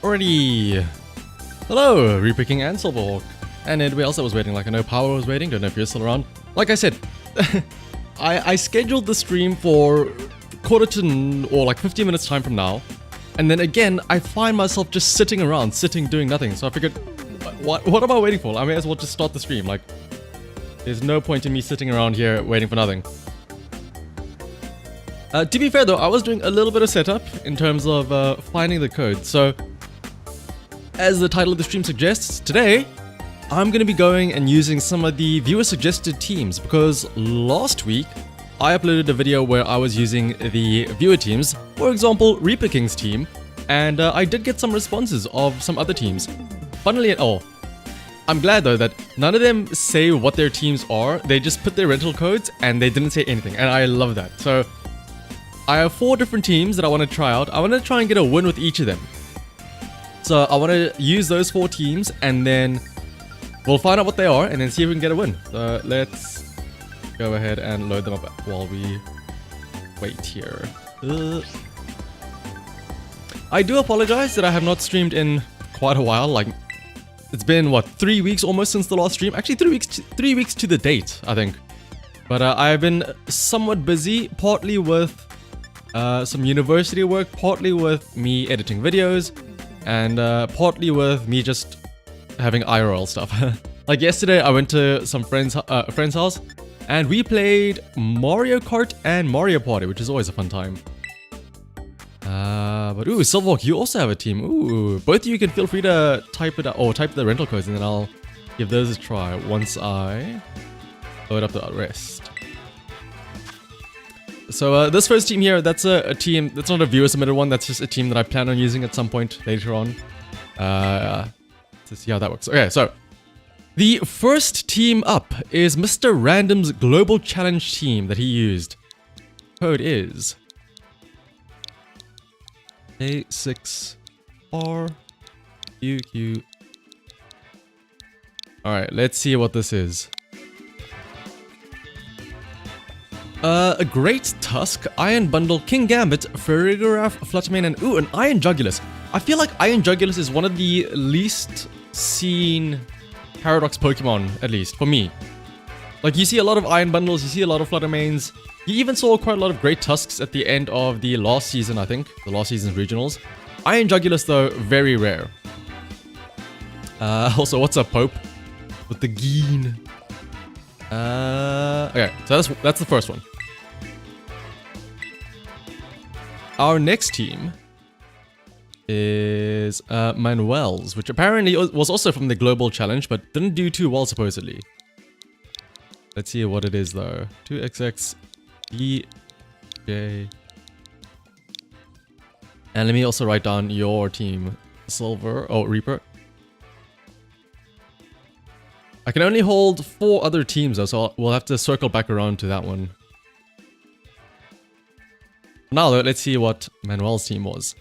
Alrighty. Hello, Repicking and Silverhawk. And anybody else that was waiting, like I know Power was waiting, don't know if you're still around. Like I said, I scheduled the stream for quarter to, or like 15 minutes time from now. And then again, I find myself just sitting around, doing nothing. So I figured, what am I waiting for? I may as well just start the stream. Like, there's no point in me sitting around here waiting for nothing. To be fair though, I was doing a little bit of setup in terms of finding the code. So, as the title of the stream suggests, today I'm going to be going and using some of the viewer suggested teams, because last week I uploaded a video where I was using the viewer teams, for example Repicking's team, and I did get some responses of some other teams. Funnily at all, I'm glad though that none of them say what their teams are, they just put their rental codes and they didn't say anything, and I love that. So I have 4 different teams that I want to try out. I want to try and get a win with each of them. So I want to use those 4 teams and then we'll find out what they are and then see if we can get a win. So let's go ahead and load them up while we wait here. I do apologize that I have not streamed in quite a while. Like, it's been what, 3 weeks almost since the last stream? Actually 3 weeks to the date, I think. But I've been somewhat busy, partly with some university work, partly with me editing videos, and partly with me just having IRL stuff. Like yesterday, I went to some friend's house, and we played Mario Kart and Mario Party, which is always a fun time. But ooh, Silverhawk, you also have a team. Ooh, both of you can feel free to type it out, or type the rental codes, and then I'll give those a try once I load up the rest. So this first team here, that's a team, that's not a viewer submitted one, that's just a team that I plan on using at some point later on. To see how that works. Okay, so the first team up is Mr. Random's Global Challenge team that he used. Code is A6RQQ. Alright, let's see what this is. A Great Tusk, Iron Bundle, King Gambit, Farigiraf, Fluttermane, and ooh, an Iron Jugulus. I feel like Iron Jugulus is one of the least seen Paradox Pokemon, at least, for me. Like, you see a lot of Iron Bundles, you see a lot of Fluttermanes, you even saw quite a lot of Great Tusks at the end of the last season, I think, the last season's regionals. Iron Jugulus, though, very rare. Also, what's up, Pope? With the Geen. Okay, so that's the first one. Our next team is Manuel's, which apparently was also from the Global Challenge, but didn't do too well, supposedly. Let's see what it is, though. 2XX DJ. And let me also write down your team. Silver. Oh, Reaper. I can only hold 4 other teams, though, so we'll have to circle back around to that one. Now, though, let's see what Manuel's team was.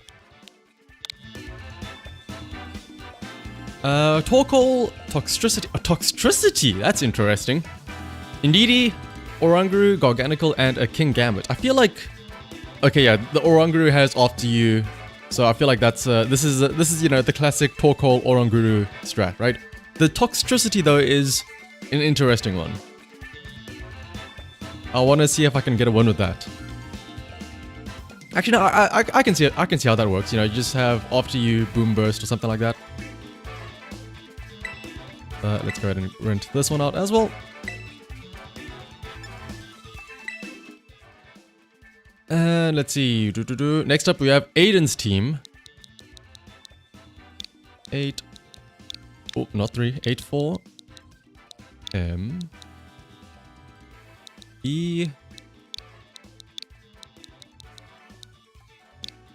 Torkoal, Toxtricity, that's interesting. Indeedee, Oranguru, Garganical, and a King Gambit. I feel like, okay, yeah, the Oranguru has After You, so I feel like that's this is you know, the classic Torkoal Oranguru strat, right? The Toxtricity, though, is an interesting one. I want to see if I can get a win with that. Actually, no, I can see it. I can see how that works. You know, you just have After You, Boom Burst, or something like that. Let's go ahead and rent this one out as well. And let's see. Next up, we have Aiden's team. 8. Oh, not 3. 8, 4. M. E.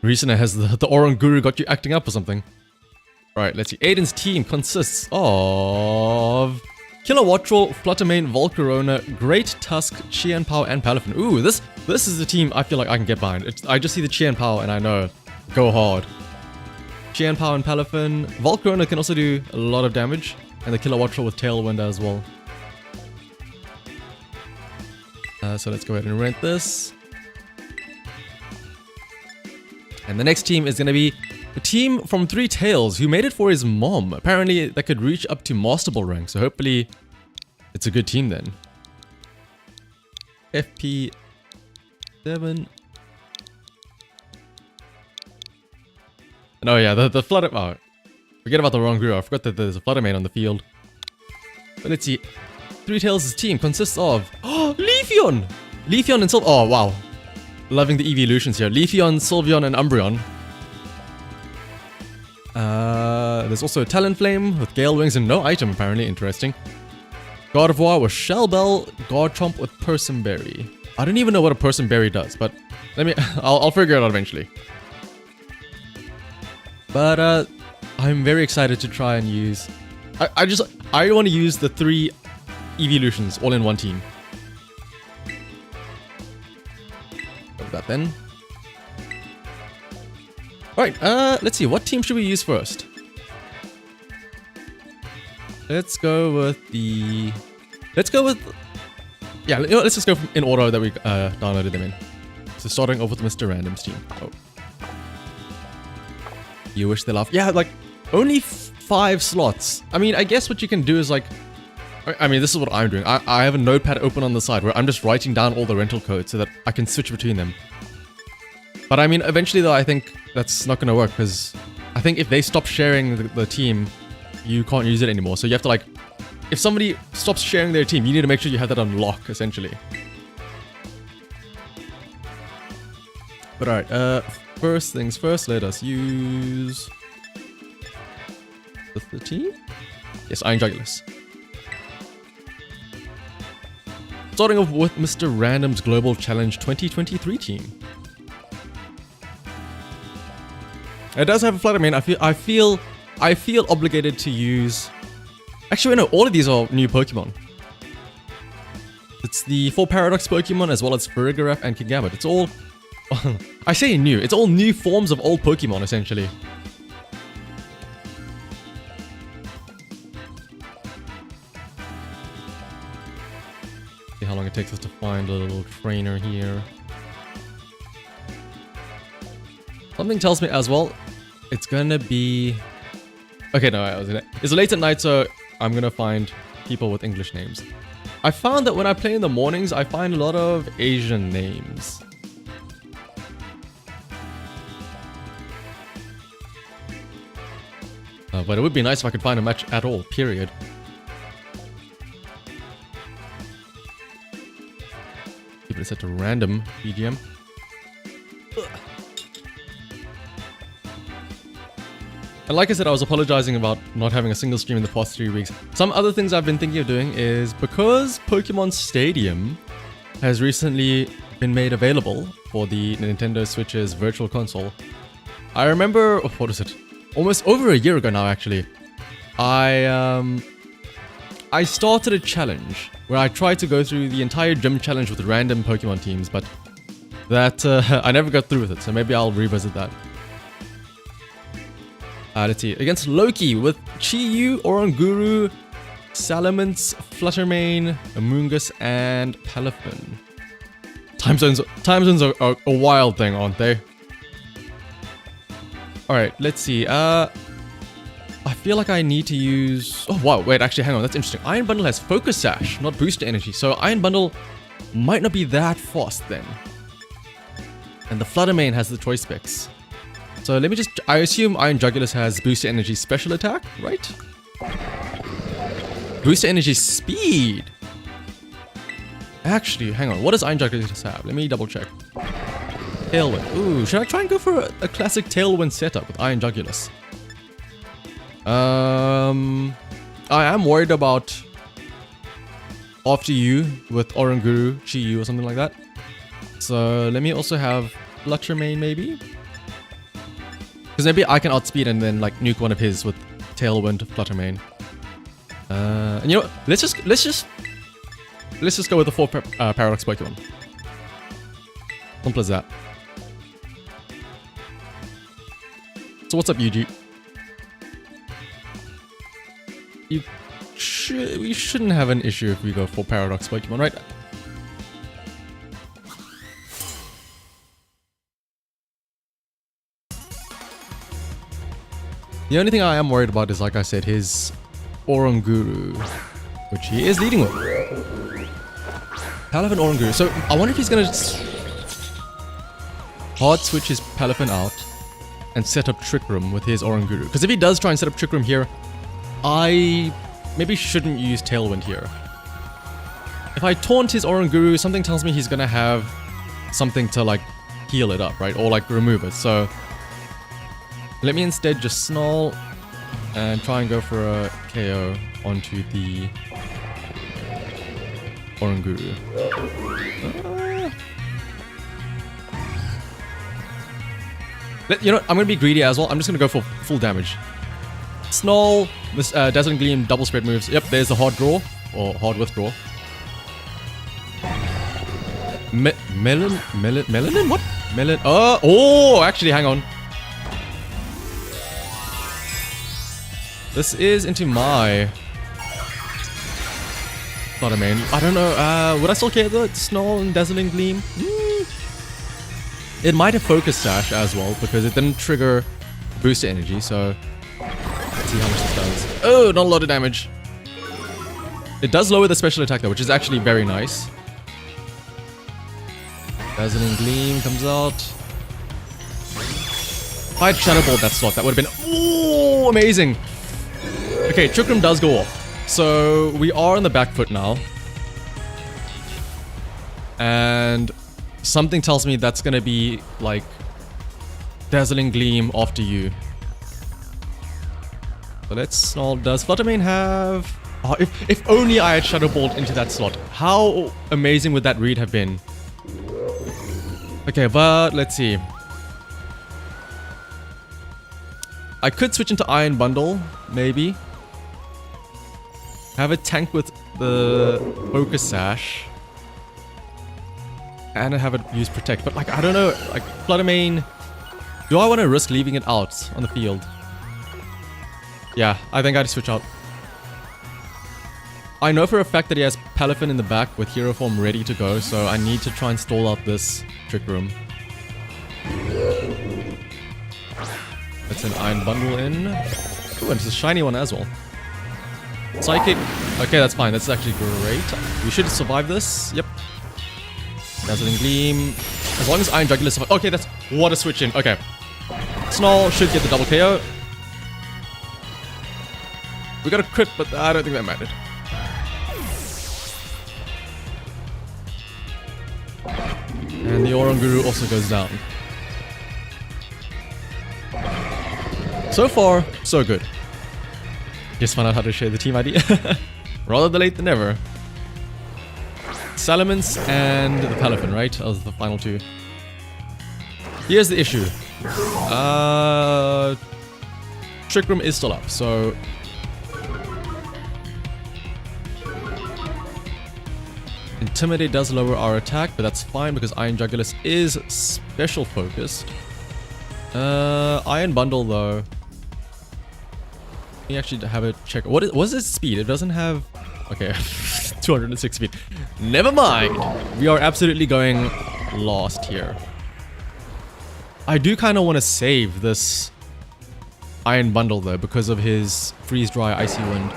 Recently has the Oranguru got you acting up or something. Alright, let's see. Aiden's team consists of Kilowattrel, Fluttermane, Volcarona, Great Tusk, Qianpao, and Palafin. Ooh, this is the team I feel like I can get behind. I just see the Qianpao and I know, go hard. Qianpao and Palafin. Volcarona can also do a lot of damage, and the Kilowattrel with Tailwind as well. So let's go ahead and rent this. And the next team is going to be A team from 3 Tails who made it for his mom. Apparently, that could reach up to Master Ball rank, so hopefully it's a good team then. FP7. Oh yeah, the Flutter... Oh, forget about the wrong group. I forgot that there's a Flutter main on the field. But let's see. 3 Tails' team consists of... Oh, Leafeon! Leafeon and Oh, wow. Loving the Eeveelutions here. Leafeon, Sylveon, and Umbreon. There's also Talonflame with Gale Wings and no item, apparently. Interesting. Gardevoir with Shellbell, Garchomp with Persimberry. I don't even know what a Persimberry does, but I'll figure it out eventually. But I'm very excited to try and use... I want to use the 3 Eeveelutions all in one team. Go with that then. Alright, let's see. What team should we use first? Let's go with the... Yeah, let's just go in order that we downloaded them in. So starting off with Mr. Random's team. Oh. You wish they laugh. Yeah, like, only 5 slots. I mean, I guess what you can do is like... I mean, this is what I'm doing. I have a notepad open on the side where I'm just writing down all the rental codes so that I can switch between them. But I mean, eventually though, I think that's not going to work because I think if they stop sharing the team, you can't use it anymore. So you have to like... If somebody stops sharing their team, you need to make sure you have that on lock, essentially. But alright, first things first, let us use... the team? Yes, Iron Jugulis. Starting off with Mr. Random's Global Challenge 2023 team. It does have a Flutter main. I feel obligated to use... Actually, no, all of these are new Pokemon. It's the 4 Paradox Pokemon as well as Farigiraf and Kingambit. It's all... I say new. It's all new forms of old Pokemon, essentially. See how long it takes us to find a little trainer here. Something tells me as well, it's gonna be... Okay, no, it's late at night, so I'm gonna find people with English names. I found that when I play in the mornings, I find a lot of Asian names. But it would be nice if I could find a match at all, period. Keep it set to random BGM. And like I said, I was apologizing about not having a single stream in the past 3 weeks. Some other things I've been thinking of doing is because Pokemon Stadium has recently been made available for the Nintendo Switch's Virtual Console. I remember, what is it? Almost over a year ago now, actually. I started a challenge where I tried to go through the entire gym challenge with random Pokemon teams, but that I never got through with it, so maybe I'll revisit that. Let's see. Against Loki with Chi-Yu, Oranguru, Salamence, Fluttermane, Amoonguss, and Palafin. Time zones are a wild thing, aren't they? Alright, let's see. I feel like I need to use... Oh, wow. Wait, actually, hang on. That's interesting. Iron Bundle has Focus Sash, not Booster Energy. So Iron Bundle might not be that fast then. And the Fluttermane has the Choice Specs. So let me just... I assume Iron Jugulis has Booster Energy Special Attack, right? Booster Energy Speed! Actually, hang on. What does Iron Jugulis have? Let me double check. Tailwind. Ooh, should I try and go for a classic Tailwind setup with Iron Jugulis? I am worried about After You with Oranguru, Chi-Yu or something like that. So let me also have Fluttermane maybe? Because maybe I can outspeed and then like nuke one of his with Tailwind Fluttermane. And you know what? Let's just go with the 4 Paradox Pokemon. Simple as that. So what's up, Yuji? We shouldn't have an issue if we go for Paradox Pokemon, right? The only thing I am worried about is, like I said, his Oranguru, which he is leading with. Palafin Oranguru. So I wonder if he's going to hard switch his Palafin out and set up Trick Room with his Oranguru. Because if he does try and set up Trick Room here, I maybe shouldn't use Tailwind here. If I taunt his Oranguru, something tells me he's going to have something to like heal it up, right? Or like remove it. So let me instead just Snarl and try and go for a KO onto the Oranguru. You know what? I'm going to be greedy as well. I'm just going to go for full damage. Snarl, this Dazzling Gleam, double spread moves. Yep, there's the hard draw, or hard withdraw. Melanin? What? Oh, actually, hang on. This is into my Flutter Mane. I don't know. Would I still care though? Snarl and Dazzling Gleam? It might have Focus Sash as well because it didn't trigger booster energy. So let's see how much this does. Oh, not a lot of damage. It does lower the special attack though, which is actually very nice. Dazzling Gleam comes out. If I had Shadow Ball that slot, that would have been amazing. Okay, Trick Room does go off. So we are on the back foot now. And something tells me that's going to be like Dazzling Gleam after you. So let's Snarl. Does Flutter Mane have... Oh, if only I had Shadow Balled into that slot. How amazing would that read have been? Okay, but let's see. I could switch into Iron Bundle, maybe. Have a tank with the Focus Sash. And have it use Protect. But like, I don't know, like Flutter Mane, do I want to risk leaving it out on the field? Yeah, I think I'd switch out. I know for a fact that he has Palafin in the back with Hero Form ready to go, so I need to try and stall out this Trick Room. That's an Iron Bundle in. Ooh, and it's a shiny one as well. Psychic. Okay, that's fine. That's actually great. We should survive this. Yep. Dazzling Gleam. As long as Iron Jugular survives. Okay, that's... What a switch in. Okay. Snarl should get the double KO. We got a crit, but I don't think that mattered. And the Oranguru also goes down. So far, so good. Just found out how to share the team ID. Rather late than never. Salamence and the Palafin, right? As the final two. Here's the issue. Trick Room is still up, so... Intimidate does lower our attack, but that's fine because Iron Jugulis is special focused. Iron Bundle though. Let me actually have a check. What is its speed? It doesn't have... Okay, 206 speed. Never mind. We are absolutely going lost here. I do kind of want to save this Iron Bundle though because of his Freeze Dry Icy Wind.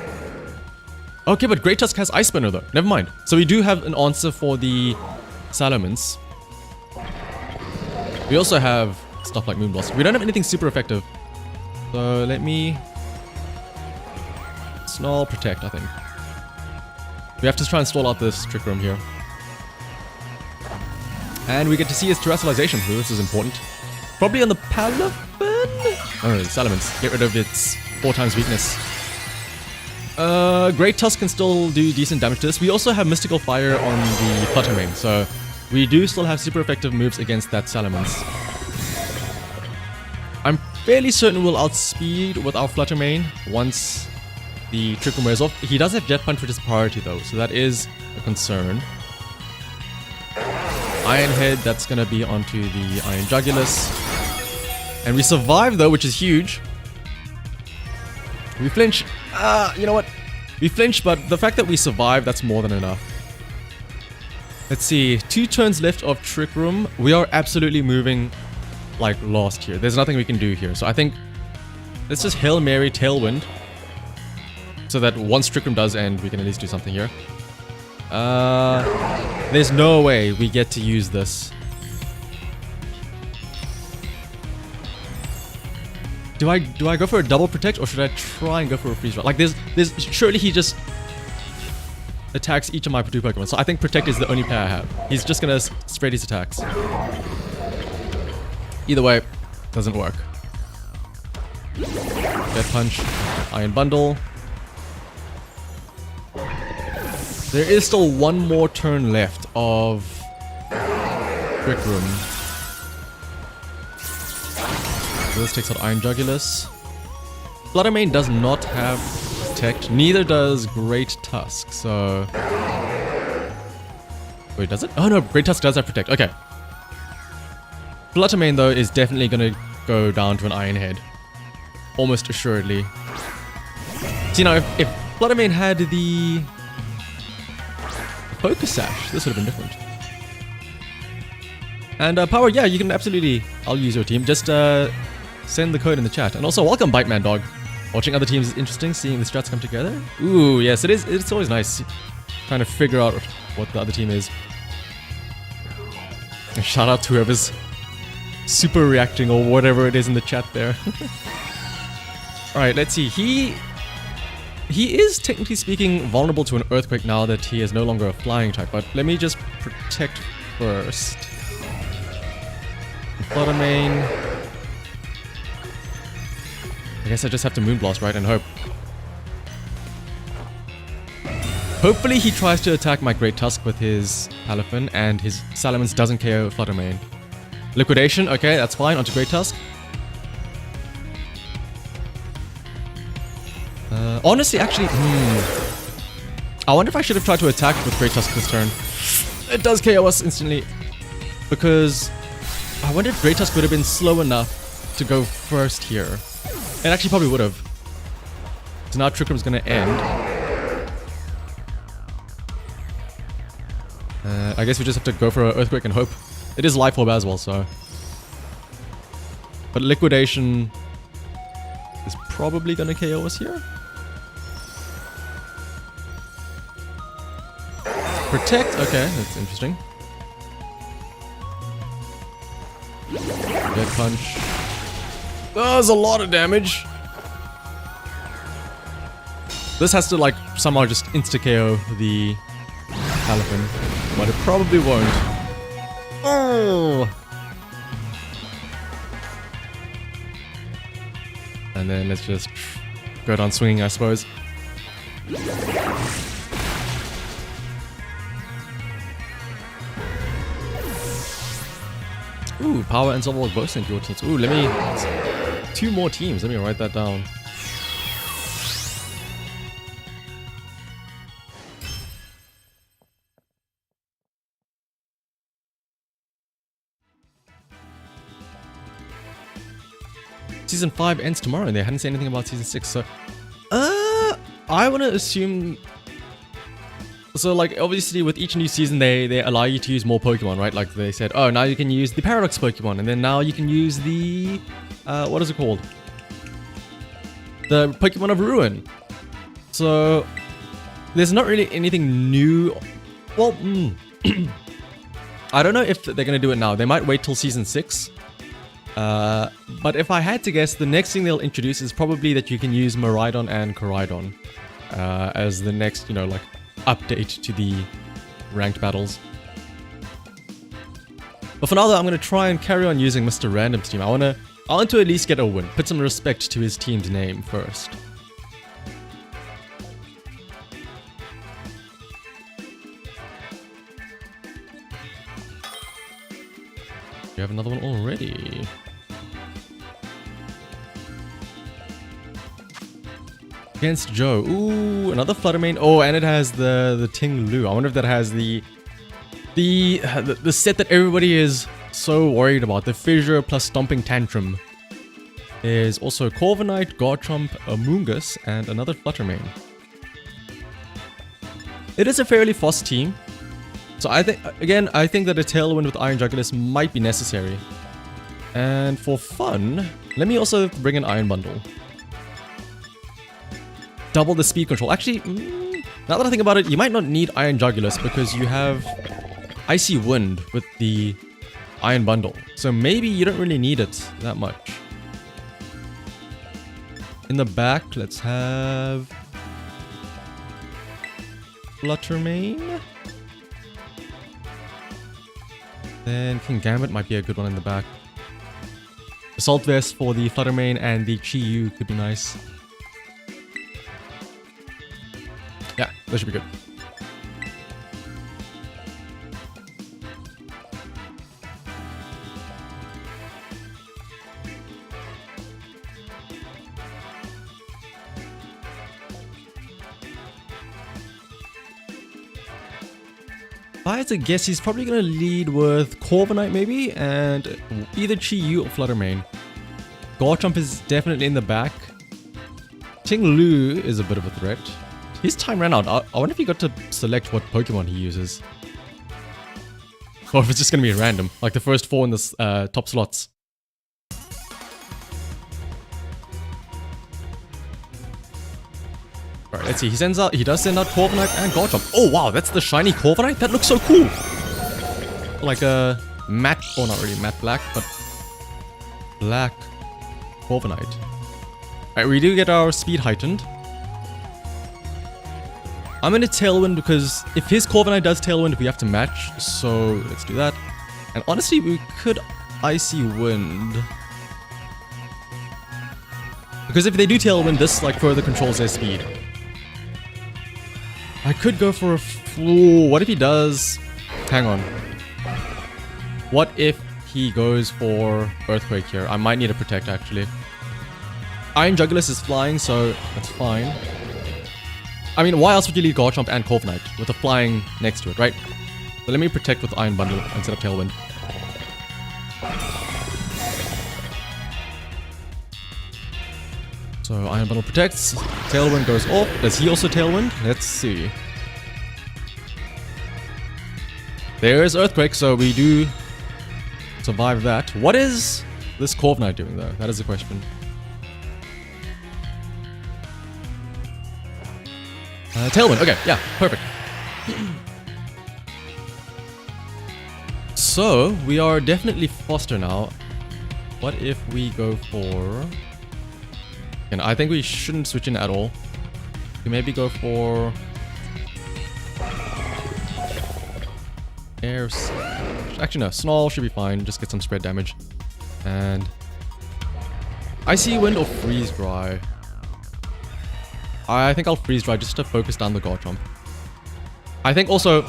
Okay, but Great Tusk has Ice Spinner though. Never mind. So we do have an answer for the Salamence. We also have stuff like Moonblast. We don't have anything super effective. So let me... Snarl, Protect, I think. We have to try and stall out this Trick Room here. And we get to see his Terrestrialization, so this is important. Probably on the Palafin? Oh, the Salamence. Get rid of its 4 times weakness. Great Tusk can still do decent damage to this. We also have Mystical Fire on the Flutter Mane, so we do still have super effective moves against that Salamence. I'm fairly certain we'll outspeed with our Flutter Mane once the Trick Room wears off. He does have Jet Punch, which is priority though, so that is a concern. Iron Head, that's gonna be onto the Iron Jugulis. And we survive though, which is huge. We flinch. You know what? We flinch, but the fact that we survive, that's more than enough. Let's see. 2 turns left of Trick Room. We are absolutely moving like lost here. There's nothing we can do here. So I think Let's just Hail Mary Tailwind. So that once Trick Room does end, we can at least do something here. There's no way we get to use this. Do I go for a double protect or should I try and go for a freeze dry? Like there's surely he just attacks each of my two Pokemon. So I think protect is the only play I have. He's just gonna spread his attacks. Either way, doesn't work. Death Punch, Iron Bundle. There is still one more turn left of Trick Room. This takes out Iron Jugulus. Fluttermane does not have Protect, neither does Great Tusk, so... Wait, does it? Oh no, Great Tusk does have Protect, okay. Fluttermane though is definitely gonna go down to an Iron Head. Almost assuredly. So, you know, if Fluttermane had the Focus Sash, this would have been different. And Power, yeah, you can absolutely, I'll use your team. Just send the code in the chat. And also, welcome Bite Man Dog. Watching other teams is interesting, seeing the strats come together. Ooh, yes, it is. It's always nice trying to figure out what the other team is. And shout out to whoever's super reacting or whatever it is in the chat there. Alright, let's see. He is technically speaking vulnerable to an Earthquake now that he is no longer a flying type, but let me just protect first. Fluttermane. I guess I just have to Moonblast, right, and hope. Hopefully he tries to attack my Great Tusk with his Palafin, and his Salamence doesn't KO Fluttermane. Liquidation, okay, that's fine, onto Great Tusk. Honestly, actually, I wonder if I should have tried to attack with Great Tusk this turn. It does KO us instantly. Because I wonder if Great Tusk would have been slow enough to go first here. It actually probably would have. So now Trick Room's gonna end. I guess we just have to go for an Earthquake and hope. It is Life Orb as well, so. But Liquidation is probably gonna KO us here. Protect, okay, that's interesting. Dead Punch. Oh, there's a lot of damage. This has to like somehow just insta-KO the Palafin, but it probably won't. Oh! And then let's just go down swinging, I suppose. Ooh, Power and Zobble both sent your teams. Ooh, let me... 2 more teams. Let me write that down. Season 5 ends tomorrow and they hadn't said anything about Season 6, so... I want to assume... So, like, obviously, with each new season, they allow you to use more Pokemon, right? Like, they said, oh, now you can use the Paradox Pokemon, and then now you can use the... what is it called? The Pokemon of Ruin. So, there's not really anything new... Well, I don't know if they're going to do it now. They might wait till Season 6. But if I had to guess, the next thing they'll introduce is probably that you can use Miraidon and Koraidon as the next, you know, like... update to the ranked battles. But for now though, I'm going to try and carry on using Mr. Random's team. I want to at least get a win. Put some respect to his team's name first. You have another one already. Against Joe. Ooh, another Fluttermane. Oh, and it has the Ting Lu. I wonder if that has the set that everybody is so worried about. The Fissure plus Stomping Tantrum. There's also Corviknight, Garchomp, Amoonguss, and another Fluttermane. It is a fairly fast team. So I think that a Tailwind with Iron Jugulus might be necessary. And for fun, let me also bring an Iron Bundle. double the speed control. Actually, now that I think about it, you might not need Iron Jugulus because you have Icy Wind with the Iron Bundle. So maybe you don't really need it that much. In the back, let's have Fluttermane. Then King Gambit might be a good one in the back. Assault Vest for the Fluttermane and the Chi-Yu could be nice. Yeah, that should be good. If I had to guess, he's probably going to lead with Corviknight maybe, and either Chi-Yu or Fluttermane. Garchomp is definitely in the back. Ting-Lu is a bit of a threat. His time ran out. I wonder if he got to select what Pokemon he uses. Or if it's just going to be random, like the first 4 in the top slots. Alright, let's see. He does send out Corviknight and Garchomp. Oh wow, that's the shiny Corviknight? That looks so cool! Like a matte, or not really matte black, but black Corviknight. Alright, we do get our speed heightened. I'm gonna Tailwind because if his Corviknight does Tailwind, we have to match. So let's do that. And honestly, we could Icy Wind. Because if they do Tailwind, this like further controls their speed. I could go for a Ooh, what if he does... Hang on. What if he goes for Earthquake here? I might need to Protect, actually. Iron Jugulus is flying, so that's fine. I mean, why else would you lead Garchomp and Corviknight with a flying next to it, right? So let me Protect with Iron Bundle instead of Tailwind. So Iron Bundle protects, Tailwind goes off. Does he also Tailwind? Let's see. There is Earthquake, so we do survive that. What is this Corviknight doing though? That is the question. Tailwind, okay, yeah, perfect. So, we are definitely faster now. What if we go for... And I think we shouldn't switch in at all. We maybe go for... Air... Actually no, Snarl should be fine, just get some spread damage. And... Icy Wind or Freeze Dry? I think I'll Freeze Dry just to focus down the Garchomp. I think also...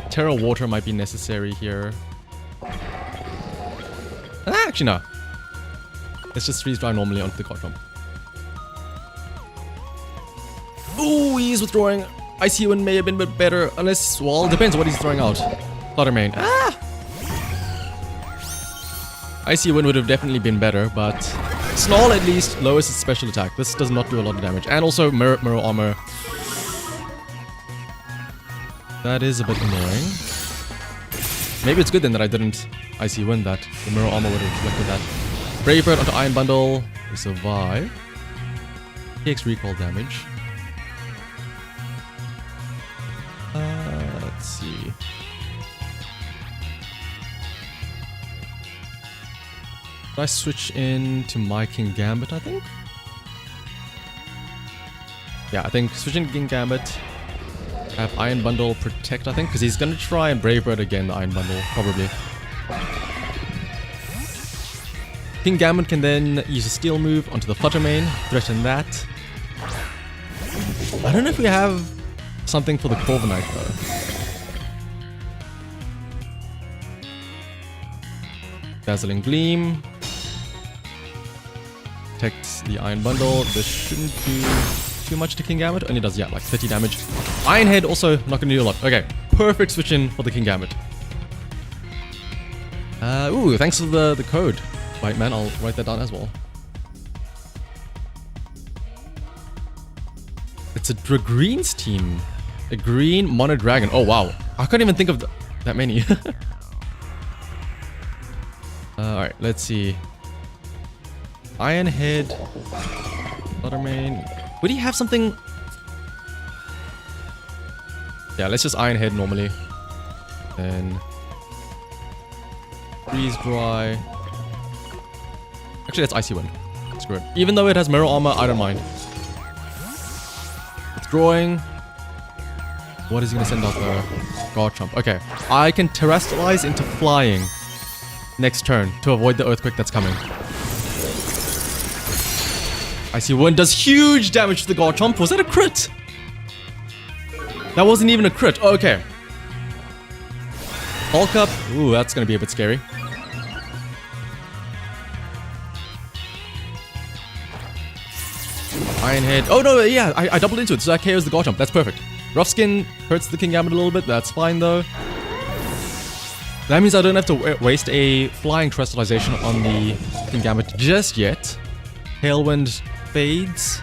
Terra Water might be necessary here. Actually no. Let's just Freeze Dry normally onto the Garchomp. Ooh, he's withdrawing. Icy Wind may have been a bit better, unless, well, it depends what he's throwing out. Fluttermane. Ah! Icy Wind would have definitely been better, but Snarl at least lowers its special attack. This does not do a lot of damage. And also mirror armor. That is a bit annoying. Maybe it's good then that I didn't Icy Wind that. The mirror armor would have reflected that. Brave Bird onto Iron Bundle. We survive. Takes recall damage. Let's see. Should I switch in to my King Gambit, I think? Yeah, I think switching to King Gambit. Have Iron Bundle Protect, I think, because he's going to try and Brave Bird again, the Iron Bundle, probably. King Gambit can then use a Steel move onto the Fluttermane, threaten that. I don't know if we have something for the Corviknight though. Dazzling Gleam. Protects the Iron Bundle. This shouldn't do too much to King Gambit. Only does, yeah, like 30 damage. Iron Head also not going to do a lot. Okay, perfect switch in for the King Gambit. Ooh, thanks for the code. Right, man, I'll write that down as well. It's a Green's team. A green Mono Dragon. Oh, wow. I can't even think of that many. Alright, let's see. Iron Head. Fluttermane. Would he have something? Yeah, let's just Iron Head normally. Then Freeze Dry. Actually, that's Icy Wind. Screw it. Even though it has Mirror Armor, I don't mind. It's drawing. What is he gonna send out though? Garchomp. Okay. I can Terrestrialize into flying next turn to avoid the Earthquake that's coming. Icy Wind does huge damage to the Garchomp. Was that a crit? That wasn't even a crit. Oh, okay. Bulk Up. Ooh, that's gonna be a bit scary. Iron Head. Oh no, yeah, I doubled into it, so that KOs the Garchomp. That's perfect. Rough Skin hurts the Kingambit a little bit. That's fine though. That means I don't have to waste a flying Terrestrialization on the Kingambit just yet. Tailwind fades.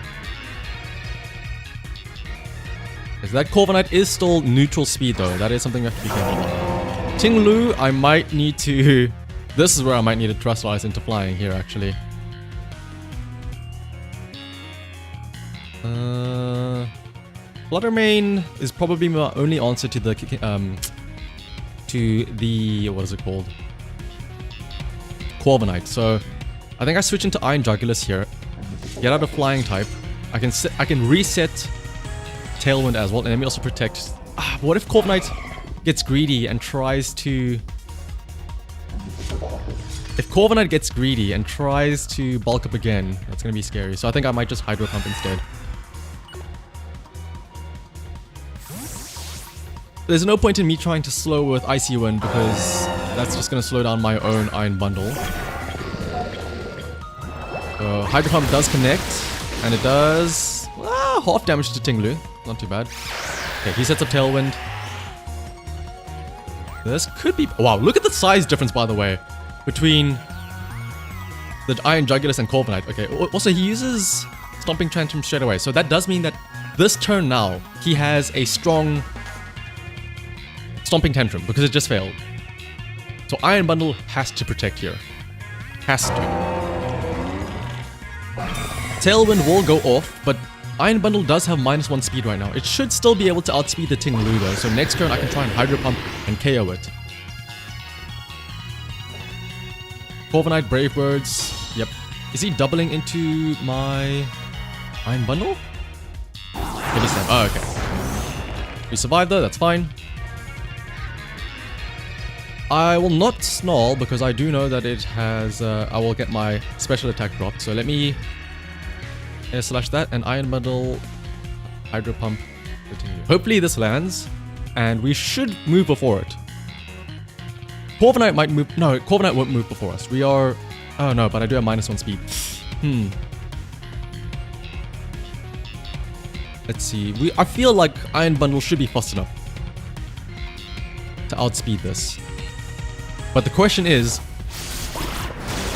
So that Corviknight is still neutral speed though. That is something we have to be careful about. Ting-Lu, I might need to... This is where I might need to Terrestrialize into flying here actually. Fluttermane is probably my only answer to the what is it called? Corviknight. So I think I switch into Iron Jugulis here. Get out of flying type. I can reset Tailwind as well, and let me also protect. What if Corviknight gets greedy and tries to? If Corviknight gets greedy and tries to bulk up again, that's gonna be scary. So I think I might just Hydro Pump instead. There's no point in me trying to slow with Icy Wind because that's just going to slow down my own Iron Bundle. So Hydro Pump does connect, and it does half damage to Ting-Lu. Not too bad. Okay, he sets up Tailwind. This could be... Wow, look at the size difference, by the way, between the Iron Jugulis and Corviknight. Okay, also he uses Stomping Tantrum straight away. So that does mean that this turn now, he has a strong... Stomping Tantrum, because it just failed. So Iron Bundle has to protect here. Has to. Tailwind will go off, but Iron Bundle does have -1 speed right now. It should still be able to outspeed the Ting-Lu though, so next turn I can try and Hydro Pump and KO it. Corviknight, Brave Birds. Yep. Is he doubling into my Iron Bundle? Maybe so. Oh, okay. We survived though, that's fine. I will not Snarl because I do know that it has, I will get my special attack dropped. So let me Air Slash that and Iron Bundle, Hydro Pump, continue. Hopefully this lands and we should move before it. Corviknight might move, no, Corviknight won't move before us. We are, oh no, but I do have -1 speed. Let's see, I feel like Iron Bundle should be fast enough to outspeed this. But the question is,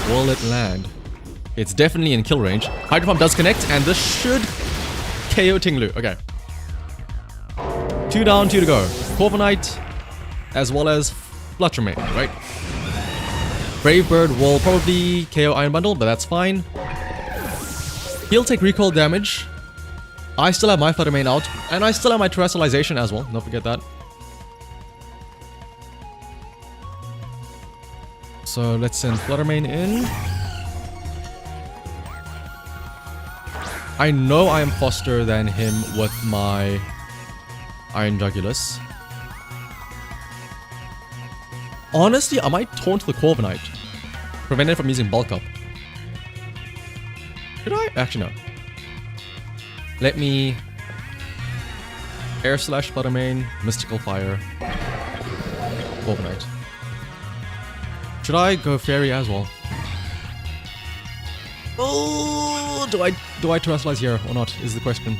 will it land? It's definitely in kill range. Hydro Pump does connect, and this should KO Ting-Lu. Okay. 2 down, 2 to go. Corviknight, as well as Fluttermane, right? Brave Bird will probably KO Iron Bundle, but that's fine. He'll take recoil damage. I still have my Fluttermane out, and I still have my Terrestrialization as well. Don't forget that. So let's send Fluttermane in. I know I am faster than him with my Iron Jugulis. Honestly, I might taunt the Corviknight. Prevent it from using Bulk Up. Should I? Actually, no. Let me Air Slash Fluttermane, Mystical Fire, Corviknight. Should I go Fairy as well? Oh, do I Terrestrialize here or not is the question.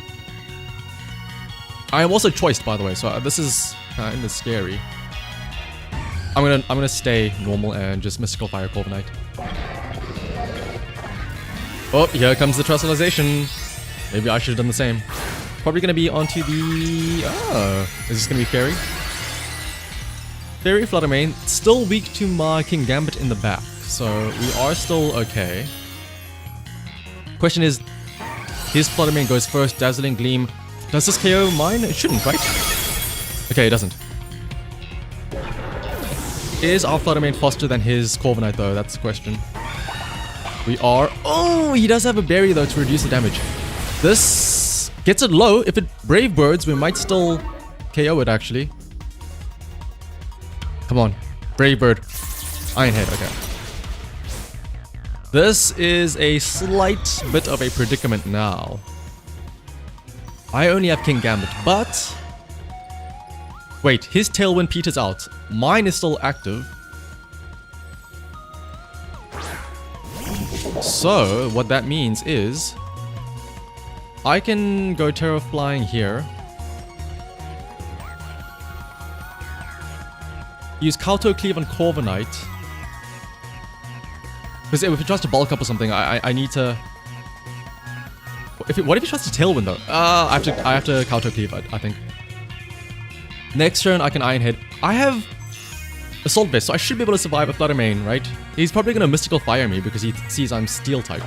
I am also choiced, by the way, so this is kind of scary. I'm gonna stay normal and just Mystical Fire Corviknight. Oh, here comes the Terrestrialization. Maybe I should have done the same. Probably gonna be onto the... Oh, is this gonna be Fairy? Fairy Fluttermane, still weak to my Kingambit in the back, so we are still okay. Question is, His Flutter Mane goes first. Dazzling Gleam. Does this KO mine? It shouldn't, right? Okay, it doesn't. Is our Flutter Mane faster than his Corviknight though? That's the question. We are... Oh, he does have a berry though to reduce the damage. This gets it low. If it Brave Birds, we might still KO it actually. Come on. Brave Bird. Iron Head, okay. This is a slight bit of a predicament now. I only have King Gambit, but... Wait, his Tailwind peters out. Mine is still active. So, what that means is... I can go Terra Flying here. Use Kauto Cleave on Corviknight. Because if it tries to bulk up or something, I need to... What if he tries to Tailwind though? I have to Kauto Cleave, I think. Next turn, I can Iron Head. I have Assault Vest, so I should be able to survive a Flutter Mane, right? He's probably going to Mystical Fire me because he sees I'm Steel type.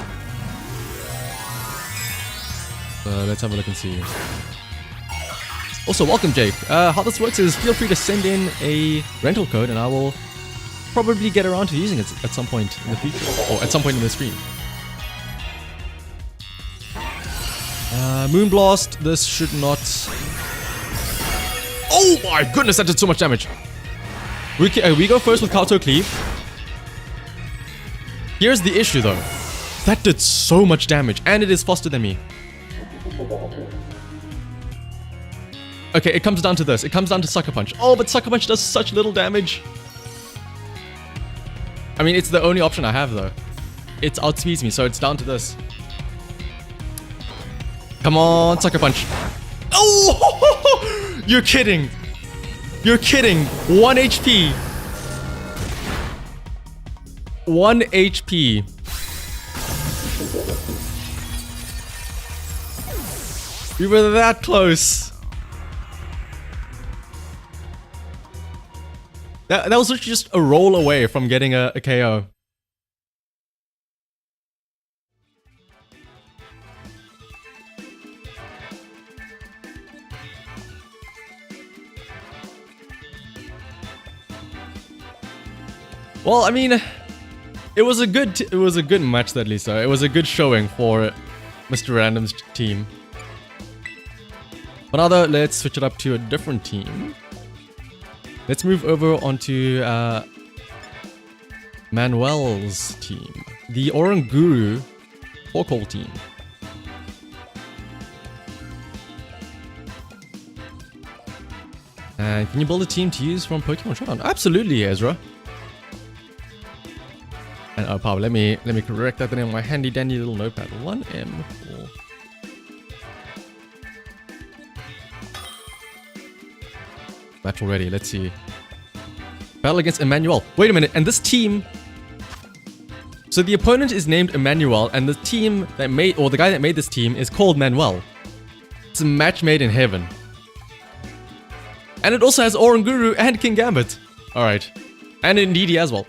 Let's have a look and see. Also, welcome Jake. How this works is feel free to send in a rental code and I will probably get around to using it at some point in the future. Or at some point in the stream. Moonblast, this should not... Oh my goodness, that did so much damage. We go first with Kauto Cleave. Here's the issue though. That did so much damage and it is faster than me. Okay, it comes down to this. It comes down to Sucker Punch. Oh, but Sucker Punch does such little damage. I mean, it's the only option I have though. It outspeeds me, so it's down to this. Come on, Sucker Punch. Oh! You're kidding. You're kidding. 1 HP. 1 HP. We were that close. That was literally just a roll away from getting a KO. Well, I mean, it was a good match at least. It was a good showing for Mr. Random's team. But now let's switch it up to a different team. Let's move over onto Manuel's team, the Oranguru Torkoal team. And can you build a team to use from Pokemon Showdown? Absolutely, Ezra. And oh, power. Let me correct that in my handy dandy little notepad. 1M4. Match already. Let's see. Battle against Emmanuel. Wait a minute. And this team. So the opponent is named Emmanuel, and the team that made, or the guy that made this team, is called Manuel. It's a match made in heaven. And it also has Oranguru and King Gambit. All right, and Indeedee as well.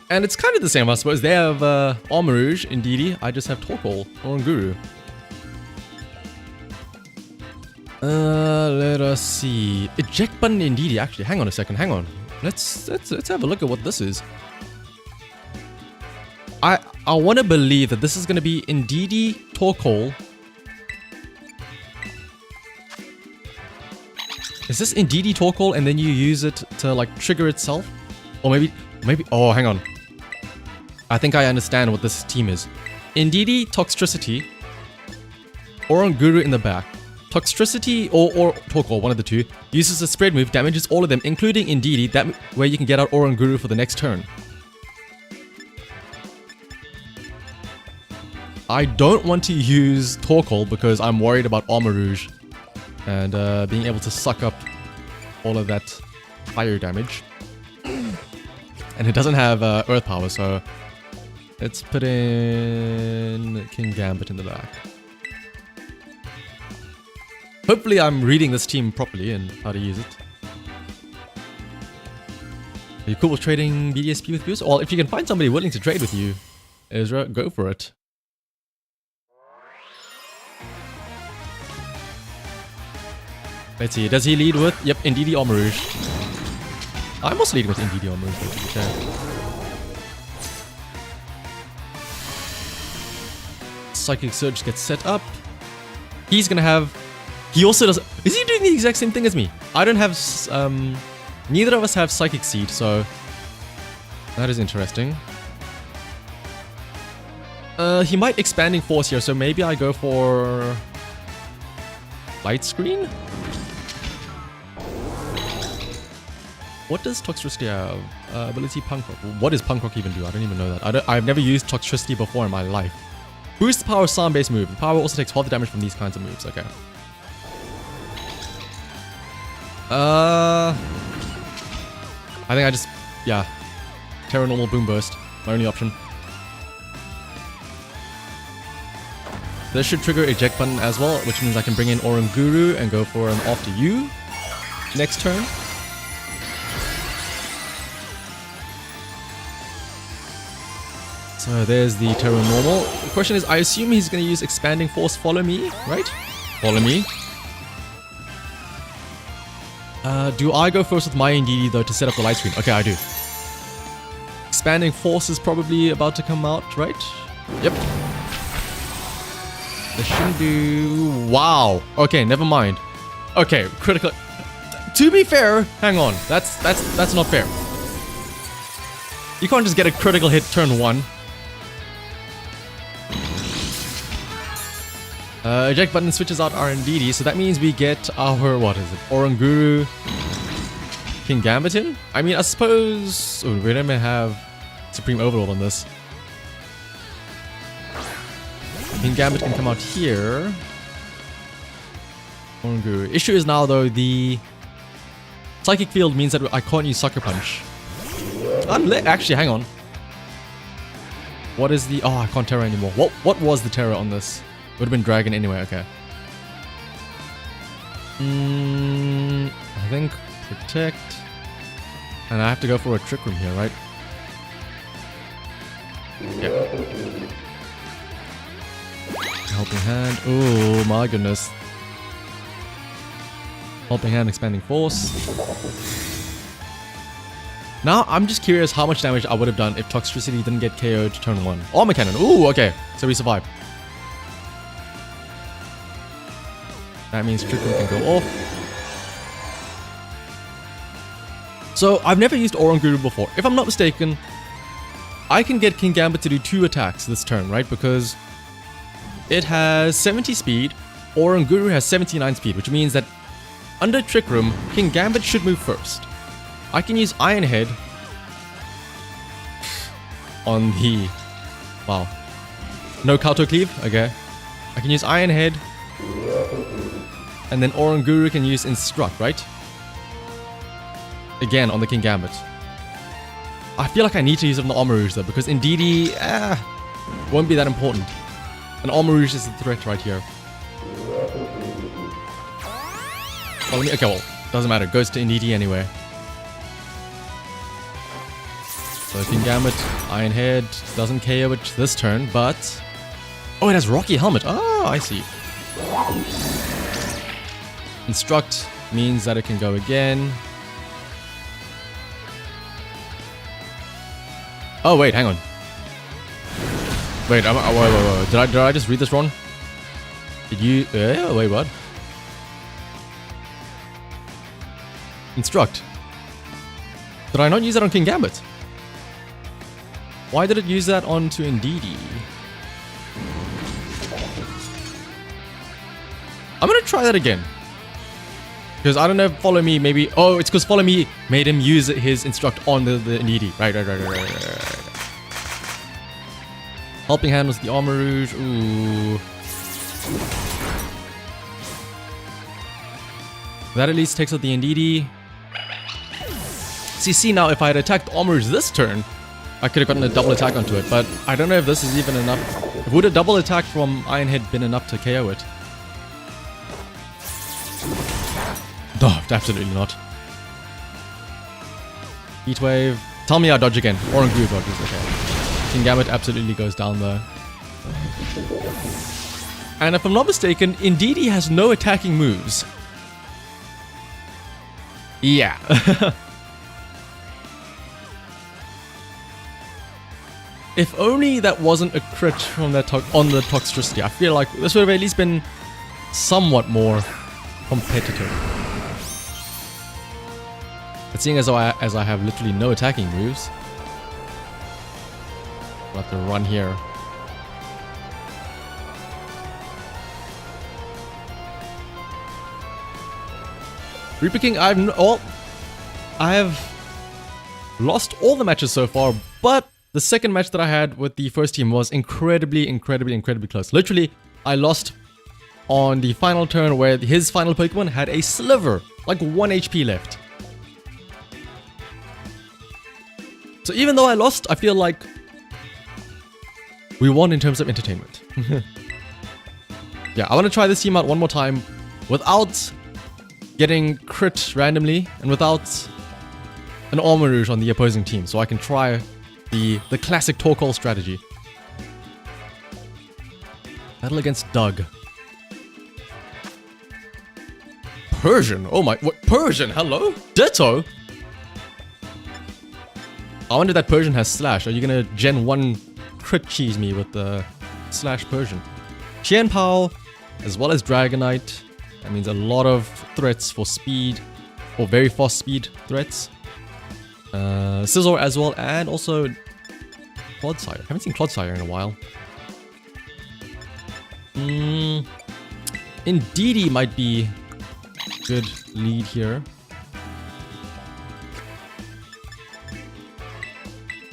And it's kind of the same, I suppose. They have Armarouge, Indeedee. I just have Torkoal, Oranguru. Let us see. Eject button Indeedee, actually. Hang on a second, hang on. Let's have a look at what this is. I want to believe that this is going to be Indeedee, Torkoal. Is this Indeedee, Torkoal, and then you use it to like trigger itself? Or maybe, oh, hang on. I think I understand what this team is. Indeedee, Toxtricity, Oranguru in the back. Toxtricity or Torkoal, one of the two, uses a spread move, damages all of them, including Indeedee, that way you can get out Oranguru for the next turn. I don't want to use Torkoal because I'm worried about Armarouge and being able to suck up all of that fire damage. And it doesn't have Earth Power, so let's put in King Gambit in the back. Hopefully I'm reading this team properly and how to use it. Are you cool with trading BDSP with viewers? Well, if you can find somebody willing to trade with you, Ezra, go for it. Let's see. Does he lead with? Yep, Indeedee Armarouge. I'm also leading with Indeedee Armarouge, to be fair. Psychic Surge gets set up. He's gonna have... He also does... Is he doing the exact same thing as me? I don't have... neither of us have Psychic Seed, so... That is interesting. He might Expanding Force here, so maybe I go for... Light Screen? What does Toxtricity have? Ability Punk Rock. What does Punk Rock even do? I don't even know that. I've never used Toxtricity before in my life. Boost the power of Psalm-based move. The power also takes half the damage from these kinds of moves. Okay. I think I just... Yeah. Terra Normal Boom Burst. My only option. This should trigger Eject button as well, which means I can bring in Oranguru and go for an After You next turn. So there's the Terra Normal. The question is, I assume he's going to use Expanding Force Follow Me, right? Follow Me. Do I go first with my Indeedee though to set up the light screen? Okay, I do. Expanding Force is probably about to come out, right? Yep. This shouldn't do... Wow. Okay, never mind. Okay, critical... To be fair, hang on. That's not fair. You can't just get a critical hit turn 1. Eject button switches out our Indeedee, so that means we get our... What is it? Oranguru... Kingambitin? I mean, I suppose... Oh, we don't even have Supreme Overlord on this. Kingambit can come out here. Oranguru. Issue is now, though, the... Psychic Field means that I can't use Sucker Punch. Actually, hang on. What is the... Oh, I can't Terra anymore. What was the Terra on this? Would have been Dragon anyway, okay. I think Protect. And I have to go for a Trick Room here, right? Yeah. Helping Hand. Oh my goodness. Helping Hand, Expanding Force. Now, I'm just curious how much damage I would have done if Toxtricity didn't get KO'd turn 1. Armor Cannon. Ooh, okay. So we survive. That means Trick Room can go off. So, I've never used Oranguru before. If I'm not mistaken, I can get Kingambit to do 2 attacks this turn, right? Because it has 70 speed, Oranguru has 79 speed, which means that under Trick Room, Kingambit should move first. I can use Iron Head on the... Wow. No Kauto Cleave? Okay. I can use Iron Head. And then Oranguru can use Instruct, right? Again, on the Kingambit. I feel like I need to use it on the Armarouge though, because Indeedee, won't be that important. And Armarouge is the threat right here. Okay, well, doesn't matter. Goes to Indeedee anyway. So Kingambit, Iron Head, doesn't KO it this turn, but... Oh, it has Rocky Helmet. Oh, I see. Instruct means that it can go again. Oh, wait, hang on. Wait, wait. Did I just read this wrong? Did you... wait, what? Instruct. Did I not use that on Kingambit? Why did it use that onto Indeedee? I'm gonna try that again. Because I don't know if Follow Me maybe... Oh, it's because Follow Me made him use his Instruct on the Indeedee. Right. Helping Hand was the Armarouge. Ooh. That at least takes out the Indeedee. See now, if I had attacked the Armarouge this turn, I could have gotten a double attack onto it. But I don't know if this is even enough. Would a double attack from Iron Head been enough to KO it? No, absolutely not. Heatwave. Tell me I dodge again. Oranguru dodges, okay. Kingambit absolutely goes down there. And if I'm not mistaken, Indeedee has no attacking moves. Yeah. If only that wasn't a crit from that on the Toxtricity. I feel like this would have at least been somewhat more competitive. But seeing as I have literally no attacking moves, I'll have to run here. Reaper King, I have lost all the matches so far, but the second match that I had with the first team was incredibly close. Literally, I lost on the final turn where his final Pokemon had a sliver, like 1 HP left. So even though I lost, I feel like we won in terms of entertainment. Yeah, I want to try this team out one more time without getting crit randomly and without an Armor Rouge on the opposing team, so I can try the classic Torkoal strategy. Battle against Doug. Persian? Oh my, what? Persian? Hello? Ditto? I wonder if that Persian has Slash. Are you gonna Gen 1 crit cheese me with the Slash Persian? Qianpao, as well as Dragonite. That means a lot of threats for speed, or very fast speed threats. Scizor as well, and also Clodsire. I haven't seen Clodsire in a while. Indeedee might be good lead here.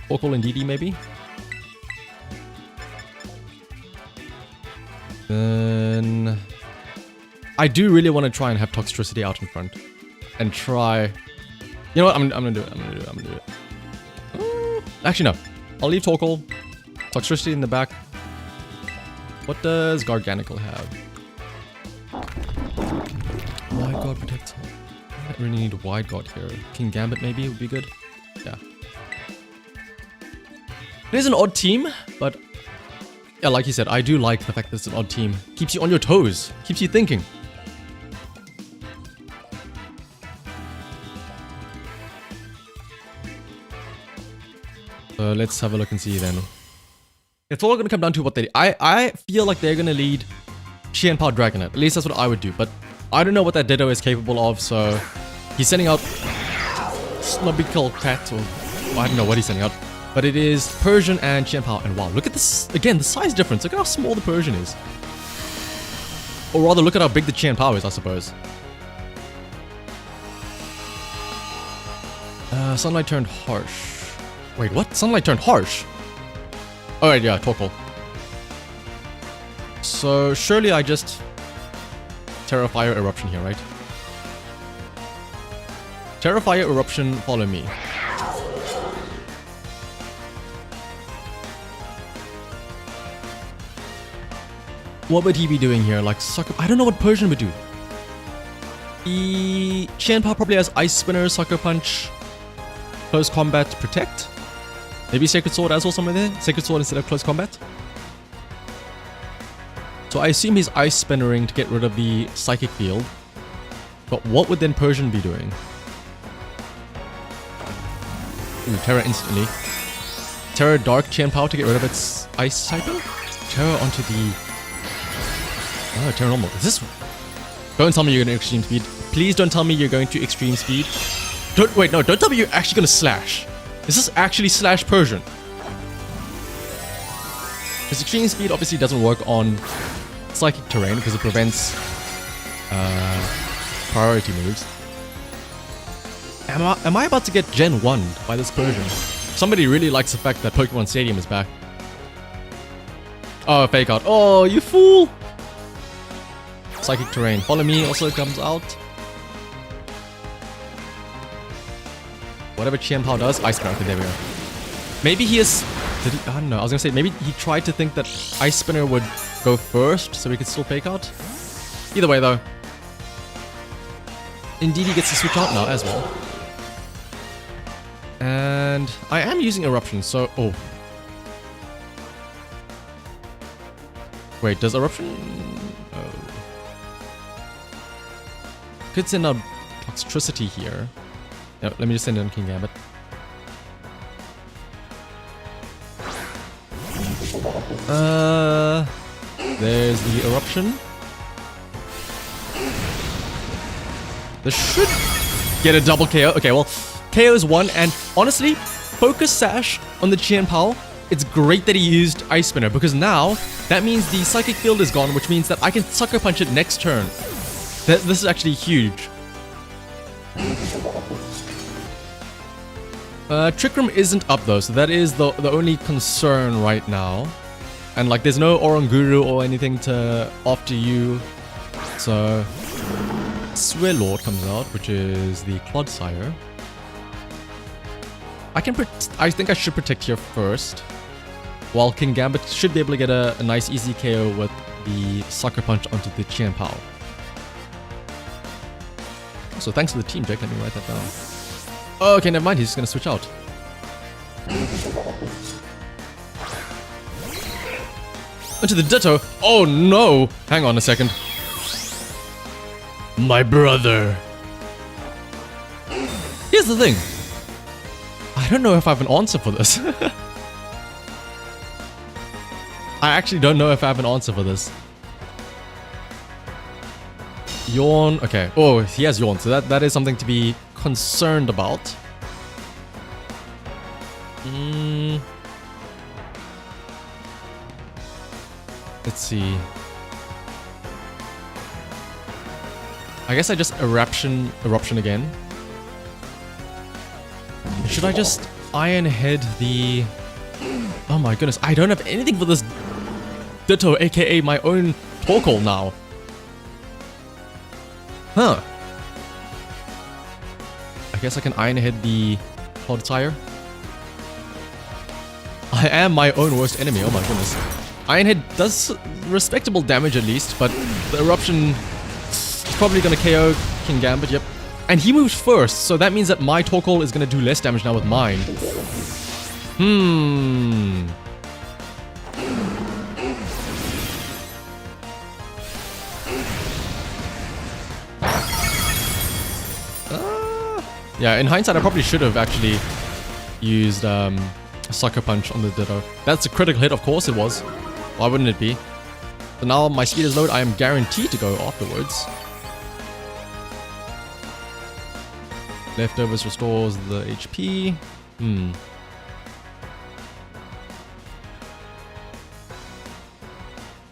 Torkoal Indeedee maybe. Then I do really want to try and have Toxtricity out in front and try. You know what? I'm gonna do it. Actually, no. I'll leave Torkoal. Toxtricity in the back. What does Garganacl have? Wide Guard protects. I don't really need a Wide Guard here. King Gambit maybe would be good. Yeah. It is an odd team, but yeah, like you said, I do like the fact that it's an odd team. Keeps you on your toes. Keeps you thinking. Let's have a look and see then. It's all going to come down to what they... I feel like they're going to lead Qianpao Dragonite. At least that's what I would do. But I don't know what that Ditto is capable of, so... He's sending out... Snubbicle Cat, or... I don't know what he's sending out. But it is Persian and Qianpao. And wow, look at this... Again, the size difference. Look at how small the Persian is. Or rather, look at how big the Qianpao is, I suppose. Sunlight turned harsh. Wait, what? Sunlight turned harsh? Alright, yeah, Torkoal. So, surely I just... Terra Fire Eruption here, right? Terra Fire Eruption, follow me. What would he be doing here? Like, Sucker... I don't know what Persian would do. Qianpao probably has Ice Spinner, Sucker Punch, Close Combat, Protect. Maybe Sacred Sword as well somewhere there? Sacred Sword instead of Close Combat? So I assume he's Ice Spinnering to get rid of the Psychic Field. But what would then Persian be doing? Ooh, Terra instantly. Terra Dark Qianpao to get rid of its Ice typing? Terra onto the... Oh, Terra Normal. Is this... Don't tell me you're going to Extreme Speed. Please don't tell me you're going to Extreme Speed. Wait, no, don't tell me you're actually going to Slash. Is this actually Slash Persian? Because Extreme Speed obviously doesn't work on Psychic Terrain because it prevents priority moves. Am I about to get Gen 1 by this Persian? Somebody really likes the fact that Pokemon Stadium is back. Oh, Fake Out. Oh, you fool! Psychic Terrain. Follow Me also comes out. Whatever Qianpao does, Ice Spinner. Okay, there we go. Maybe he is... Did he? I don't know. I was gonna say, maybe he tried to think that Ice Spinner would go first, so we could still Fake Out. Either way, though. Indeed, he gets to switch out now as well. And I am using Eruption, so... Oh. Wait, does Eruption... Oh. Could send out Toxtricity here. No, let me just send in King Gambit. There's the Eruption. This should get a double KO. Okay, well, KO is one, and honestly, Focus Sash on the Chien Pao, it's great that he used Ice Spinner, because now that means the Psychic Field is gone, which means that I can Sucker Punch it next turn. This is actually huge. Trick Room isn't up though, so that is the only concern right now. And like, there's no Oranguru or anything to after you, so Swear Lord comes out, which is the Clodsire. I think I should protect here first, while King Gambit should be able to get a nice easy KO with the Sucker Punch onto the Chien Pao. So thanks for the team, Jake. Let me write that down. Oh, okay, never mind. He's just gonna switch out. Into the Ditto. Oh no! Hang on a second. My brother. Here's the thing. I don't know if I have an answer for this. I actually don't know if I have an answer for this. Yawn. Okay. Oh, he has Yawn, so that is something to be concerned about. Let's see. I guess I just Eruption again. Should I just Iron Head the... Oh my goodness, I don't have anything for this Ditto, aka my own Torkoal now. Huh. I guess I can Iron Head the Clodsire. I am my own worst enemy, oh my goodness. Iron Head does respectable damage at least, but the Eruption is probably gonna KO King Gambit, yep. And he moves first, so that means that my Torkoal is gonna do less damage now with mine. Yeah, in hindsight, I probably should have actually used Sucker Punch on the Ditto. That's a critical hit, of course it was. Why wouldn't it be? So now my speed is low, I am guaranteed to go afterwards. Leftovers restores the HP.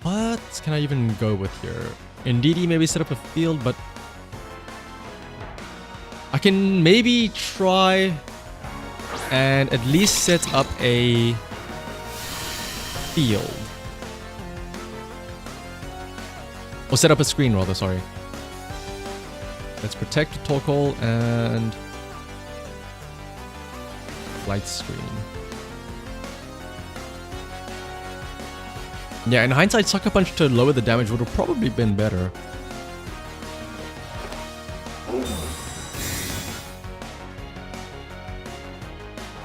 What can I even go with here? Indeedy maybe set up a field, but I can maybe try and at least set up a field. Or set up a screen rather, sorry. Let's protect Torkoal and light screen. Yeah, in hindsight, Sucker Punch to lower the damage would have probably been better.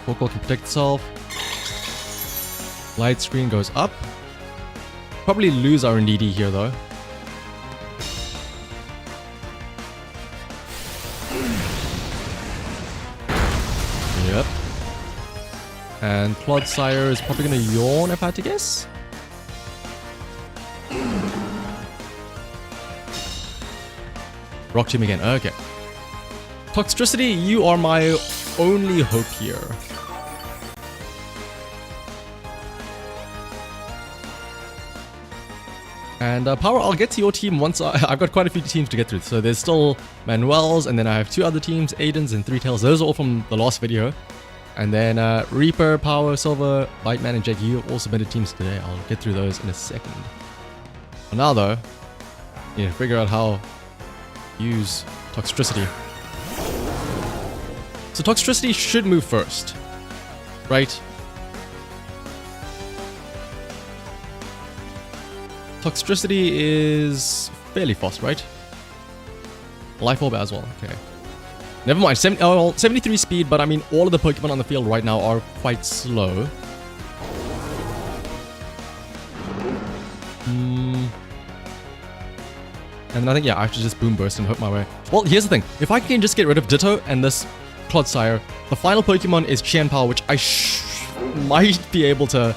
Torkoal can protect itself. Light screen goes up. Probably lose our Indeedee here though. Yep. And Clodsire is probably gonna yawn if I had to guess. Rock Tomb again. Okay. Toxtricity, you are my only hope here. And Power, I'll get to your team once I've got quite a few teams to get through. So there's still Manuel's, and then I have 2 other teams, Aiden's and Three Tails. Those are all from the last video. And then Reaper, Power, Silver, Biteman, and Jake, you all submitted teams today. I'll get through those in a second. For now though, you need to figure out how to use Toxtricity. So Toxtricity should move first, right? Toxtricity is fairly fast, right? Life Orb as well, okay. Never mind, 73 speed, but I mean all of the Pokemon on the field right now are quite slow. And then I think, yeah, I have to just Boom Burst and hope my way. Well, here's the thing. If I can just get rid of Ditto and this Clodsire, the final Pokemon is Qianpao, which I might be able to...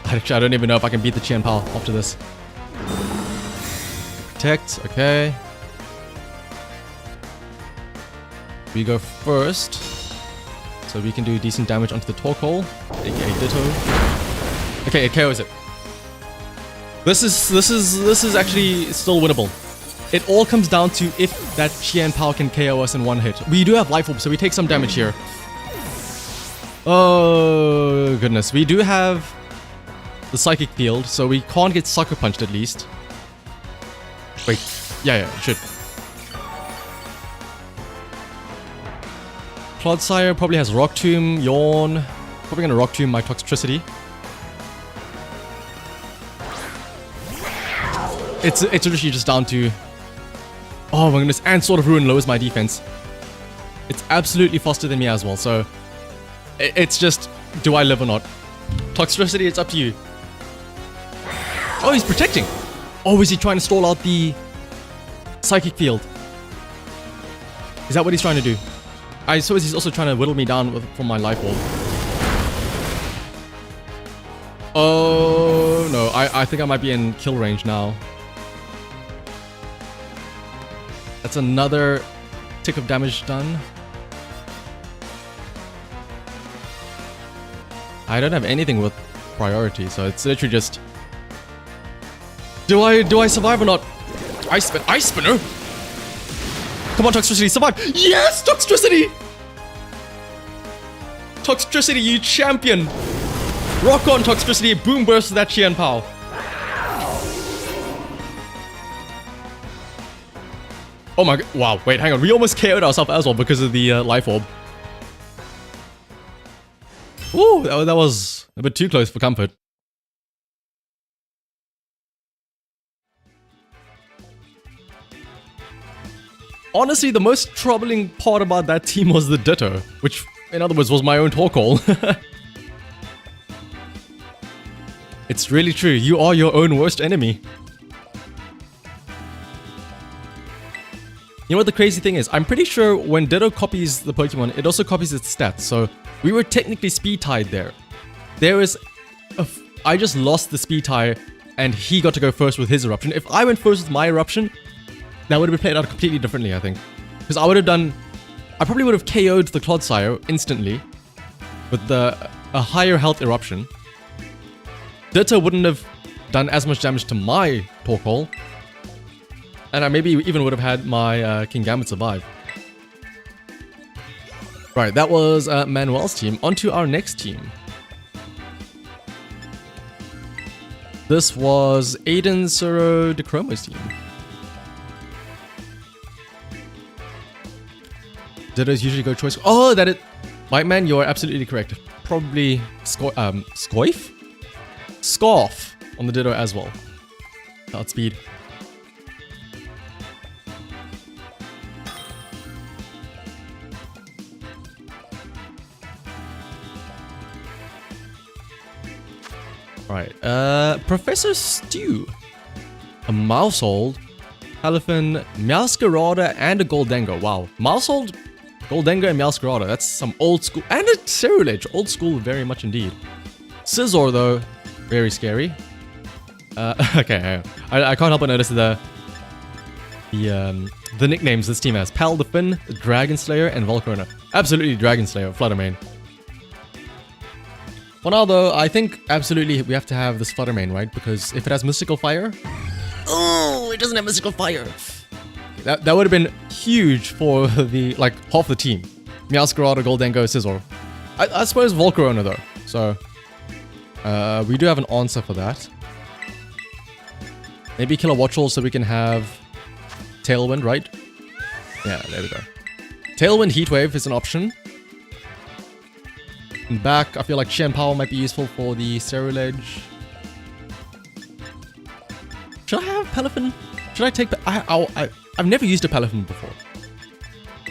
Actually, I don't even know if I can beat the Qianpao after this. Protect, okay. We go first. So we can do decent damage onto the Torkoal, aka Ditto. Okay, it KOs it. This is actually still winnable. It all comes down to if that Qianpao can KO us in one hit. We do have Life Orb, so we take some damage here. Oh goodness, we do have the Psychic Field, so we can't get Sucker Punched at least. Wait, yeah, it should. Clodsire probably has Rock Tomb, Yawn. Probably gonna Rock Tomb my Toxtricity. It's literally just down to... Oh my goodness, and Sword of Ruin lowers my defense. It's absolutely faster than me as well, so... It's just, do I live or not? Toxtricity, it's up to you. Oh, he's protecting! Oh, is he trying to stall out the Psychic Field? Is that what he's trying to do? I suppose he's also trying to whittle me down from my Life Orb. Oh no, I think I might be in kill range now. That's another tick of damage done. I don't have anything with priority, so it's literally just... Do I survive or not? Ice Spinner! Come on, Toxtricity, survive! Yes, Toxtricity! Toxtricity, you champion! Rock on, Toxtricity, Boom Burst that Qianpao. Oh my god, wow, wait, hang on, we almost KO'd ourselves as well because of the Life Orb. Ooh, that was a bit too close for comfort. Honestly, the most troubling part about that team was the Ditto, which, in other words, was my own Torkoal. It's really true, you are your own worst enemy. You know what the crazy thing is? I'm pretty sure when Ditto copies the Pokemon, it also copies its stats, so we were technically speed tied there. I just lost the speed tie, and he got to go first with his Eruption. If I went first with my Eruption, that would have been played out completely differently, I think. Because I probably would have KO'd the Clodsire instantly with a higher health Eruption. Ditto wouldn't have done as much damage to my Torkoal. And I maybe even would have had my Kingambit survive. Right, that was Manuel's team. On to our next team. This was Aiden, Suro, DeChromo's team. Ditto's usually go choice. Oh, that it... White man, you're absolutely correct. Probably Scoif? Scarf on the Ditto as well. Outspeed. Alright, Professor Stew. A Mousehold, Elephant, Meowscarada, and a Goldengo. Wow. Mousehold, Goldengo, and Meowscarada. That's some old school. And a Cerulege. Old school very much indeed. Scizor, though, very scary. Okay, I can't help but notice the nicknames this team has. Pal the Finn, Dragon Slayer, and Volcarona. Absolutely Dragon Slayer, Fluttermane. For now, though, I think absolutely we have to have this Fluttermane, right? Because if it has Mystical Fire... Oh, it doesn't have Mystical Fire. That would have been huge for the, like, half the team. Meowscarada, Goldengo, Scizor. I suppose Volcarona, though. So, we do have an answer for that. Maybe kill a Watchel so we can have Tailwind, right? Yeah, there we go. Tailwind Heatwave is an option. And back, I feel like Qianpao might be useful for the Cerulege. Should I have Peliphan? Should I take... I've never used a Peliphan before.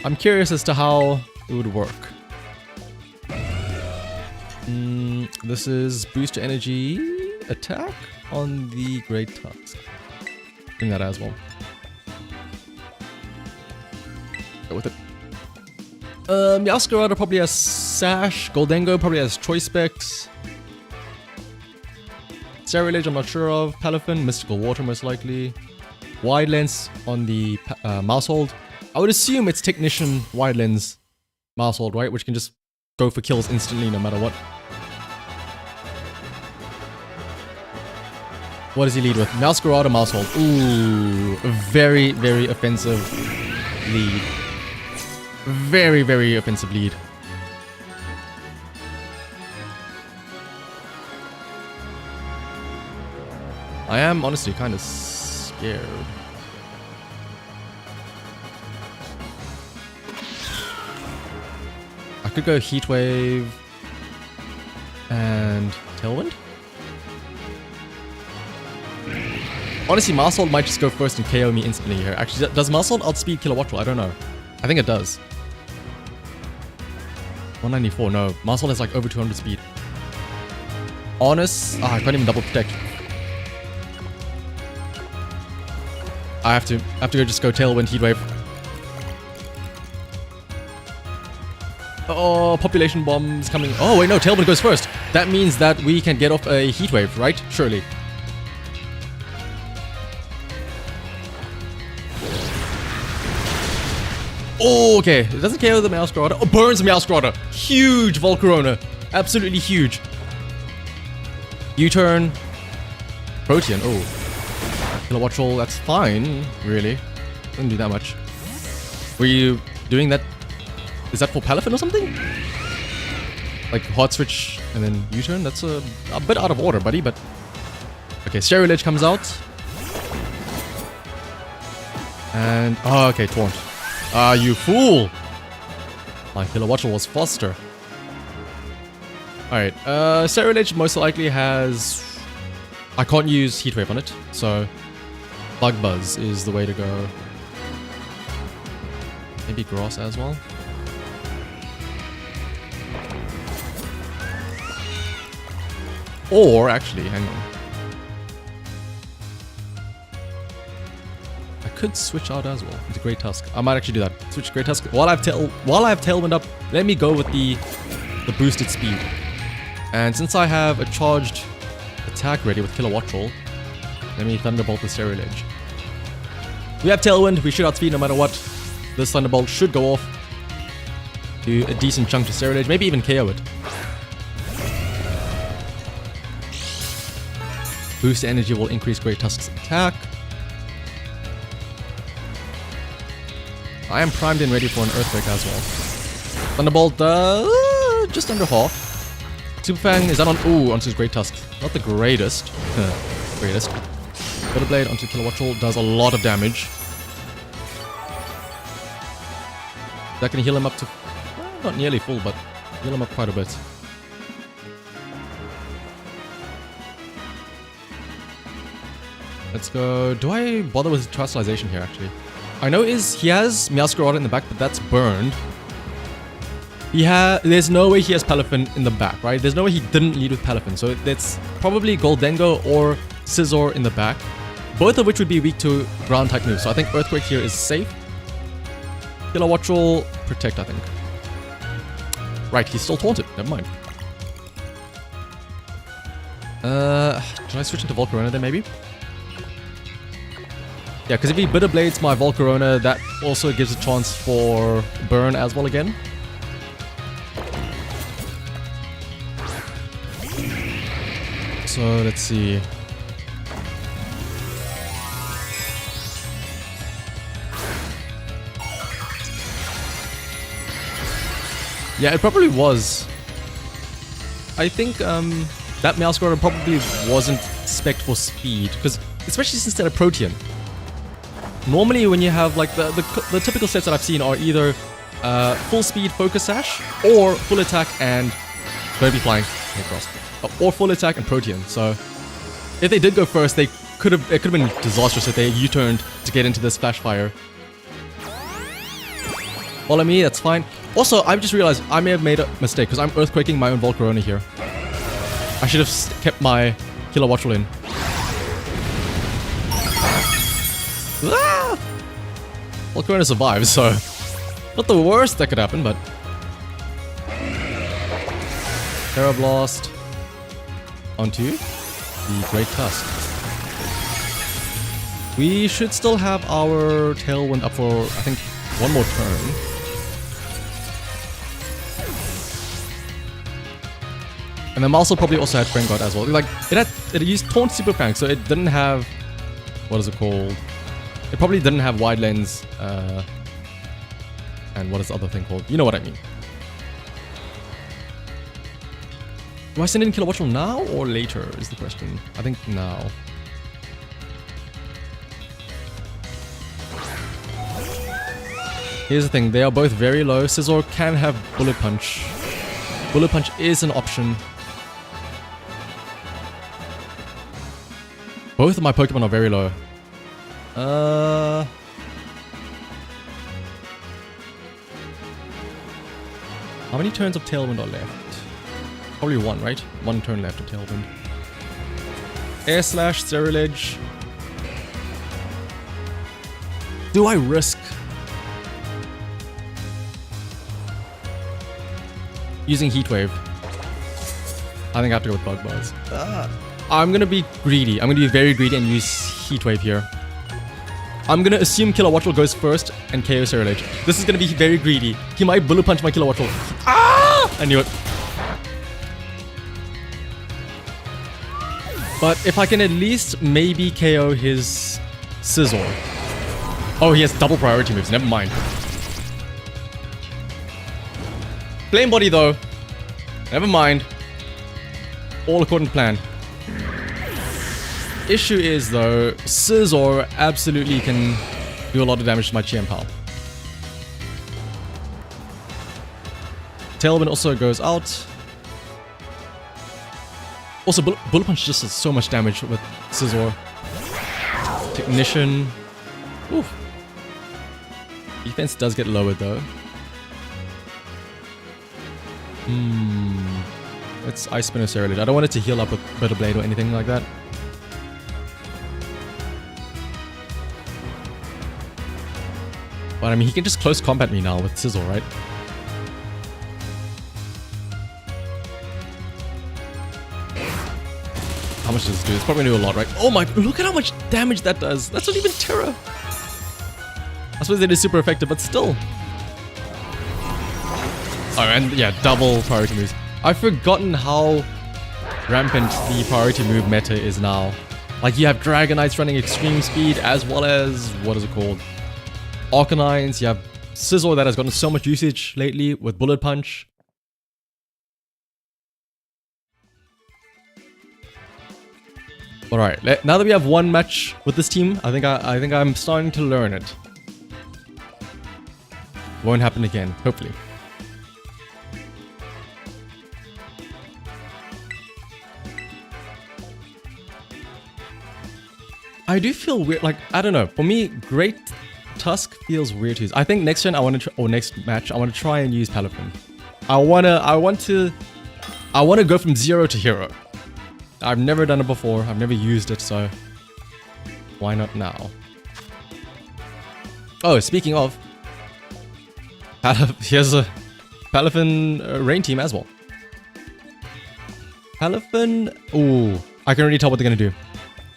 I'm curious as to how it would work. This is boost your energy attack on the Great Tusk. Bring that as well. Meowscarada probably has Sash. Goldengo probably has Choice Specs. Cerulege I'm not sure of. Palafin, Mystical Water most likely. Wide Lens on the Mousehold. I would assume it's Technician Wide Lens Mousehold, right? Which can just go for kills instantly no matter what. What does he lead with? Meowscarada, Mousehold. Ooh, a very, very offensive lead. Very, very offensive lead. I am honestly kind of scared. I could go Heat Wave and Tailwind. Honestly, Mousehold might just go first and KO me instantly here. Actually, does Mousehold outspeed Kilowattrel? I don't know. I think it does. 194, no. Mousehold has like over 200 speed. Honest, I can't even double protect. I have to go just go Tailwind, Heat Wave. Oh, Population Bomb's coming. Oh wait, no, Tailwind goes first. That means that we can get off a Heat Wave, right? Surely. Oh, okay. It doesn't KO the Meowscarada. Oh, burns Meowscarada. Huge Volcarona. Absolutely huge. U-turn. Protean. Oh. Kilowattrel, that's fine, really. Doesn't do that much. Were you doing that? Is that for Palafin or something? Like hard switch and then U-turn? That's a bit out of order, buddy, but... Okay, Cerulege comes out. And... Oh, okay, Taunt. Ah, you fool! My Kilowattrel was faster. Alright, Cerulege most likely has... I can't use Heatwave on it, so... Bug Buzz is the way to go. Maybe Grass as well. Or, actually, hang on. I could switch out as well into Great Tusk. I might actually do that. Switch Great Tusk. While I have Tailwind up, let me go with the boosted speed. And since I have a charged attack ready with Kilowattrel, let me Thunderbolt the Cerulege. We have Tailwind, we should outspeed no matter what. This Thunderbolt should go off. Do a decent chunk to Cerulege, maybe even KO it. Boost energy will increase Great Tusk's attack. I am primed and ready for an Earthquake as well. Thunderbolt, just under half. Super Fang, is that on? Ooh, onto his Great Tusk. Not the greatest. Greatest. Butter Blade onto Kilowattrel does a lot of damage. That can heal him up to... Well, not nearly full, but heal him up quite a bit. Let's go... Do I bother with Terastallization here, actually? I know he has Meowscarada in the back, but that's burned. There's no way he has Palafin in the back, right? There's no way he didn't lead with Palafin. So it's probably Goldengo or Scizor in the back. Both of which would be weak to ground type moves. So I think Earthquake here is safe. Kilowattrel, Protect, I think. Right, he's still taunted. Never mind. Should I switch into Volcarona then maybe? Yeah, because if he Bitter Blades my Volcarona, that also gives a chance for burn as well again. So let's see. Yeah, it probably was. I think that Meowscarada probably wasn't spec'd for speed, because especially since they're a Protean. Normally when you have like the typical sets that I've seen are either full speed Focus Sash or full attack and don't be flying across. Or full attack and Protean. So if they did go first, it could have been disastrous if they U-turned to get into this Flash Fire. Follow me, that's fine. Also, I've just realized I may have made a mistake because I'm Earthquaking my own Volcarona here. I should have kept my Kilowattrel in. Ah! Volcarona survives, so Not the worst that could happen, but... Terra Blast onto the Great Tusk. We should still have our Tailwind up for, I think, one more turn. And then Marcel probably also had Friend God as well. Like, it used Taunt Super Fang, so it didn't have... What is it called? It probably didn't have Wide Lens, and what is the other thing called? You know what I mean. Do I send in Killer Watchful now or later is the question. I think now. Here's the thing, they are both very low. Scizor can have Bullet Punch. Bullet Punch is an option. Both of my Pokemon are very low. How many turns of Tailwind are left? Probably one, right? One turn left of Tailwind. Air Slash, Ceruledge. Do I risk using Heat Wave? I think I have to go with Bug Buzz. I'm gonna be greedy. I'm gonna be very greedy and use Heat Wave here. I'm gonna assume Killer Watchful goes first and KO Ceruledge. This is gonna be very greedy. He might Bullet Punch my Killer Watchful. Ah! I knew it. But if I can at least maybe KO his Scizor. Oh, he has double priority moves. Never mind. Flame Body though. Never mind. All according to plan. Issue is though, Scizor absolutely can do a lot of damage to my Chien-Pao. Tailwind also goes out. Also, Bullet Punch just does so much damage with Scizor. Technician. Oof. Defense does get lowered though. Let's Ice Spin or Ceruledge. I don't want it to heal up with Bitter Blade or anything like that. But I mean, he can just close combat me now with Scizor, right? How much does this do? It's probably gonna do a lot, right? Oh my, look at how much damage that does. That's not even Terra. I suppose it is super effective, but still. Oh, and yeah, double priority moves. I've forgotten how rampant the priority move meta is now. Like, you have Dragonites running extreme speed, as well as, what is it called? Arcanines. You have Scizor that has gotten so much usage lately with Bullet Punch. Alright, now that we have one match with this team, I think I'm starting to learn it. Won't happen again, hopefully. I do feel weird, like, I don't know. For me, Great Tusk feels weird to use. I think next turn I want to, or next match, I want to try and use Palafin. I want to go from 0 to hero. I've never done it before. I've never used it, so why not now? Oh, speaking of, here's a Palafin rain team as well. Palafin, ooh, I can already tell what they're gonna do.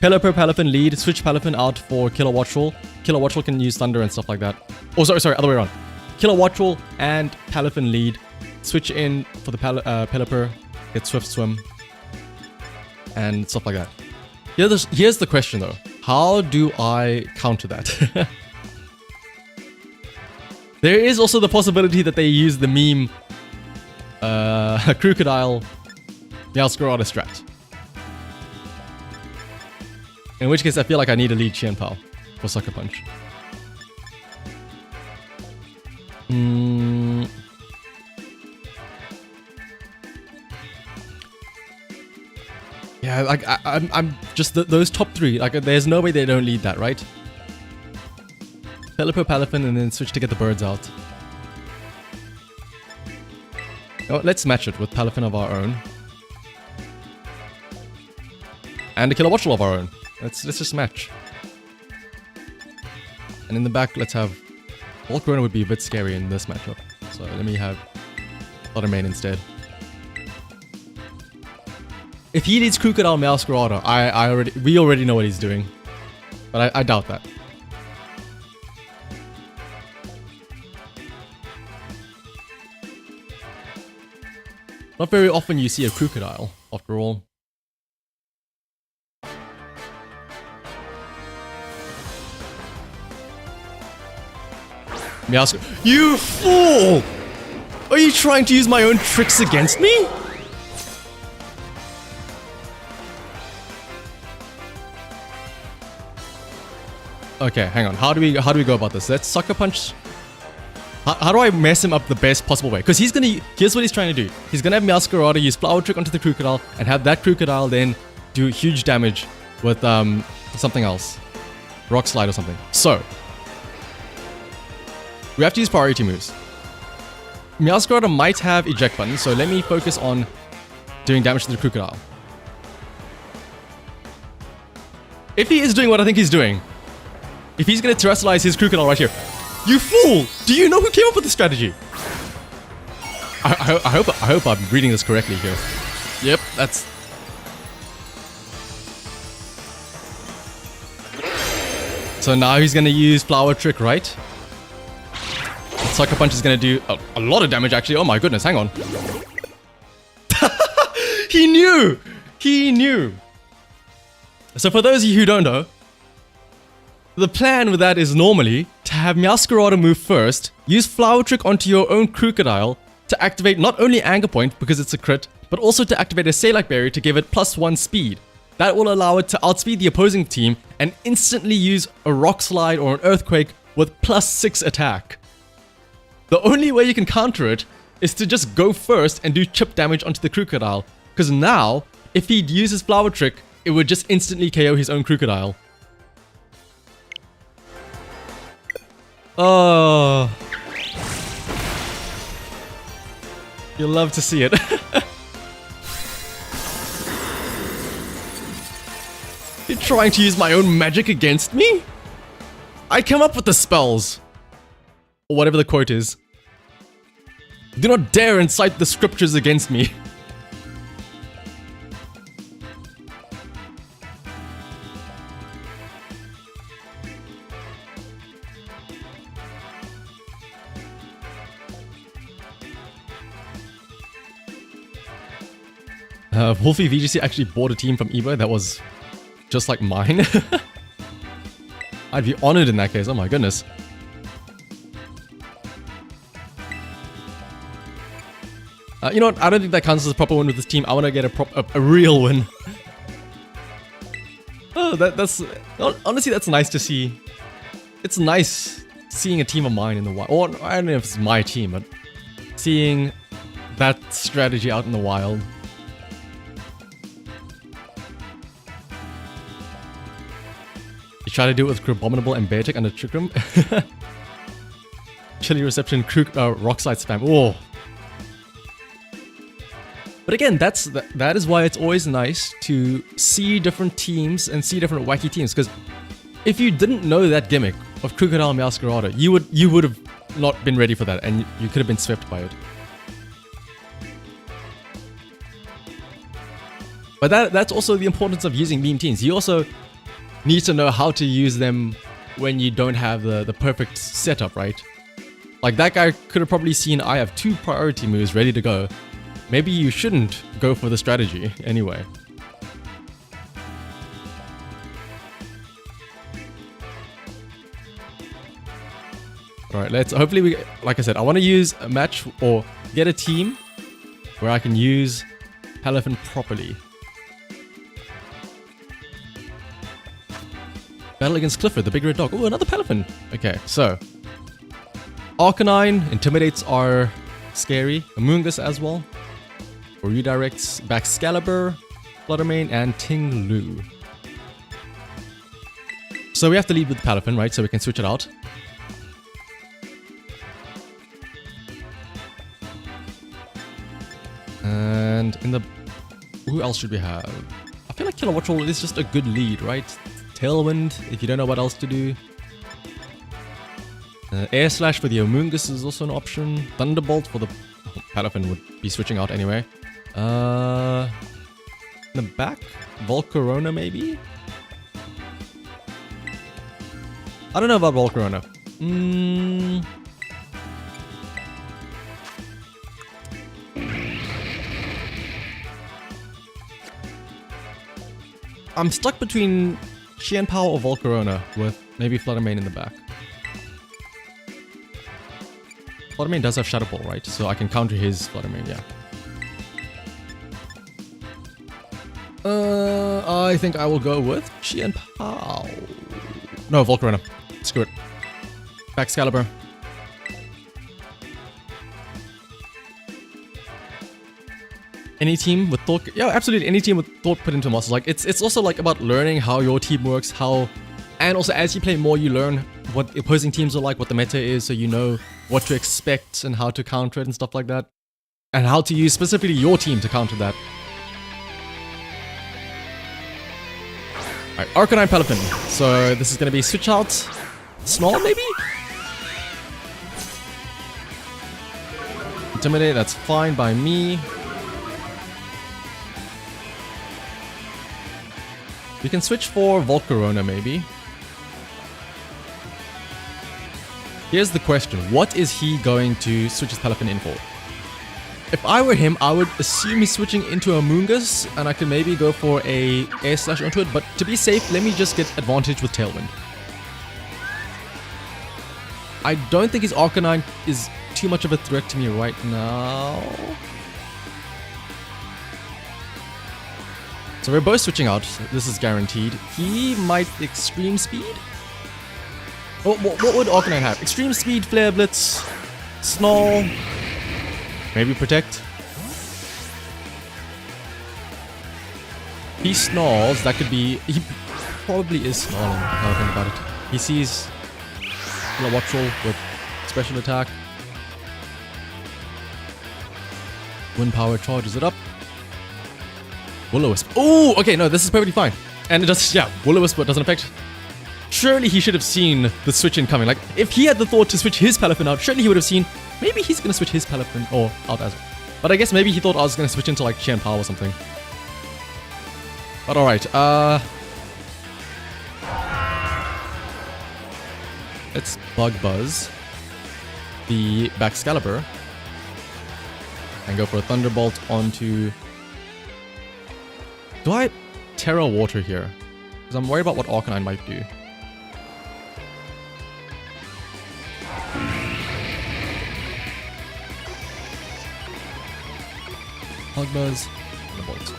Pelipper, Palafin lead, switch Palafin out for Killer Watchful. Killer Watchful can use Thunder and stuff like that. Oh, sorry, other way around. Killer Watchful and Palafin lead, switch in for the Pelipper, get Swift Swim, and stuff like that. Here's the question though. How do I counter that? There is also the possibility that they use the meme Crocodile Meowscuro out of strat. In which case I feel like I need a lead Chien-Pao for Sucker Punch. Yeah, like I'm just those top three. Like, there's no way they don't lead that, right? Pelipper, Palafin, and then switch to get the birds out. Oh, let's match it with Palafin of our own, and a Killer Watchful of our own. Let's just match. And in the back, let's have Volcarona would be a bit scary in this matchup. So let me have Fluttermane instead. If he leads Crocodile Meowscarada, we already know what he's doing. But I doubt that. Not very often you see a Crocodile, after all. Meowscarada. You fool! Are you trying to use my own tricks against me? Okay, hang on. How do we go about this? Let's Sucker Punch. How do I mess him up the best possible way? Because here's what he's trying to do. He's gonna have Meowscarada use Flower Trick onto the Crocodile and have that Crocodile then do huge damage with something else. Rock Slide or something. So we have to use priority moves. Meowscarada might have eject button, so let me focus on doing damage to the Crocodile. If he is doing what I think he's doing, if he's gonna terrestrialize his Crocodile right here, you fool! Do you know who came up with the strategy? I hope I'm reading this correctly here. Yep, that's... So now he's gonna use Flower Trick, right? Sucker Punch is gonna do a lot of damage actually. Oh my goodness, hang on. He knew! He knew! So for those of you who don't know, the plan with that is normally to have Meowscarada move first, use Flower Trick onto your own Crocodile to activate not only Anger Point because it's a crit, but also to activate a Sailak Berry to give it +1 speed. That will allow it to outspeed the opposing team and instantly use a Rock Slide or an Earthquake with +6 attack. The only way you can counter it is to just go first and do chip damage onto the Crocodile, because now, if he'd use his Flower Trick, it would just instantly KO his own Crocodile. Oh. You'll love to see it. You're trying to use my own magic against me? I come up with the spells. Or whatever the quote is. Do not dare incite the scriptures against me. Wolfie VGC actually bought a team from Evo that was just like mine. I'd be honored in that case, oh my goodness. You know what, I don't think that counts as a proper win with this team. I want to get a real win. Oh, that's... Honestly, that's nice to see. It's nice seeing a team of mine in the wild. Or, I don't know if it's my team, but seeing that strategy out in the wild. You try to do it with Crabominable and Beartick under Trick Room. Chilly Reception, Rock Slide Spam. Oh. But again, that is why it's always nice to see different teams and see different wacky teams. Because if you didn't know that gimmick of Crocodile Meowscarada, you would have not been ready for that, and you could have been swept by it. But that's also the importance of using meme teams. You also need to know how to use them when you don't have the perfect setup, right? Like that guy could have probably seen I have 2 priority moves ready to go. Maybe you shouldn't go for the strategy anyway. Alright, let's hopefully like I said, I want to use a match or get a team where I can use Elephant properly. Battle against Clifford, the big red dog. Oh, another Pelican. Okay, so Arcanine, Intimidates are scary. Amoonguss as well. Or redirects Baxcalibur, Fluttermane, and Ting-Lu. So we have to lead with Palafin, right? So we can switch it out. And in the... Who else should we have? I feel like Killer Watchall is just a good lead, right? Tailwind, if you don't know what else to do. Air Slash for the Amoonguss is also an option. Thunderbolt for the Palafin would be switching out anyway. In the back? Volcarona maybe? I don't know about Volcarona. I'm stuck between Qianpao or Volcarona with maybe Fluttermane in the back. Fluttermane does have Shadow Ball, right? So I can counter his Fluttermane, yeah. I think I will go with Qianpao. No, Volcarona. Screw it. Back Excalibur. Any team with thought, yeah, absolutely. Any team with thought put into monsters. Like it's also like about learning how your team works, and also as you play more, you learn what opposing teams are like, what the meta is, so you know what to expect and how to counter it and stuff like that, and how to use specifically your team to counter that. Alright, Arcanine Palafin. So this is gonna be switch out Snarl maybe? Intimidate, that's fine by me. We can switch for Volcarona maybe. Here's the question, what is he going to switch his Palafin in for? If I were him, I would assume he's switching into a Amoonguss, and I could maybe go for a Air Slash onto it, but to be safe, let me just get advantage with Tailwind. I don't think his Arcanine is too much of a threat to me right now. So we're both switching out, this is guaranteed. He might Extreme Speed? What would Arcanine have? Extreme Speed, Flare Blitz, Snarl, maybe Protect. He snarls, that could be... He probably is snarling, now I think about it. He sees Kilowattrel with special attack. Wind Power charges it up. Will-O-Wisp. Oh, okay, no, this is perfectly fine. And it does, yeah, Will-O-Wisp doesn't affect. Surely he should have seen the switch in coming. Like, if he had the thought to switch his Palafin out, surely he would have seen, maybe he's gonna switch his Palafin or out as well. But I guess maybe he thought I was gonna switch into like Qianpao or something. But alright, let's Bug Buzz the back Excalibur and go for a Thunderbolt onto... Do I Terra Water here? Because I'm worried about what Arcanine might do. Bug Buzz, Thunderbolt.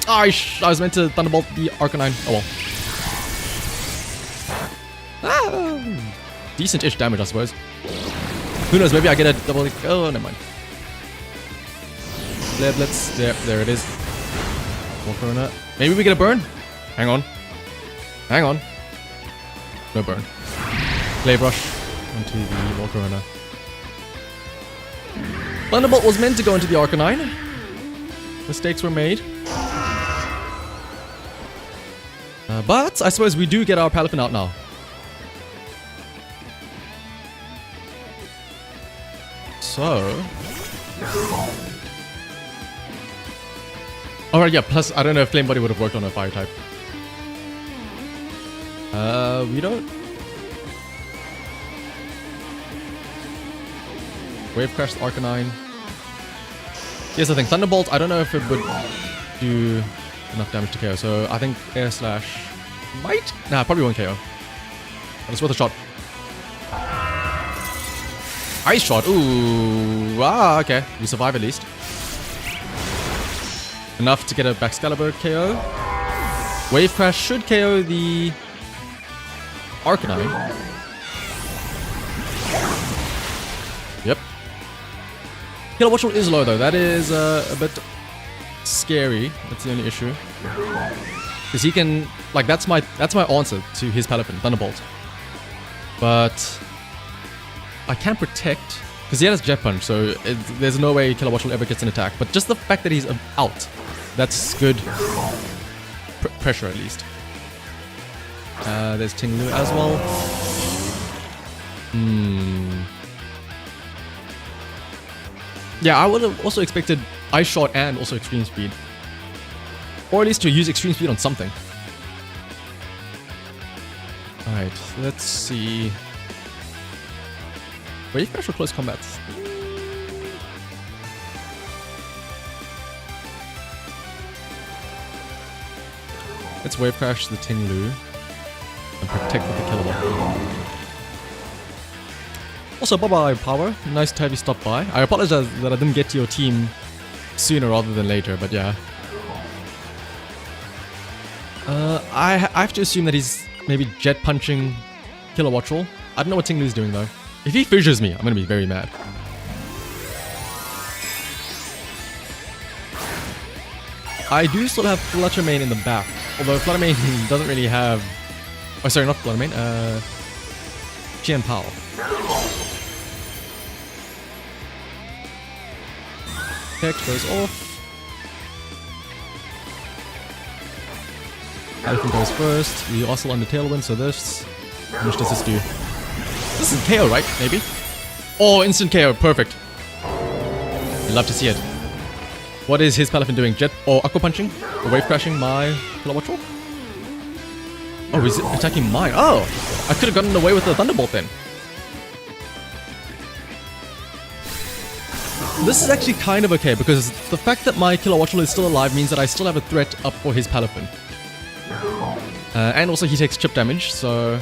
Oh, I was meant to Thunderbolt the Arcanine. Oh well. Ah, decent-ish damage, I suppose. Who knows, maybe I get a double... Oh, never mind. Flare Blitz. There it is. Volcarona. Maybe we get a burn? Hang on. Hang on. No burn. Glaive Rush onto the Volcarona. Thunderbolt was meant to go into the Arcanine. Mistakes were made. But I suppose we do get our Palafin out now. So... Alright, yeah, plus I don't know if Flame Body would have worked on a fire type. We don't... Wave Crash Arcanine. Here's the thing, Thunderbolt, I don't know if it would do enough damage to KO, so I think Air Slash might? Nah, probably won't KO. But it's worth a shot. Ice Shot, ooh, okay, we survive at least. Enough to get a back Excalibur KO. Wave Crash should KO the Arcanine. Yep. Kilowattrel is low though, that is a bit scary. That's the only issue. Because he can, like, that's my answer to his Palafin, Thunderbolt. But I can't protect because he has Jet Punch, so there's no way Kilowattrel ever gets an attack. But just the fact that he's out, that's good pressure at least. There's Tinglu as well. Yeah, I would have also expected Ice Shot and also Extreme Speed. Or at least to use Extreme Speed on something. Alright, let's see. Wave Crash or Close Combat? Let's Wave Crash the Tinglu and protect with the Kilowatt. Also, bye-bye, Power. Nice to have you stop by. I apologize that I didn't get to your team sooner rather than later, but yeah. I have to assume that he's maybe Jet Punching Kilowattrel. I don't know what Tinglu's doing though. If he fissures me, I'm gonna be very mad. I do still have Fluttermane in the back, although Fluttermane doesn't really have... Oh, sorry, not Fluttermane, Chien Pao. Text goes off. Elephant goes first. We also on the Tailwind, so this... How much does this do? This is KO, right? Maybe? Oh, instant KO, perfect. I'd love to see it. What is his Palafin doing? Jet or Aqua Punching? Or Wave Crashing my Kilowattrel? Oh, he's attacking mine. Oh! I could have gotten away with the Thunderbolt then. This is actually kind of okay because the fact that my Kilowattrel is still alive means that I still have a threat up for his Palafin. And also he takes chip damage, so...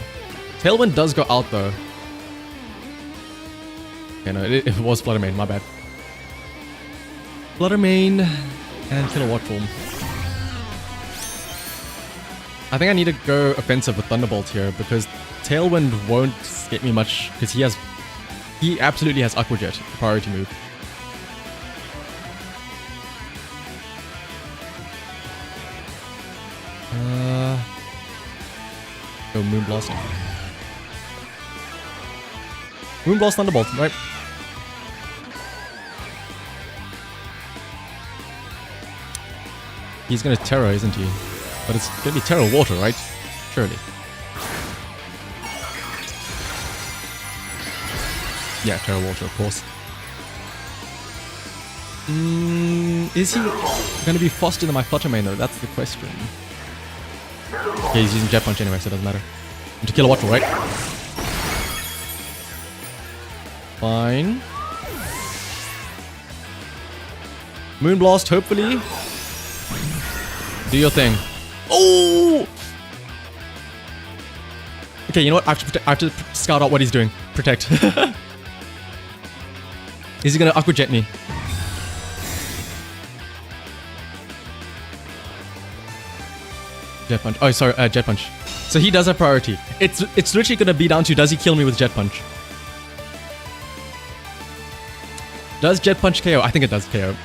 Tailwind does go out though. Okay, no, it was Fluttermane, my bad. Fluttermane and Kilowattrel. I think I need to go offensive with Thunderbolt here because Tailwind won't get me much because he absolutely has Aqua Jet, priority move. Go Moonblast. Moonblast Thunderbolt, right? He's gonna Terra, isn't he? But it's gonna be Terra Water, right? Surely. Yeah, Terra Water, of course. Is he gonna be faster than my Fluttermane though? That's the question. Okay, he's using Jet Punch anyway, so it doesn't matter. Into Kilowattrel, right? Fine. Moonblast, hopefully. Do your thing. Oh! Okay, you know what? I have to scout out what he's doing. Protect. Is he gonna Aqua Jet me? Jet Punch. Oh, sorry, Jet Punch. So he does have priority. It's literally gonna be down to does he kill me with Jet Punch? Does Jet Punch KO? I think it does KO.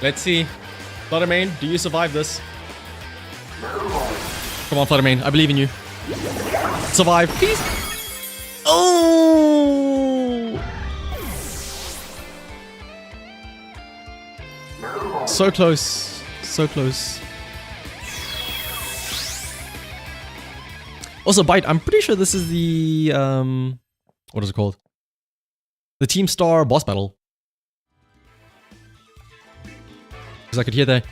Let's see. Fluttermane, do you survive this? Come on, Fluttermane. I believe in you. Survive, please. Oh! So close. So close. Also, Bite, I'm pretty sure this is the... what is it called? The Team Star boss battle. Because I could hear the...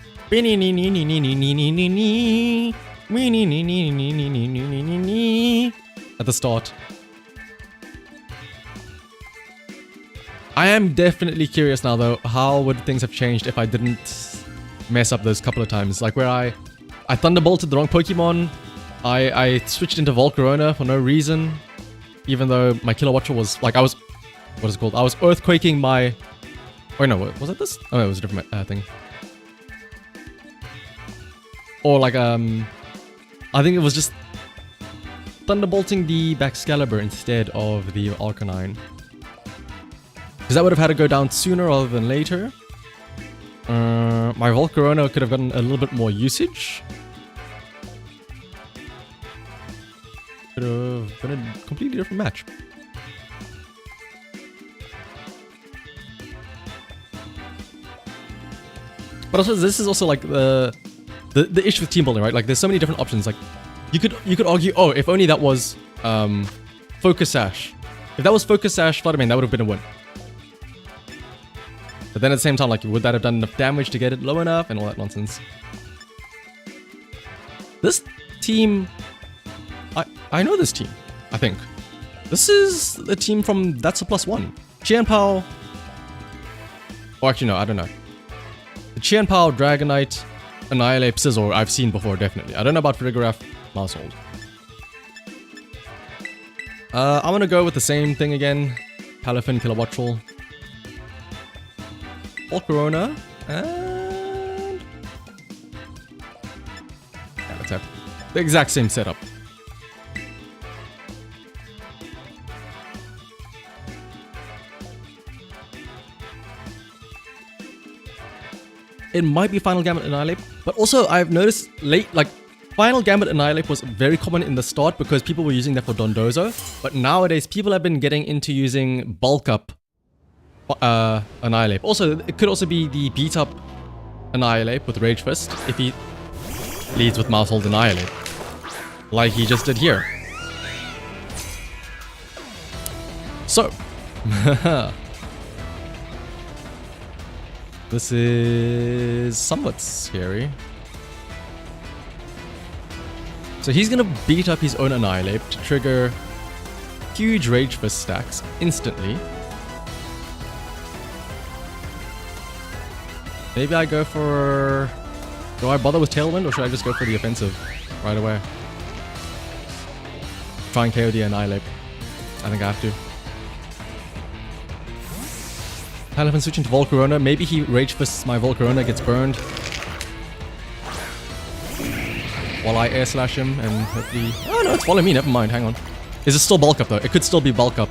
at the start. I am definitely curious now though, how would things have changed if I didn't mess up those couple of times? Like where I Thunderbolted the wrong Pokemon, I switched into Volcarona for no reason, even though my Kilowattrel was, like I was, what is it called? I was Earthquaking my... Oh no, was it this? Oh no, it was a different thing. Or like, I think it was just Thunderbolting the Baxcalibur instead of the Arcanine. Because that would have had to go down sooner rather than later. My Volcarona could have gotten a little bit more usage. Could have been a completely different match. But also, this is also like the issue with team building, right? Like, there's so many different options. Like, you could argue, oh, if only that was Focus Sash. If that was Focus Sash Flutter Mane, that would have been a win. But then at the same time, like, would that have done enough damage to get it low enough and all that nonsense? This team... I know this team, I think. This is the team from That's a +1. Qianpao... Oh, actually, no, I don't know. The Qianpao, Dragonite, Annihilape, Scizor, I've seen before, definitely. I don't know about Farigiraf, Maushold. I'm gonna go with the same thing again. Palafin, Kilowattrel. Volcarona, and... Yeah, let's have the exact same setup. It might be Final Gambit Annihilape, but also I've noticed Final Gambit Annihilape was very common in the start because people were using that for Dondozo, but nowadays people have been getting into using Bulk Up Annihilape. Also, it could also be the Beat Up Annihilape with Rage Fist if he leads with Maushold Annihilape, like he just did here. So, this is somewhat scary. So he's gonna beat up his own Annihilape to trigger huge Rage Fist stacks instantly. Maybe I go for... Do I bother with Tailwind or should I just go for the offensive right away? Try and KO the Annihilape. I think I have to. Palafin switching to Volcarona. Maybe he Rage Fists my Volcarona, gets burned. While I Air Slash him and hopefully... Oh no, it's Follow Me, never mind, hang on. Is it still Bulk Up though? It could still be Bulk Up.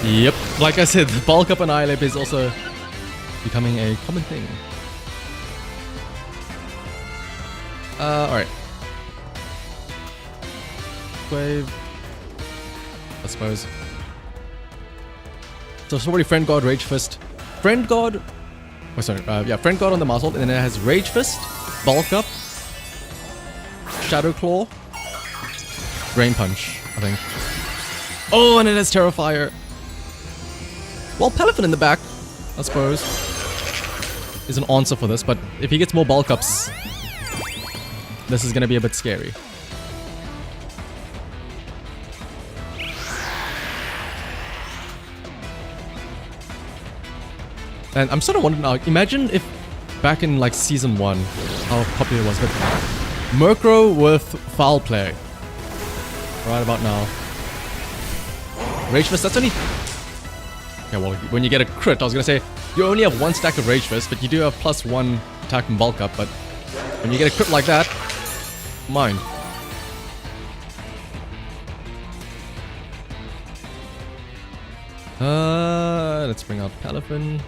Yep, like I said, the Bulk Up Annihilape is also becoming a common thing. Alright. Wave. I suppose. So it's already Friend Guard, Rage Fist. Friend Guard... Oh, sorry. Yeah, Friend Guard on the Maushold, and then it has Rage Fist, Bulk Up, Shadow Claw, Drain Punch, I think. Oh, and it has Terrifier. Well, Palafin in the back, I suppose, is an answer for this, but if he gets more Bulk Ups, this is going to be a bit scary. And I'm sort of wondering now, imagine if back in like season 1, how popular it was, but Murkrow with Foul Play. Right about now. Rage Fist, that's only... Yeah, well, when you get a crit, I was gonna say, you only have 1 stack of Rage Fist, but you do have +1 attack and Bulk Up, but when you get a crit like that, mind. Let's bring out Palafin.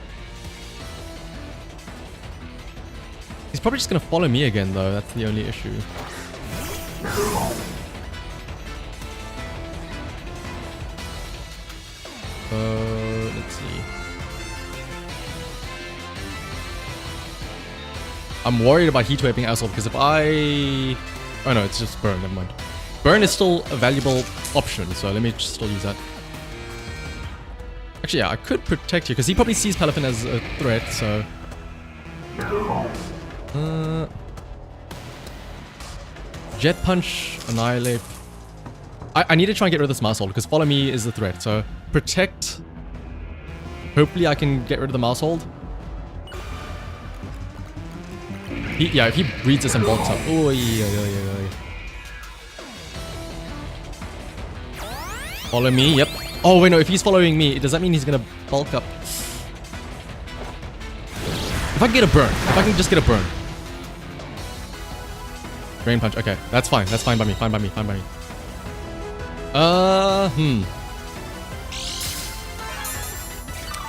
He's probably just gonna follow me again though, that's the only issue. Let's see. I'm worried about Heat Waving Assault because if I... Oh no, it's just Burn, never mind. Burn is still a valuable option, so let me just still use that. Actually, yeah, I could protect you because he probably sees Palafin as a threat, so... Jet Punch, Annihilape. I need to try and get rid of this Maushold because Follow Me is the threat, so protect. Hopefully I can get rid of the Maushold. Yeah, if he reads this and bulks up. Oh, yeah. Follow me, yep. Oh, wait, no, if he's following me, does that mean he's gonna bulk up? If I can get a burn, if I can just get a burn. Drain Punch, okay, that's fine by me, fine by me.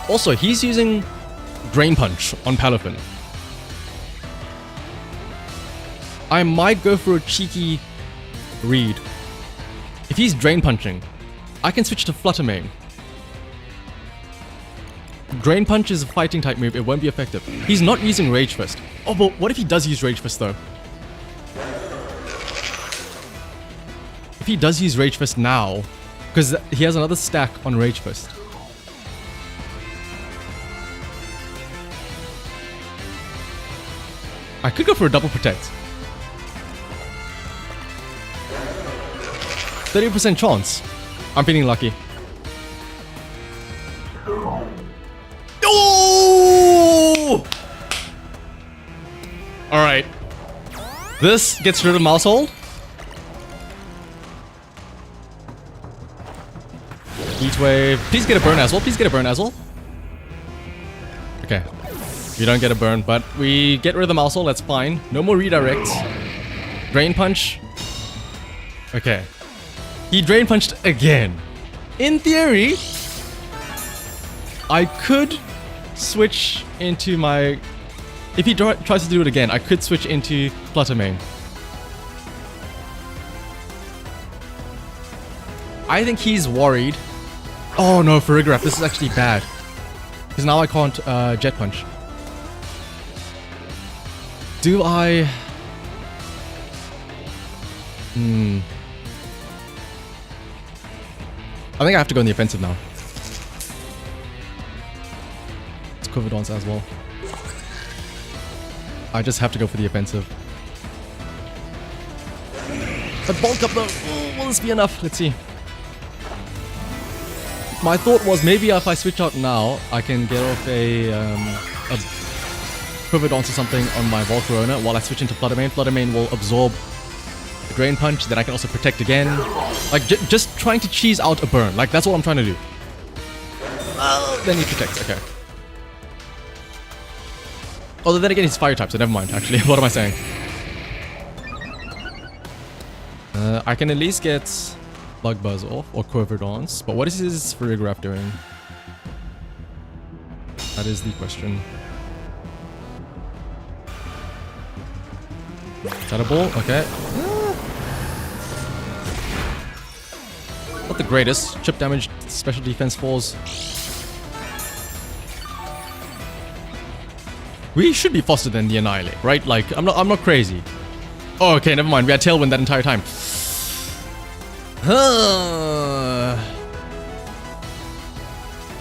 Also, he's using Drain Punch on Palafin. I might go for a cheeky read. If he's Drain Punching, I can switch to Flutter Mane. Drain Punch is a fighting type move, it won't be effective. He's not using Rage Fist. Oh, but what if he does use Rage Fist though? if he does use Rage Fist now, because he has another stack on Rage Fist. I could go for a double protect. 30% chance. I'm feeling lucky. Oh! Alright. This gets rid of Mouse Hold. Heat Wave. Please get a burn as well. Please get a burn as well. Okay. We don't get a burn, but we get rid of the Mouse Hold. That's fine. No more redirects. Drain Punch. Okay. He Drain Punched again. In theory, I could switch into my... If he tries to do it again, I could switch into Flutter Mane. I think he's worried. Oh no, Farigiraf, this is actually bad. Because now I can't Jet Punch. Do I... I think I have to go in the offensive now. It's Quiver Dance as well. I just have to go for the offensive. But bulk up though, will this be enough? Let's see. My thought was maybe if I switch out now, I can get off a Quiver Dance or something on my Volcarona while I switch into Flutter Mane. Flutter Mane will absorb the Drain Punch, then I can also protect again. Like, just trying to cheese out a burn. Like, that's what I'm trying to do. Then he protects, okay. Although then again, he's fire type, so never mind, actually. What am I saying? I can at least get Bug Buzz off, or Quiver Dance. But what is his Farigiraf doing? That is the question. Is that a ball? Okay. Not the greatest. Chip damage, special defense falls. We should be faster than the Annihilape, right? Like, I'm not crazy. Oh, okay, never mind. We had Tailwind that entire time.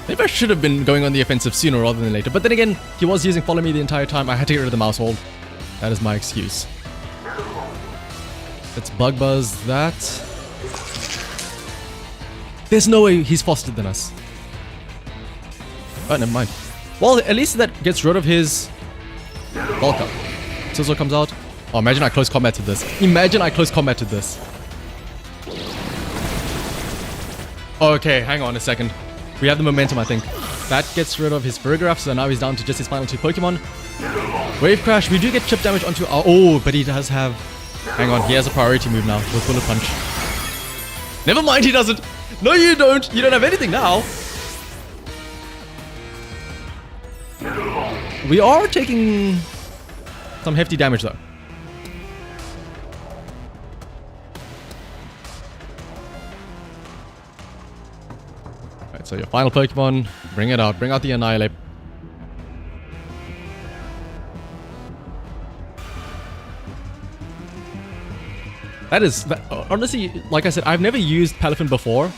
Maybe I should have been going on the offensive sooner rather than later. But then again, he was using Follow Me the entire time. I had to get rid of the Mouse Hold. That is my excuse. Let's Bug Buzz that. There's no way he's faster than us. Oh, never mind. Well, at least that gets rid of his bulk up. Sizzle comes out. Oh, imagine I close combated this. Imagine I close combated this. Okay, hang on a second. We have the momentum, I think. That gets rid of his Farigiraf, so now he's down to just his final two Pokemon. Wave Crash. We do get chip damage onto our... Oh, but he does have... Hang on, he has a priority move now with Bullet Punch. Never mind, he doesn't. No, you don't. You don't have anything now. We are taking some hefty damage though. Alright, so your final Pokemon, bring it out. Bring out the Annihilape. Honestly, like I said, I've never used Palafin before.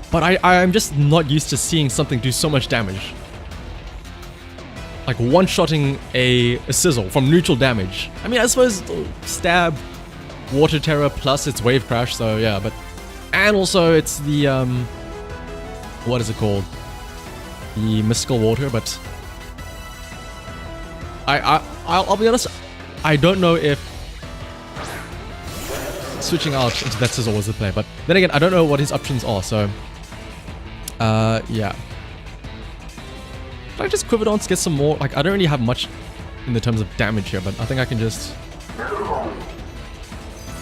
But I'm just not used to seeing something do so much damage. Like one-shotting a Sizzle from neutral damage. I mean, I suppose Stab, Water Terror plus its Wave Crash, so yeah, but... And also it's the, what is it called? The Mystical Water, but... I'll be honest, I don't know if switching out into that Sizzle was the play, but then again, I don't know what his options are, so... yeah. Can I just Quiver Dance, get some more? Like, I don't really have much in the terms of damage here, but I think I can just...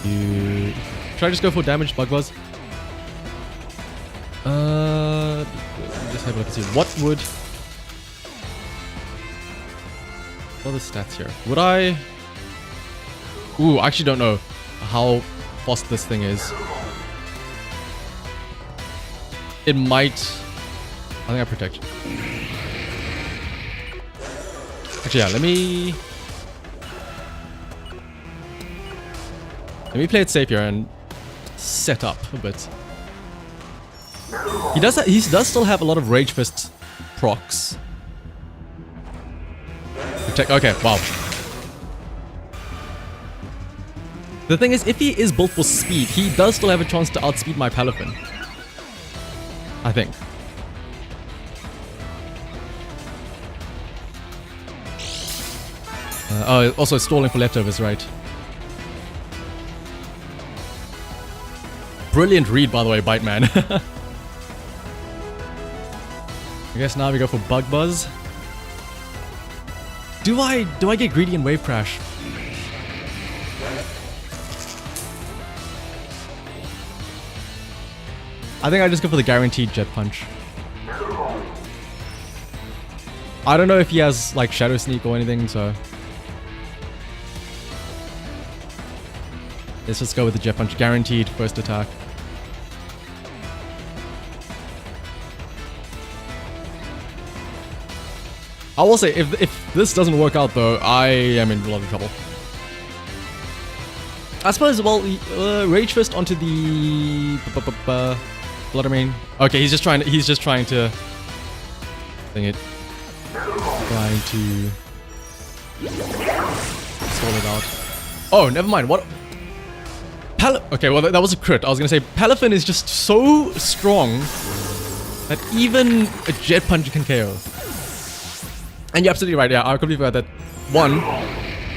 Should I just go for damage, Bug Buzz? Just have a look and see. What are the stats here? Would I... Ooh, I actually don't know how fast this thing is. It might... I think I protect. Actually, yeah, let me play it safe here and set up a bit. He does still have a lot of Rage Fist procs. Protect. Okay, wow. The thing is, if he is built for speed, he does still have a chance to outspeed my Palafin. I think. Oh, also stalling for leftovers, right? Brilliant read, by the way, Bite Man. I guess now we go for Bug Buzz. Do I get greedy and Wave Crash? I think I just go for the guaranteed Jet Punch. I don't know if he has like Shadow Sneak or anything, so let's just go with the Jet Punch, guaranteed first attack. I will say, if this doesn't work out though, I am in a lot of trouble. I suppose, well, Rage Fist onto the Blood. Okay, he's just trying to thing it. Trying to sort it out. Oh, never mind. What? Okay, well that was a crit. I was gonna say Palafin is just so strong that even a Jet Punch can KO. And you're absolutely right. Yeah, I completely forgot that. One,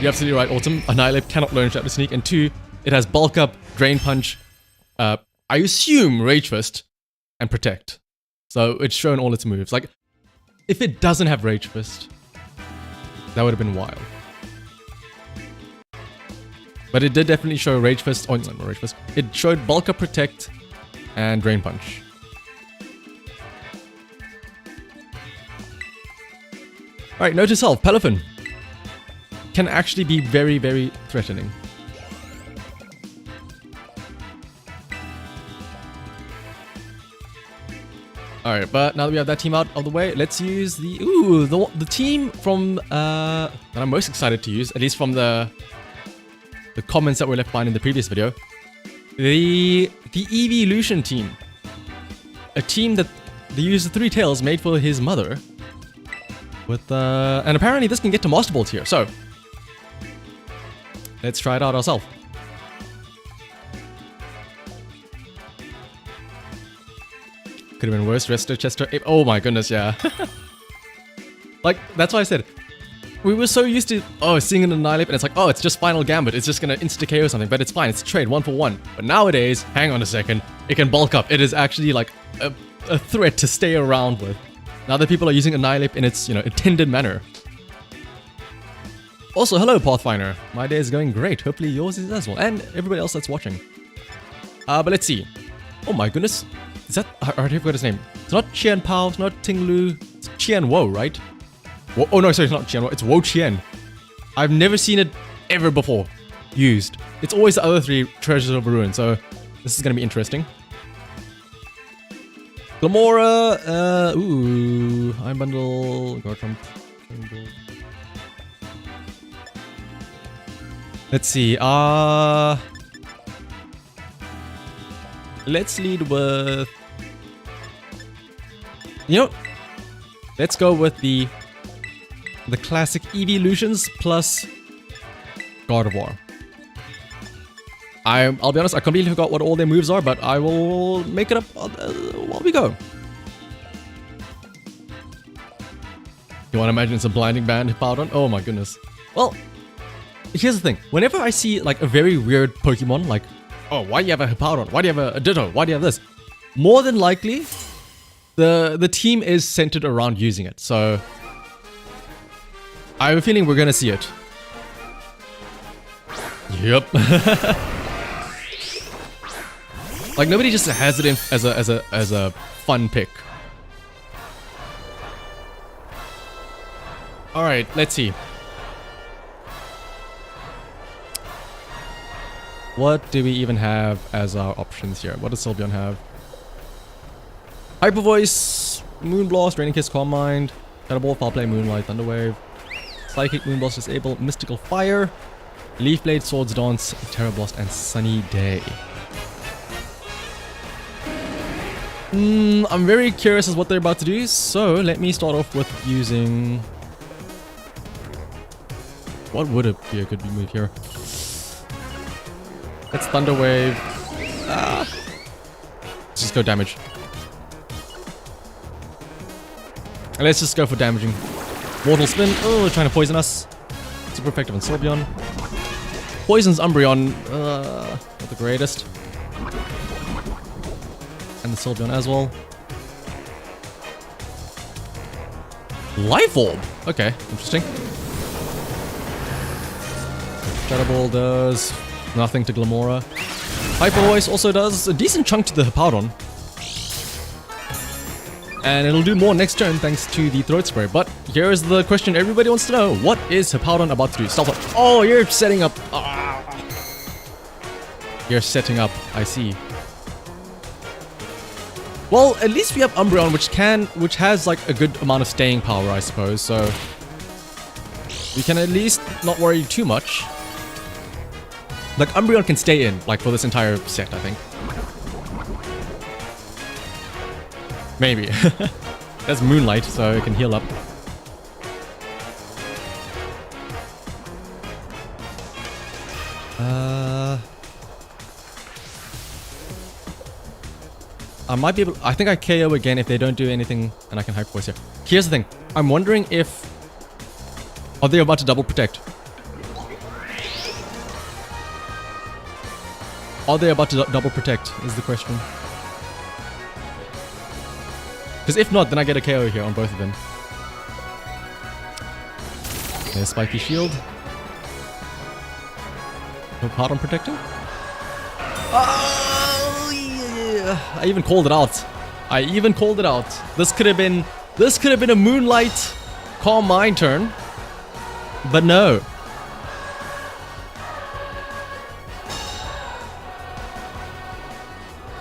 you're absolutely right. Autumn Annihilape cannot learn Shadow Sneak, and two, it has Bulk Up, Drain Punch. I assume Rage Fist and Protect. So it's shown all its moves. Like, if it doesn't have Rage Fist, that would have been wild. But it did definitely show Rage Fist. Oh, no, not Rage Fist. It showed Bulk Up, Protect, and Drain Punch. Alright, note to self, Palafin can actually be very, very threatening. Alright, but now that we have that team out of the way, let's use the team from that I'm most excited to use, at least from the comments that were left behind in the previous video. The Eeveelution team. A team that they use the 3 tails made for his mother. With and apparently this can get to Master Ball tier, so let's try it out ourselves. Could have been worse. Resto, Chester, Ape. Oh my goodness, yeah. Like, that's why I said, we were so used to, seeing an Annihilape, and it's like, it's just Final Gambit, it's just gonna insta-KO something, but it's fine, it's a trade, 1 for 1. But nowadays, hang on a second, it can bulk up. It is actually like a threat to stay around with. Now that people are using Annihilape in its, intended manner. Also, hello Pathfinder. My day is going great. Hopefully yours is as well. And everybody else that's watching. But let's see. Oh my goodness. Is that... I already forgot his name. It's not Qian Pao, it's not Ting Lu. It's Qian Wo, right? Oh no, sorry, it's not Qian Wo. It's Wo Qian. I've never seen it ever before used. It's always the other 3 Treasures of Ruin, so this is going to be interesting. Glamora, Iron Bundle, Guard Trump. Let's see, let's lead with... let's go with the classic Eeveelutions plus God of War. I'll be honest, I completely forgot what all their moves are, but I will make it up while we go. You want to imagine it's a blinding band Hippowdon? Oh my goodness. Well, here's the thing. Whenever I see like a very weird Pokemon, like, why do you have a Hippowdon? Why do you have a Ditto? Why do you have this? More than likely, the team is centered around using it. So I have a feeling we're gonna see it. Yep. Like, nobody just has it in as a fun pick. All right, let's see. What do we even have as our options here? What does Sylveon have? Hyper Voice, Moonblast, Raining Kiss, Calm Mind, Shadow Ball, Foul Play, Moonlight, Thunderwave, Psychic, Moonblast, Disable, Mystical Fire, Leaf Blade, Swords Dance, Terra Blast, and Sunny Day. I'm very curious as what they're about to do, so let me start off with using... What would it be a good move here? Let's Thunder Wave. Let's just go damage. And let's just go for damaging. Mortal Spin. Oh, trying to poison us. Super effective on Sylveon. Poisons Umbreon. Not the greatest. And the Sylveon as well. Life Orb! Okay, interesting. Shadow Ball does nothing to Glamora. Hyper Voice also does a decent chunk to the Hippowdon. And it'll do more next turn thanks to the Throat Spray. But here's the question everybody wants to know. What is Hippowdon about to do? Stealth Rock. Oh, you're setting up. You're setting up. I see. Well, at least we have Umbreon, which has like a good amount of staying power, I suppose. So we can at least not worry too much. Like Umbreon can stay in, like for this entire set, I think. Maybe. That's Moonlight, so it can heal up. I might be able... I think I KO again if they don't do anything and I can Hyper Voice here. Here's the thing. I'm wondering if... Are they about to double protect? Are they about to double protect is the question. Because if not, then I get a KO here on both of them. There's Spiky Shield. No part on protecting? Oh, yeah. I even called it out. This could have been a Moonlight Calm Mind turn. But no.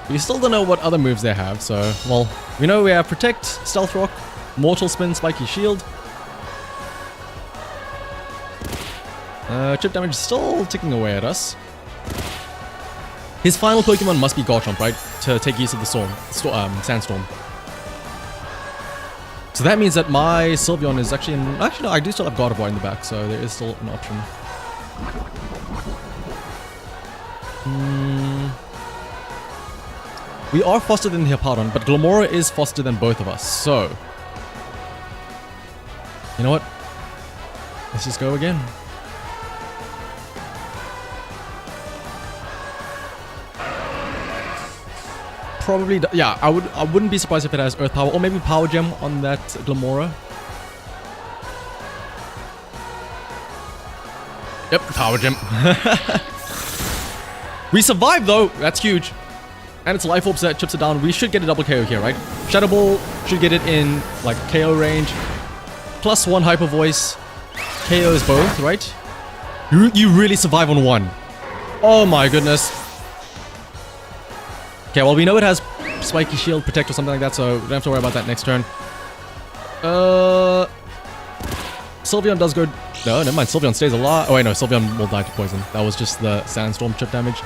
We still don't know what other moves they have, so... Well, we know we have Protect, Stealth Rock, Mortal Spin, Spiky Shield. Chip damage is still ticking away at us. His final Pokemon must be Garchomp, right? To take use of the Sandstorm. So that means that my Sylveon is actually in... Actually, no, I do still have Gardevoir in the back, so there is still an option. We are faster than the Hippowdon, but Glamora is faster than both of us, so... You know what? Let's just go again. Probably... Yeah, I wouldn't be surprised if it has Earth Power, or maybe Power Gem on that Glamora. Yep, Power Gem. We survived though! That's huge. And it's Life Orb that chips it down. We should get a double KO here, right? Shadow Ball should get it in, like, KO range. +1 Hyper Voice. KOs both, right? You really survive on one. Oh my goodness. Okay, well, we know it has Spiky Shield, Protect, or something like that, so we don't have to worry about that next turn. Sylveon does go... No, never mind. Sylveon stays alive. Oh, wait, no. Sylveon will die to poison. That was just the Sandstorm chip damage.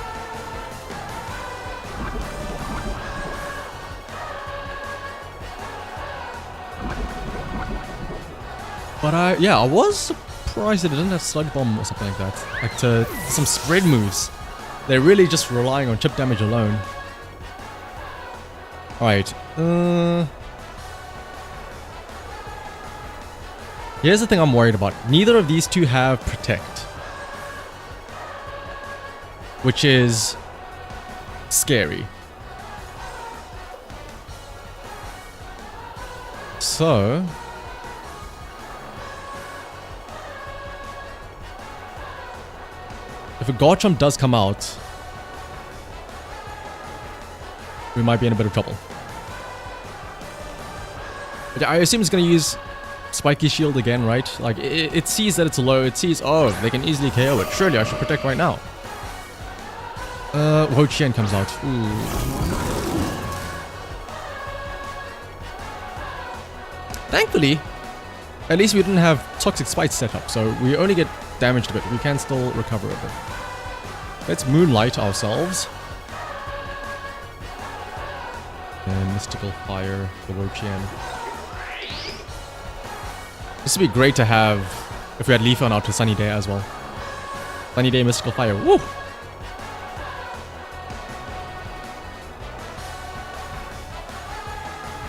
But I was surprised that it didn't have Sludge Bomb or something like that. Like some spread moves. They're really just relying on chip damage alone. Alright. Here's the thing I'm worried about. Neither of these two have Protect. Which is scary. So... If a Garchomp does come out, we might be in a bit of trouble. But I assume it's going to use Spiky Shield again, right? Like, it sees that it's low, it sees, oh, they can easily KO it. Surely I should Protect right now. Wo-Chien comes out. Ooh. Thankfully, at least we didn't have Toxic Spite set up, so we only get damaged a bit. We can still recover a bit. Let's Moonlight ourselves. And Mystical Fire for Wo-Chien. This would be great to have if we had Leafeon out to Sunny Day as well. Sunny Day, Mystical Fire. Woo!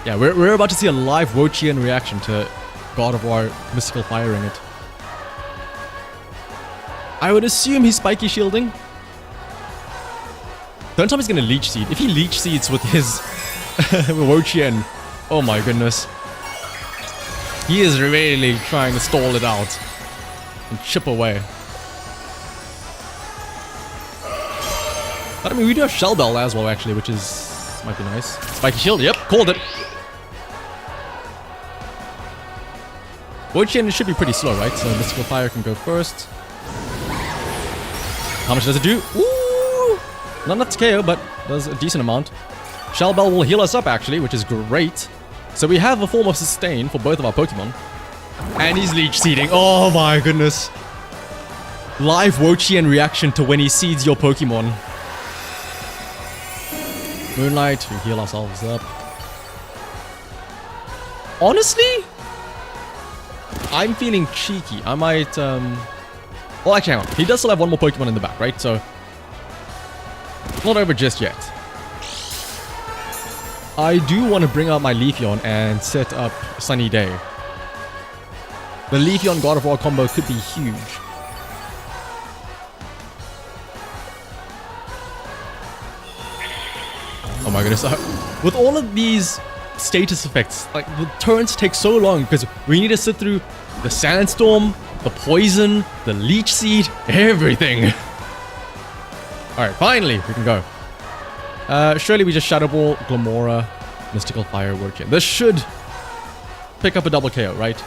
Yeah, we're about to see a live Wo-Chien reaction to God of War Mystical Firing it. I would assume he's spiky shielding. Don't tell me he's gonna Leech Seed. If he Leech Seeds with his Wo-Chien, oh my goodness. He is really trying to stall it out and chip away. But I mean, we do have Shell Bell as well, actually, which is might be nice. Spiky Shield, yep, called it. Wo-Chien should be pretty slow, right? So Mystical Fire can go first. How much does it do? Ooh! Not enough to KO, but does a decent amount. Shell Bell will heal us up, actually, which is great. So we have a form of sustain for both of our Pokemon. And he's Leech Seeding. Oh my goodness. Live Wo-Chien reaction to when he seeds your Pokemon. Moonlight, we heal ourselves up. Honestly, I'm feeling cheeky. I might, well, actually, hang on. He does still have one more Pokemon in the back, right? So, not over just yet. I do want to bring out my Leafeon and set up Sunny Day. The Leafeon God of War combo could be huge. Oh my goodness. With all of these status effects, like, the turns take so long because we need to sit through the Sandstorm, the Poison, the Leech Seed, everything. Alright, finally, we can go. Surely we just Shadow Ball, Glamora, Mystical Fire, Wo-Chien. This should pick up a double KO, right?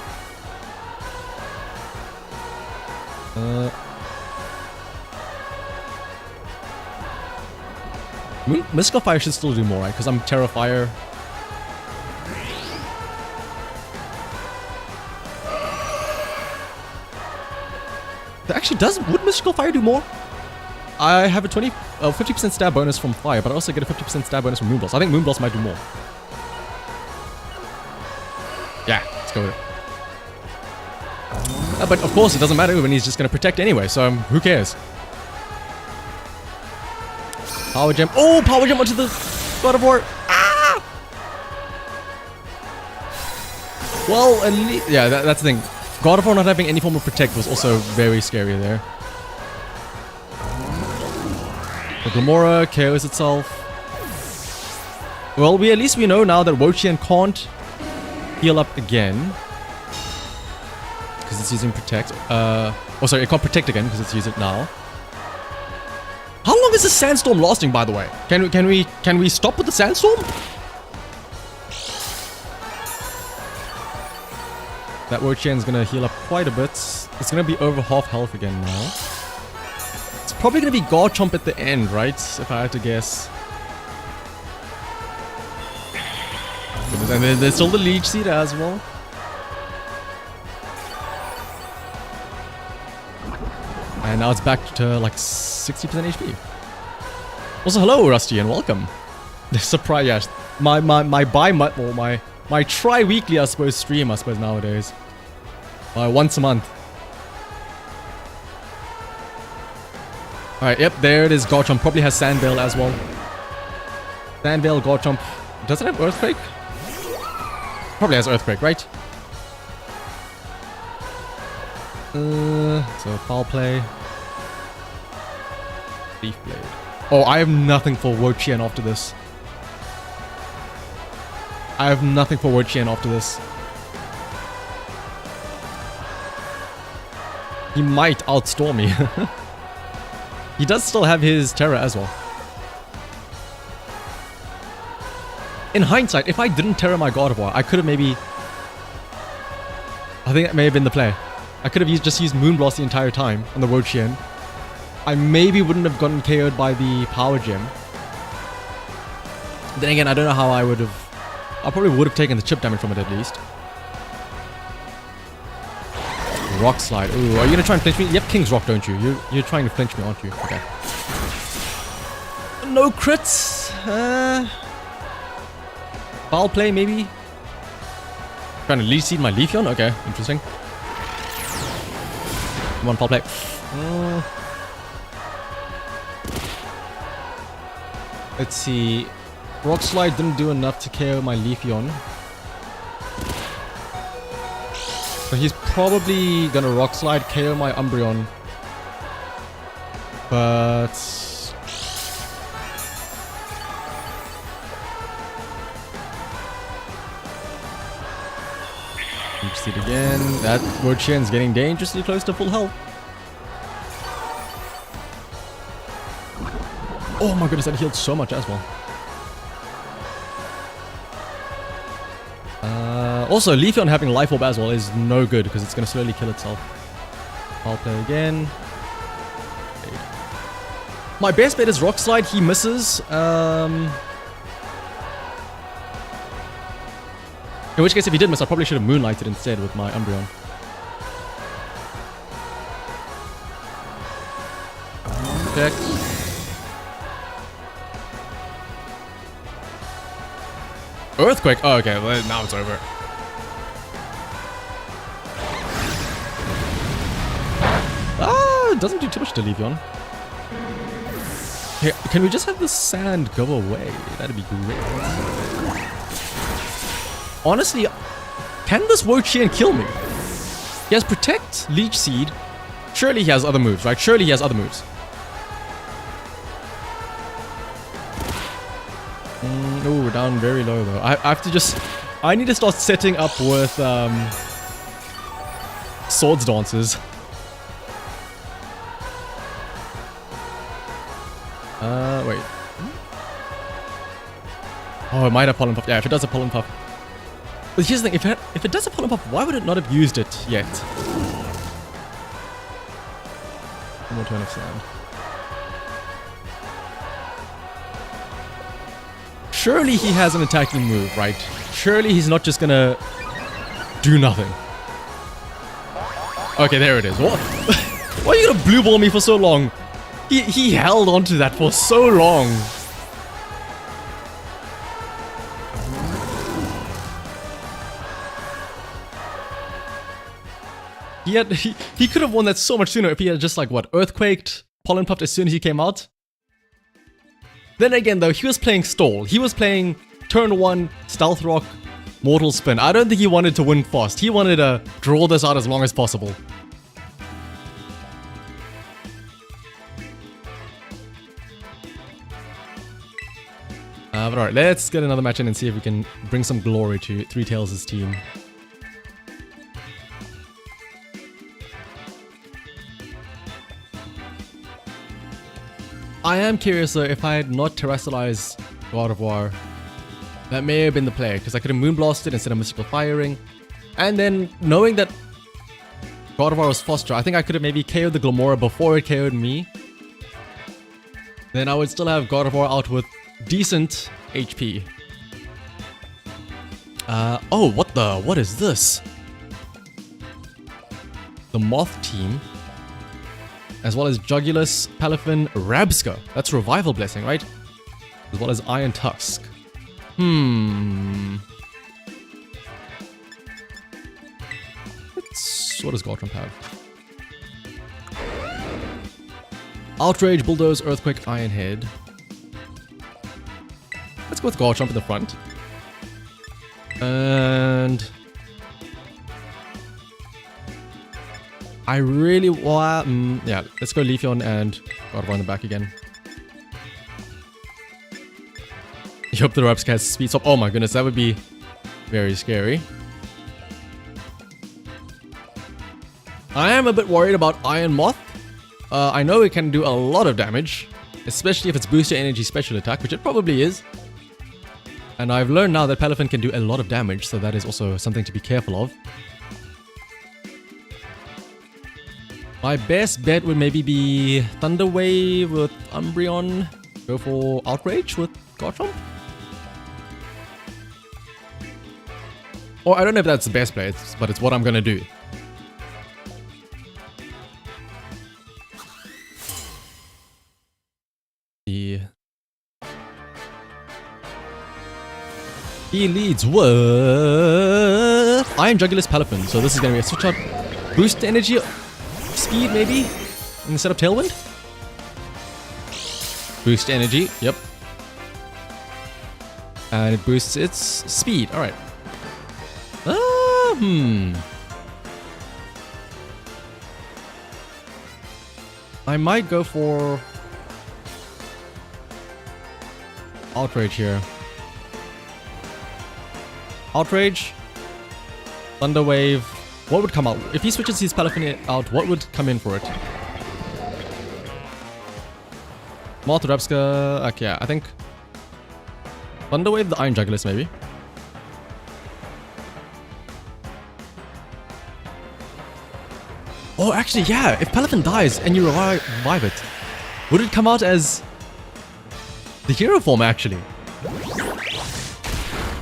Mystical Fire should still do more, right? Because I'm Terra Fire. Actually, would Mystical Fire do more? I have a 50% stab bonus from Fire, but I also get a 50% stab bonus from Moonblast. I think Moonblast might do more. Yeah, let's go with it. But of course, it doesn't matter when he's just going to protect anyway, so who cares? Power Gem. Oh, Power Gem onto the God of War. Ah! Well, at least, yeah, that's the thing. God of War not having any form of protect was also very scary there. The Glamora KOs itself. Well, at least we know now that Wo-Chien can't heal up again. Because it's using protect. Oh, sorry, it can't protect again because it's using it now. How long is the Sandstorm lasting, by the way? Can we stop with the Sandstorm? That Wo-Chien's gonna heal up quite a bit. It's gonna be over half health again now. It's probably gonna be Garchomp at the end, right? If I had to guess. And then there's still the Leech Seed as well. And now it's back to like 60% HP. Also, hello, Rusty, and welcome. The surprise, yes. My tri-weekly, I suppose, stream, I suppose, nowadays. Once a month. Alright, yep, there it is. Garchomp probably has Sandveil as well. Sandveil, Garchomp. Does it have Earthquake? Probably has Earthquake, right? So, Foul Play. Leaf Blade. Oh, I have nothing for Wo-Chien after this. I have nothing for Wo-Chien after this. He might outstorm me. He does still have his Terra as well. In hindsight, if I didn't Terra my God of War, I could have maybe... I think that may have been the play. I could have just used Moonblast the entire time on the Wo-Chien. I maybe wouldn't have gotten KO'd by the Power Gem. Then again, I don't know how I would have... I probably would have taken the chip damage from it at least. Rock Slide. Ooh, are you gonna try and flinch me? Yep, King's Rock, don't you? You're trying to flinch me, aren't you? Okay. No crits. Foul play, maybe? Trying to leech seed my Leafeon? Okay, interesting. Come on, foul play. Let's see. Rock Slide didn't do enough to KO my Leafeon. So he's probably gonna Rock Slide, KO my Umbreon. But... Leech Seed again. That Rochian's getting dangerously close to full health. Oh my goodness, that healed so much as well. Also, Leafeon having Life Orb as well is no good because it's going to slowly kill itself. I'll play again. My best bet is Rock Slide. He misses. In which case, if he did miss, I probably should have Moonlighted instead with my Umbreon. Check. Earthquake? Oh, okay. Well, now it's over. Ah, it doesn't do too much to Leafeon. Hey, can we just have the sand go away? That'd be great. Honestly, can this Wochian kill me? He has Protect, Leech Seed. Surely he has other moves, right? Surely he has other moves. Oh, we're down very low though. I have to just... I need to start setting up with Swords Dancers. Wait. Oh, it might have Pollen Puff. Yeah, if it does a Pollen Puff. But here's the thing, if it does a Pollen Puff, why would it not have used it yet? One more turn of sand. Surely he has an attacking move, right? Surely he's not just gonna do nothing. Okay, there it is. What? Why are you gonna blue ball me for so long? He held onto that for so long. He could have won that so much sooner if he had just like what, Earthquaked, Pollen Puffed as soon as he came out. Then again though, he was playing stall. He was playing turn 1, Stealth Rock, Mortal Spin. I don't think he wanted to win fast. He wanted to draw this out as long as possible. But alright, let's get another match in and see if we can bring some glory to Three Tails' team. I am curious though, if I had not terrestrialized God of War, that may have been the play, because I could have Moonblasted instead of Mystical Firing. And then, knowing that God of War was faster, I think I could have maybe KO'd the Glamora before it KO'd me. Then I would still have God of War out with decent HP. Oh, what is this? The Moth team. As well as Jugulus, Palafin, Rabska. That's Revival Blessing, right? As well as Iron Tusk. What does Garchomp have? Outrage, Bulldoze, Earthquake, Iron Head. Let's go with Garchomp in the front. And... I really want... yeah, let's go Leafeon and God of War in the back again. I hope the Rabska has speed swap. Oh my goodness, that would be very scary. I am a bit worried about Iron Moth. I know it can do a lot of damage, especially if it's Booster Energy Special Attack, which it probably is. And I've learned now that Palafin can do a lot of damage, so that is also something to be careful of. My best bet would maybe be Thunder Wave with Umbreon. Go for Outrage with Garchomp. Or I don't know if that's the best play, but it's what I'm gonna do. He leads with Iron Jugular's Palafin. So this is going to be a switch out. Boost energy, speed maybe, instead of Tailwind. Boost energy, yep. And it boosts its speed. Alright. I might go for Outrage here. Outrage, Thunder Wave. What would come out? If he switches his Palafin out, what would come in for it? Mortarabska. Okay, yeah, I think Thunder Wave, the Iron Jugulis maybe. Oh, actually, yeah. If Palafin dies and you revive it, would it come out as the hero form actually?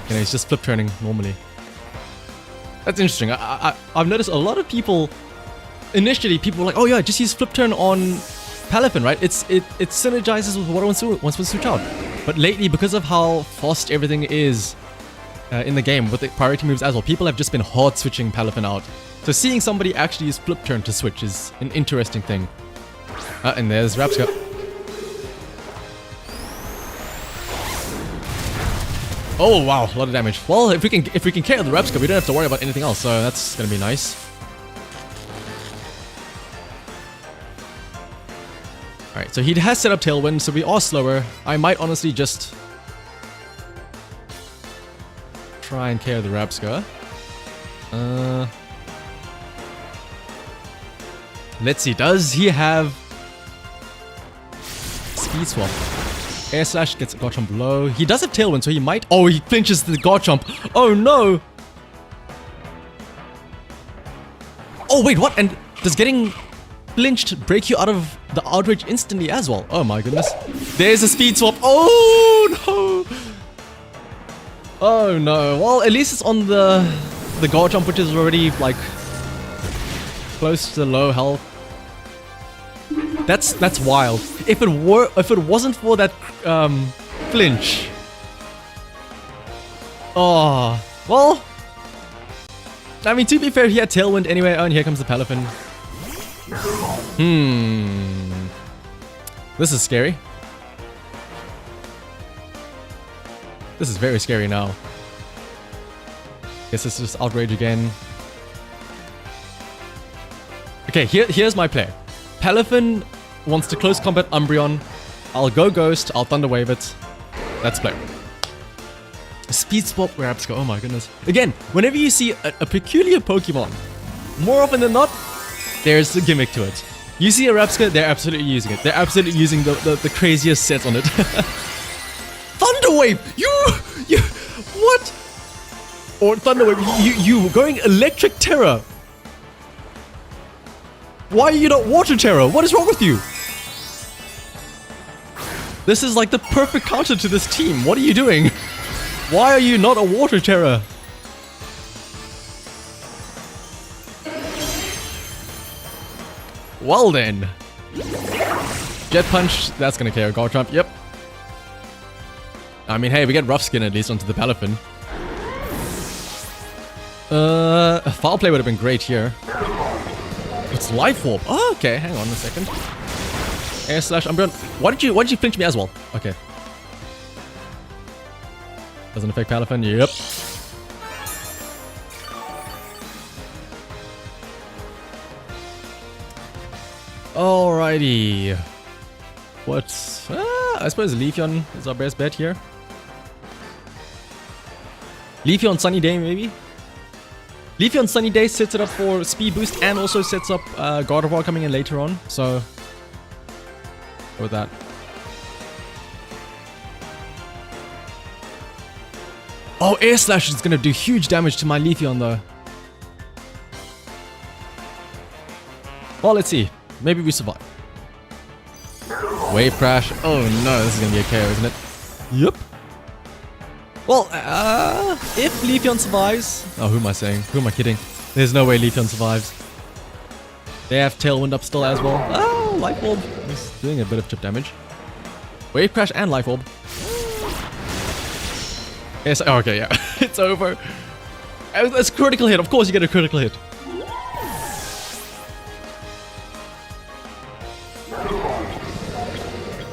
You know, he's just flip turning normally. That's interesting. I've noticed a lot of people. Initially, people were like, "Oh yeah, just use flip turn on Palafin, right? It synergizes with what I wants to switch out." But lately, because of how fast everything is in the game with the priority moves as well, people have just been hard switching Palafin out. So seeing somebody actually use flip turn to switch is an interesting thing. And there's Rapska. Oh wow, a lot of damage. Well, if we can KO the Rapska, we don't have to worry about anything else, so that's gonna be nice. Alright, so he has set up Tailwind, so we are slower. I might honestly just try and KO the Rapska. Let's see, does he have Speed Swap? Air Slash gets Garchomp low. He does have Tailwind, so he might... Oh, he flinches the Garchomp. Oh, no. Oh, wait, what? And does getting flinched break you out of the Outrage instantly as well? Oh, my goodness. There's a Speed Swap. Oh, no. Oh, no. Well, at least it's on the Garchomp, which is already, like, close to low health. That's wild. If it wasn't for that flinch. Oh, well. I mean, to be fair, he had Tailwind anyway. Oh, and here comes the Palafin. This is scary. This is very scary now. Guess it's just Outrage again. Okay, here's my play. Palafin wants to close combat Umbreon. I'll go Ghost, I'll Thunder Wave it. Let's play. Speed Swap Rapska, oh my goodness. Again, whenever you see a peculiar Pokemon, more often than not, there's a gimmick to it. You see a Rapska, they're absolutely using it. They're absolutely using the craziest sets on it. Thunder Wave! You, what? Or Thunder Wave, you going Electric Terror. Why are you not Water Terror? What is wrong with you? This is like the perfect counter to this team. What are you doing? Why are you not a Water Terror? Well then. Jet Punch, that's gonna KO Garchomp, yep. I mean, hey, we get Rough Skin at least onto the Palafin. Foul Play would have been great here. It's Life Orb. Oh, okay, hang on a second. Air Slash Umbreon. Why did you flinch me as well? Okay. Doesn't affect Palafin. Yep. Alrighty. What? I suppose Leafeon is our best bet here. Leafeon Sunny Day, maybe? Leafeon Sunny Day sets it up for speed boost and also sets up Gardevoir coming in later on. So, go with that. Oh, Air Slash is going to do huge damage to my Leafeon though. Well, let's see. Maybe we survive. Wave Crash. Oh no, this is going to be a KO, isn't it? Yep. Well, if Leafeon survives... Oh, who am I saying? Who am I kidding? There's no way Leafeon survives. They have Tailwind up still as well. Oh, Life Orb. He's doing a bit of chip damage. Wave Crash and Life Orb. Yes, okay, yeah. It's over. It's a critical hit. Of course you get a critical hit.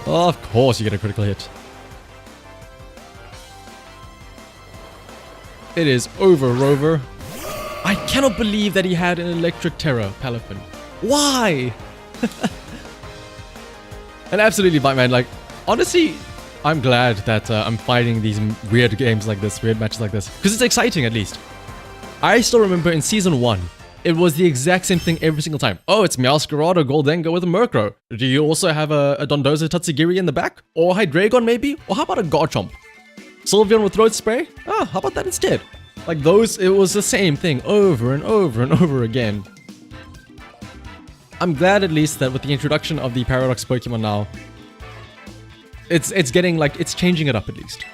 Of course you get a critical hit. It is over, Rover. I cannot believe that he had an Electric Terror Palafin. Why? And absolutely, man. Like, honestly, I'm glad that I'm fighting these weird games like this, weird matches like this. Because it's exciting, at least. I still remember in Season 1, it was the exact same thing every single time. Oh, it's Meowscarada or Goldengo with a Murkrow. Do you also have a Dondozo Tatsugiri in the back? Or Hydreigon, maybe? Or how about a Garchomp? Sylveon with Throat Spray? Ah, how about that instead? Like those, it was the same thing over and over and over again. I'm glad at least that with the introduction of the Paradox Pokemon now, it's getting like, it's changing it up at least.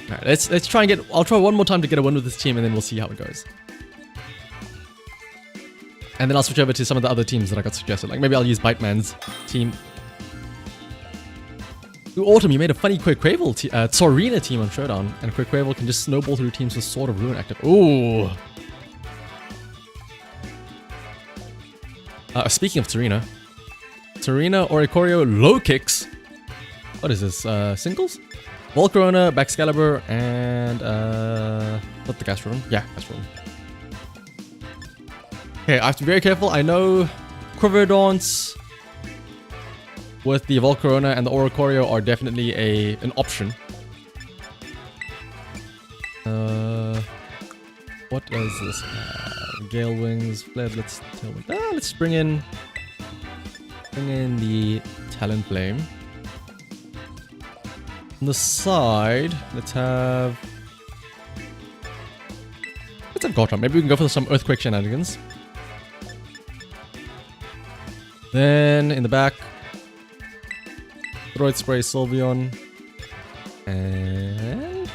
Alright, let's try and get, I'll try one more time to get a win with this team and then we'll see how it goes. And then I'll switch over to some of the other teams that I got suggested. Like maybe I'll use Biteman's team. Ooh, Autumn, you made a funny Quaquaval Tsareena team on Showdown, and Quaquaval can just snowball through teams with Sword of Ruin active. Ooh. Speaking of Tsareena, Oricorio, low kicks. What is this? Singles? Volcarona, Baxcalibur, and what the Gastrodon? Yeah, Gastrodon. Okay, I have to be very careful. I know Quiverdance with the Volcarona and the Oricorio are definitely an option. What does this have? Gale Wings, Fled, let's bring in the Talonflame. On the side, let's have Garchomp. Maybe we can go for some Earthquake shenanigans. Then in the back, Throat Spray, Sylveon, and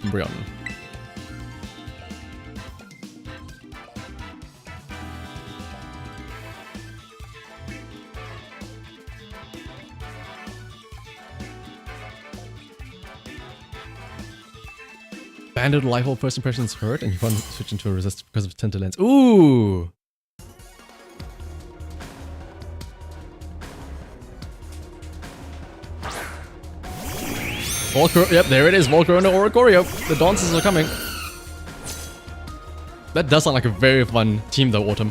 Umbreon. Banded Life Orb first impressions hurt, and you can't switch into a resist because of Tinted Lens. Ooh! Yep, there it is. Volcarona, Oricorio. The dances are coming. That does sound like a very fun team though, Autumn.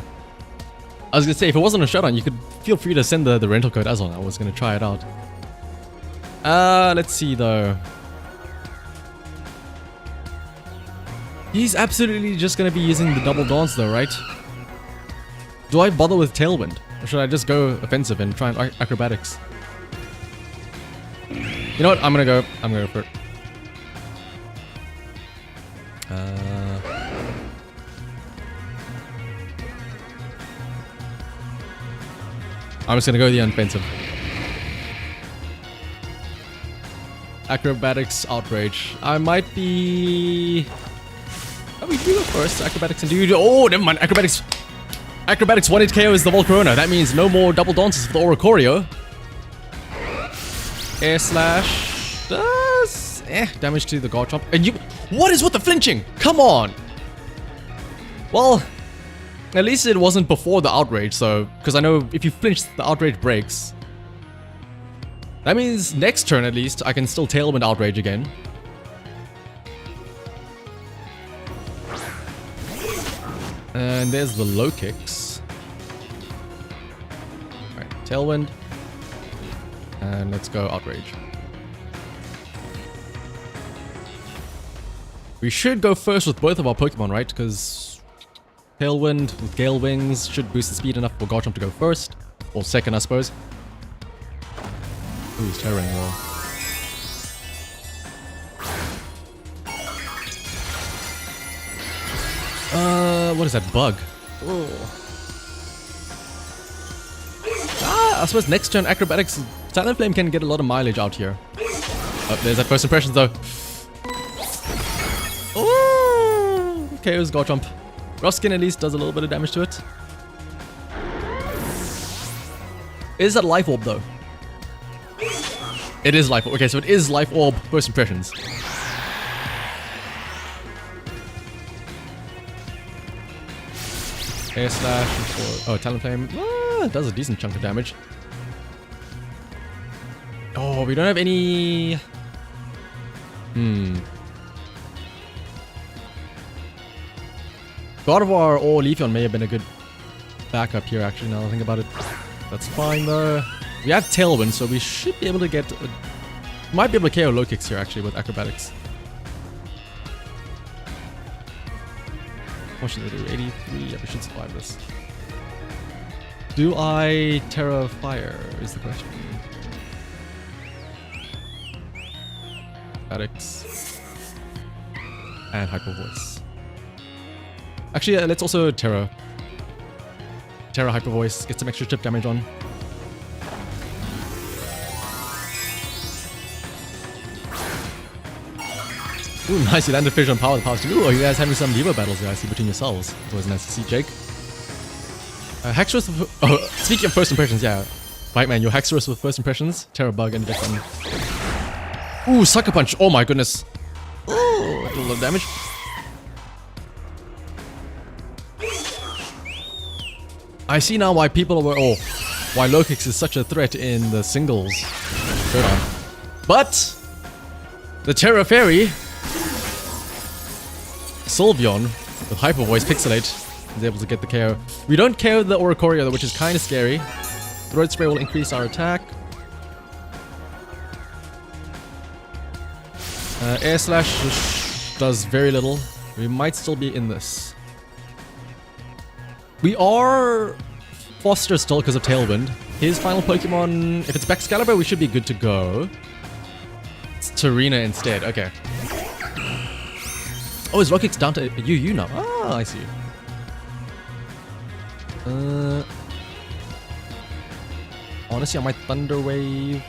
I was gonna say, if it wasn't a showdown, you could feel free to send the rental code as well. I was gonna try it out. Let's see though. He's absolutely just gonna be using the double dance though, right? Do I bother with Tailwind? Or should I just go offensive and try and acrobatics? You know what? I'm gonna go for it. I'm just gonna go the offensive. Acrobatics, Outrage. I might be... Oh, we do go first. Acrobatics and do... Oh, never mind. Acrobatics 1-hit KO is the Volcarona. That means no more double dances for the Oricorio. Air Slash does damage to the Garchomp. And you... What is with the flinching? Come on! Well, at least it wasn't before the Outrage, so... Because I know if you flinch, the Outrage breaks. That means next turn, at least, I can still Tailwind Outrage again. And there's the low kicks. Alright, Tailwind. And let's go Outrage. We should go first with both of our Pokemon, right? Because Tailwind with Gale Wings should boost the speed enough for Garchomp to go first. Or second, I suppose. Ooh, he's Terroring Wall. What is that bug? Oh. I suppose next turn Acrobatics Talonflame can get a lot of mileage out here. Oh, there's that first impressions though. Oh, okay, it was Garchomp. Roskin at least does a little bit of damage to it. Is that Life Orb though? It is life. Okay, so it is life orb first impressions. Air slash for Talonflame. It does a decent chunk of damage. Oh, we don't have any. God of War or Leafeon may have been a good backup here. Actually, now that I think about it, that's fine though. We have Tailwind, so we should be able to get. Might be able to KO low kicks here actually with acrobatics. What should they do? 83? Yeah, we should survive this. Do I Terra Fire is the question. Acrobatics. And Hyper Voice. Actually, let's also Terra Hyper Voice, get some extra chip damage on. Ooh, nice, you landed fish on power the past. Ooh, are you guys having some Diva battles here I see between yourselves? It's always nice to see, Jake. Hexorus with, oh, speaking of first impressions, yeah. Right, man, your Hexorus with first impressions. Terra Bug and Deck on. Ooh, Sucker Punch, oh my goodness. Ooh, a little of damage. I see now why people were, why low kicks is such a threat in the singles showdown. But the Terra Fairy, Sylveon with Hyper Voice Pixelate is able to get the KO. We don't KO the Oricorio though, which is kind of scary. Throat Spray will increase our attack. Air Slash does very little. We might still be in this. We are Foster still because of Tailwind. His final Pokemon, if it's Excalibur, we should be good to go. It's Tarina instead, okay. Oh, his Rockix down to UU now. Ah, I see. Honestly, I might Thunder Wave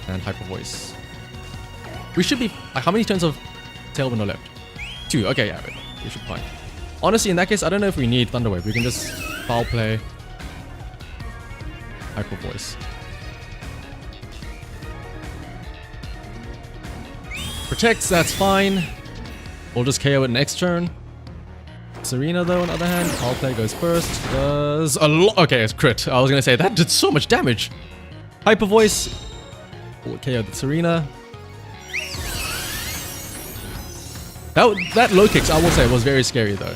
and Hyper Voice. We should be. How many turns of Tailwind are left? 2. Okay, yeah, we should be fine. Honestly, in that case, I don't know if we need Thunder Wave. We can just foul play Hyper Voice. Protects, that's fine. We'll just KO it next turn. Serena, though, on the other hand, foul play goes first. Does a lot. Okay, it's crit. I was gonna say that did so much damage. Hyper Voice. We'll KO the Serena. That low kicks, I will say, was very scary though.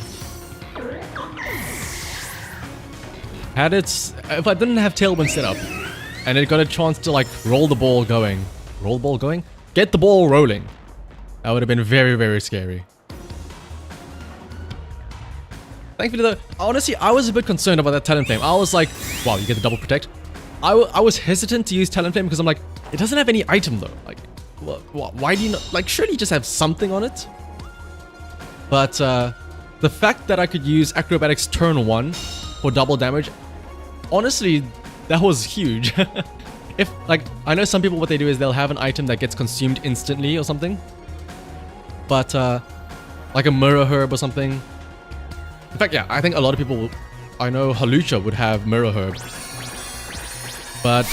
If I didn't have Tailwind set up, and it got a chance to like roll the ball going, get the ball rolling, that would have been very, very scary. Thankfully though, honestly, I was a bit concerned about that Talonflame. I was like, wow, you get the double protect. I was hesitant to use Talonflame because I'm like, it doesn't have any item though. Like, why do you not, like, surely just have something on it? But the fact that I could use Acrobatics turn 1 for double damage, honestly, that was huge. If, like, I know some people, what they do is they'll have an item that gets consumed instantly or something. But, like a Mirror Herb or something. In fact, yeah, I think a lot of people, I know Halucha would have Mirror Herb. But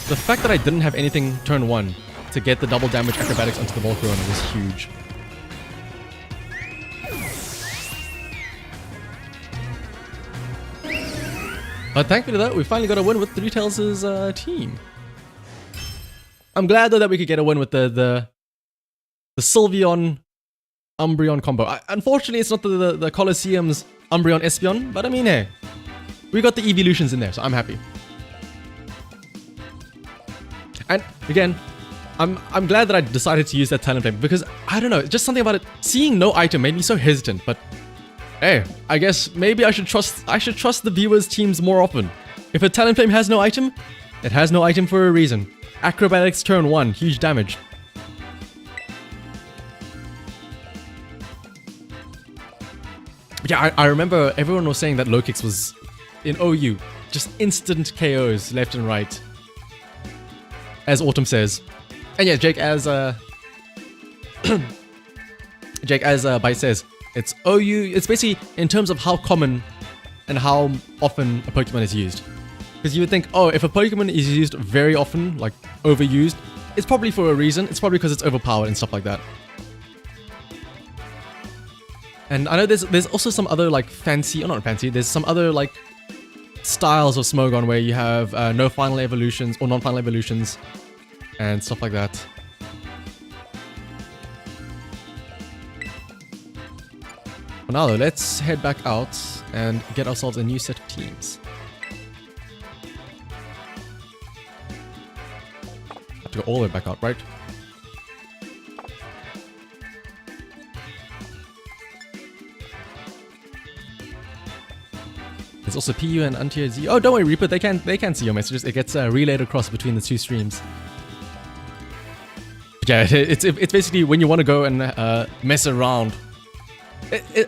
the fact that I didn't have anything turn 1 to get the double damage Acrobatics onto the Volcarona was huge. But thankfully though, we finally got a win with Three Tails' team. I'm glad though that we could get a win with the Sylveon Umbreon combo. Unfortunately, it's not the Colosseum's Umbreon Espeon, but I mean, hey, we got the Eeveelutions in there, so I'm happy. And again, I'm glad that I decided to use that Talonflame because I don't know, just something about it. Seeing no item made me so hesitant, but hey, I guess maybe I should trust the viewers' teams more often. If a Talonflame has no item, it has no item for a reason. Acrobatics turn 1, huge damage. Yeah, I remember everyone was saying that low kicks was in OU, just instant KOs left and right. As Autumn says. And yeah, Jake as Byte says, it's OU, it's basically in terms of how common and how often a Pokemon is used. Because you would think, oh, if a Pokemon is used very often, like overused, it's probably for a reason. It's probably because it's overpowered and stuff like that. And I know there's also some other like fancy, or not fancy, there's some other like styles of Smogon where you have no final evolutions or non-final evolutions and stuff like that. For now though, let's head back out and get ourselves a new set of teams. Have to go all the way back out, right? There's also PU and Untier Z. Oh, don't worry, Reaper. They can see your messages. It gets relayed across between the two streams. Yeah, it's basically when you want to go and mess around.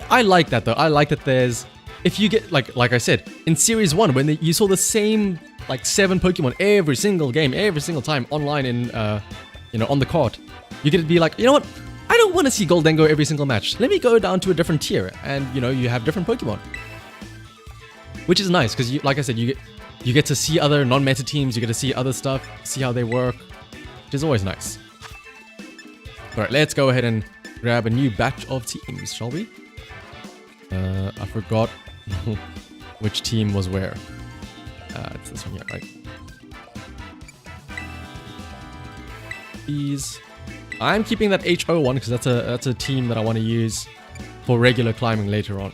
I like that though. I like that there's, if you get like I said in Series 1 when you saw the same like 7 Pokemon every single game, every single time online in on the cart, you get to be like, you know what? I don't want to see Goldengo every single match. Let me go down to a different tier, and you have different Pokemon. Which is nice, because like I said, you get to see other non-meta teams, you get to see other stuff, see how they work, which is always nice. Alright, let's go ahead and grab a new batch of teams, shall we? I forgot which team was where. It's this one here, right? These. I'm keeping that HO one, because that's a team that I want to use for regular climbing later on.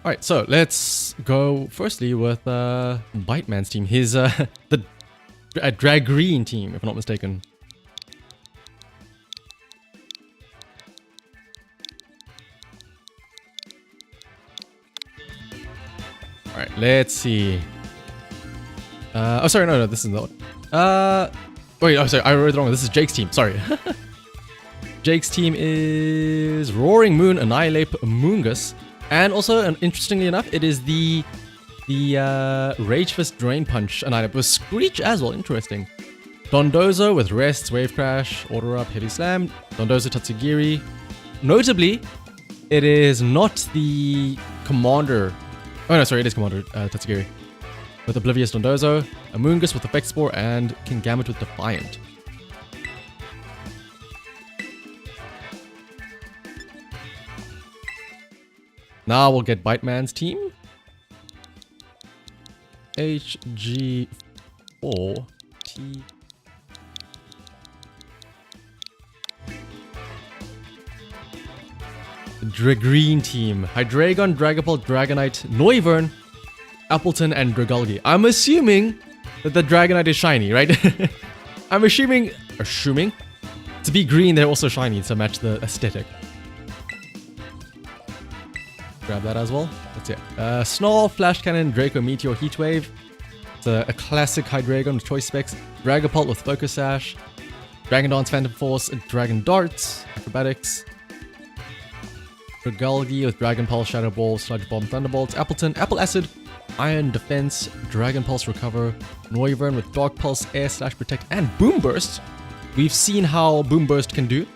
Alright, so let's go firstly with Bite Man's team. His the Drag Green team, if I'm not mistaken. Alright, let's see. Oh, sorry, no, this is not. Wait, oh, sorry, I wrote it wrong. This is Jake's team. Sorry. Jake's team is Roaring Moon, Annihilape, Moongus. And also, interestingly enough, it is the Rage Fist Drain Punch Annihilape with Screech as well. Interesting. Dondozo with Rests, Wave Crash, Order Up, Heavy Slam. Dondozo Tatsugiri. Notably, it is not the Commander. Oh no, sorry, it is Commander Tatsugiri. With Oblivious Dondozo, Amoongus with Effect Spore, and Kingambit with Defiant. Now we'll get Bite Man's team. HG4T. Green team. Hydreigon, Dragapult, Dragonite, Noivern, Appleton, and Dragalge. I'm assuming that the Dragonite is shiny, right? I'm assuming to be green, they're also shiny to match the aesthetic. Grab that as well. That's it. Snarl, Flash Cannon, Draco, Meteor, Heatwave. It's a classic Hydreigon with choice specs. Dragapult with Focus Sash. Dragon Dance, Phantom Force, Dragon Darts, Acrobatics. Dragalge with Dragon Pulse, Shadow Ball, Sludge Bomb, Thunderbolt. Appleton, Apple Acid, Iron Defense, Dragon Pulse Recover. Noivern with Dark Pulse, Air Slash Protect, and Boom Burst. We've seen how Boom Burst can do.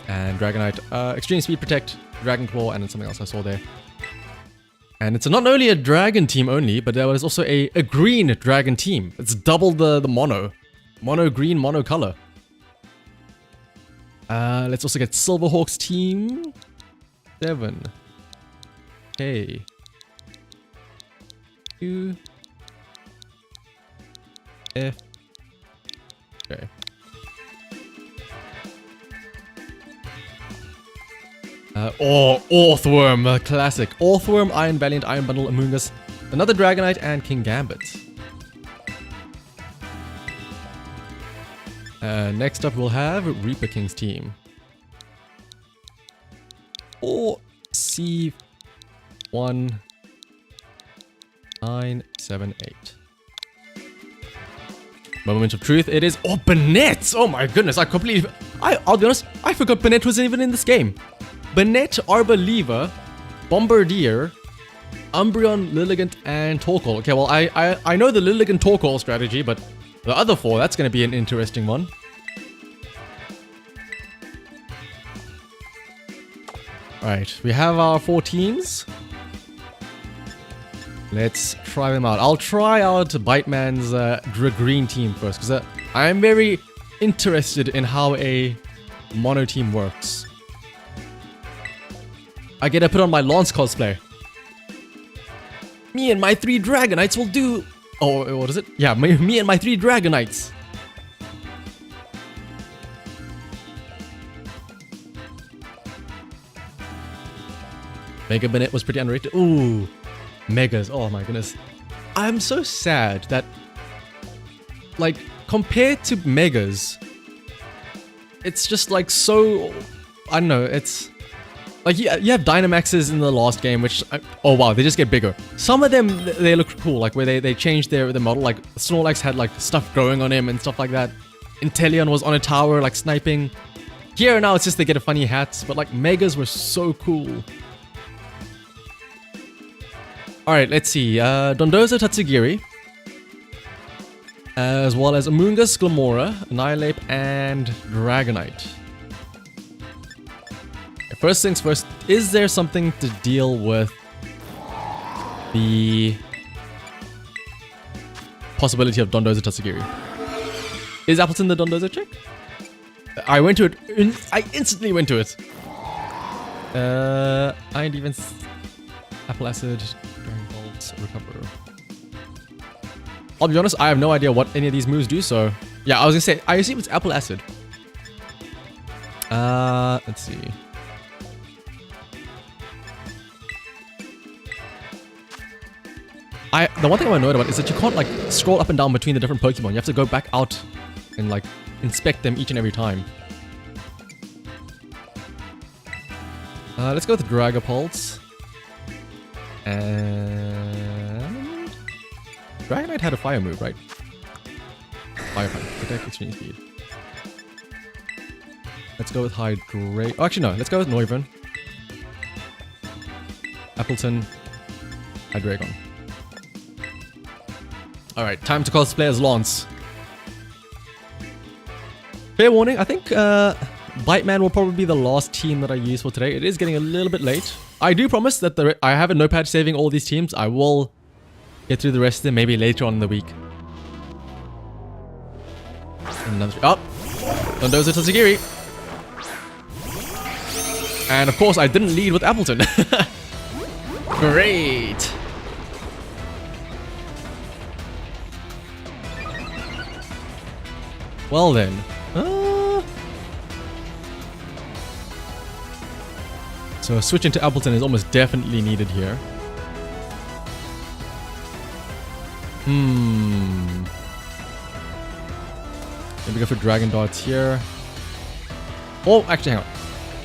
And Dragonite, Extreme Speed Protect, Dragon Claw, and then something else I saw there. And it's not only a dragon team only, but there was also a green dragon team. It's double the mono. Mono green, mono color. Let's also get Silverhawk's team. 7. K. 2. F. Okay. Orthworm, classic. Orthworm, Iron Valiant, Iron Bundle, Amoongus, another Dragonite, and Kingambit. Next up, we'll have Reaper King's team. 4C1 9 7 8. Moment of truth. It is Banette. Oh my goodness! I'll be honest. I forgot Banette wasn't even in this game. Banette, Arbor Lever, Bombardier, Umbreon, Lilligant, and Torkoal. Okay, well, I know the Lilligant Torkoal strategy, but the other 4, that's going to be an interesting one. Alright, we have our 4 teams. Let's try them out. I'll try out Biteman's green team first, because I am very interested in how a mono team works. I get to put on my Lance cosplay. Me and my 3 Dragonites will do... Oh, what is it? Yeah, me and my 3 Dragonites. Mega Bennett was pretty underrated. Ooh, Megas. Oh my goodness. I'm so sad that, like, compared to Megas, it's just like so... I don't know, it's... Like, you have Dynamaxes in the last game, which... Oh wow, they just get bigger. Some of them, they look cool, like where they changed their model. Like, Snorlax had like stuff growing on him and stuff like that. Inteleon was on a tower, like sniping. Here now it's just they get a funny hat, but like Megas were so cool. Alright, let's see. Dondozo Tatsugiri. As well as Amoonguss, Glamora, Annihilape, and Dragonite. First things first, is there something to deal with the possibility of Dondozo Tatsugiri? Is Appleton the Dondozo trick? I went to it. I instantly went to it. Iron Defense, Apple Acid, Dragon Bolt, Recover. I'll be honest, I have no idea what any of these moves do, so... Yeah, I was gonna say, I assume it's Apple Acid. Let's see. The one thing I'm annoyed about is that you can't like scroll up and down between the different Pokemon. You have to go back out and like inspect them each and every time. Let's go with Dragapult. And Dragonite had a fire move, right? Fire punch, protect, extreme speed. Let's go with Hydrate. Oh, actually no, let's go with Noivern. Appleton, Hydreigon. Alright, time to cosplay as Lance. Fair warning, I think Biteman will probably be the last team that I use for today. It is getting a little bit late. I do promise that I have a notepad saving all these teams. I will get through the rest of them maybe later on in the week. Another... Oh! Dondozo Tatsugiri. And of course, I didn't lead with Appleton. Great! Well then. So switching to Appleton is almost definitely needed here. Maybe go for Dragon Darts here. Oh, actually, hang on.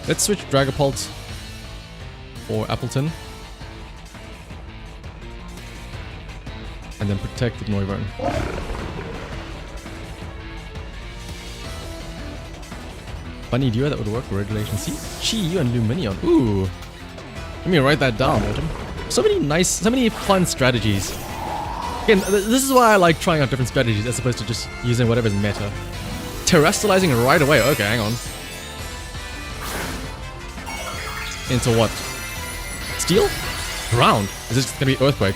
Let's switch Dragapult for Appleton. And then protect with Noivern. Funny duo that would work for Regulation C. Chi and Luminion. Ooh. Let me write that down, Autumn. So many fun strategies. Again, this is why I like trying out different strategies as opposed to just using whatever's meta. Terrestrializing right away. Okay, hang on. Into what? Steel? Ground? Is this gonna be Earthquake?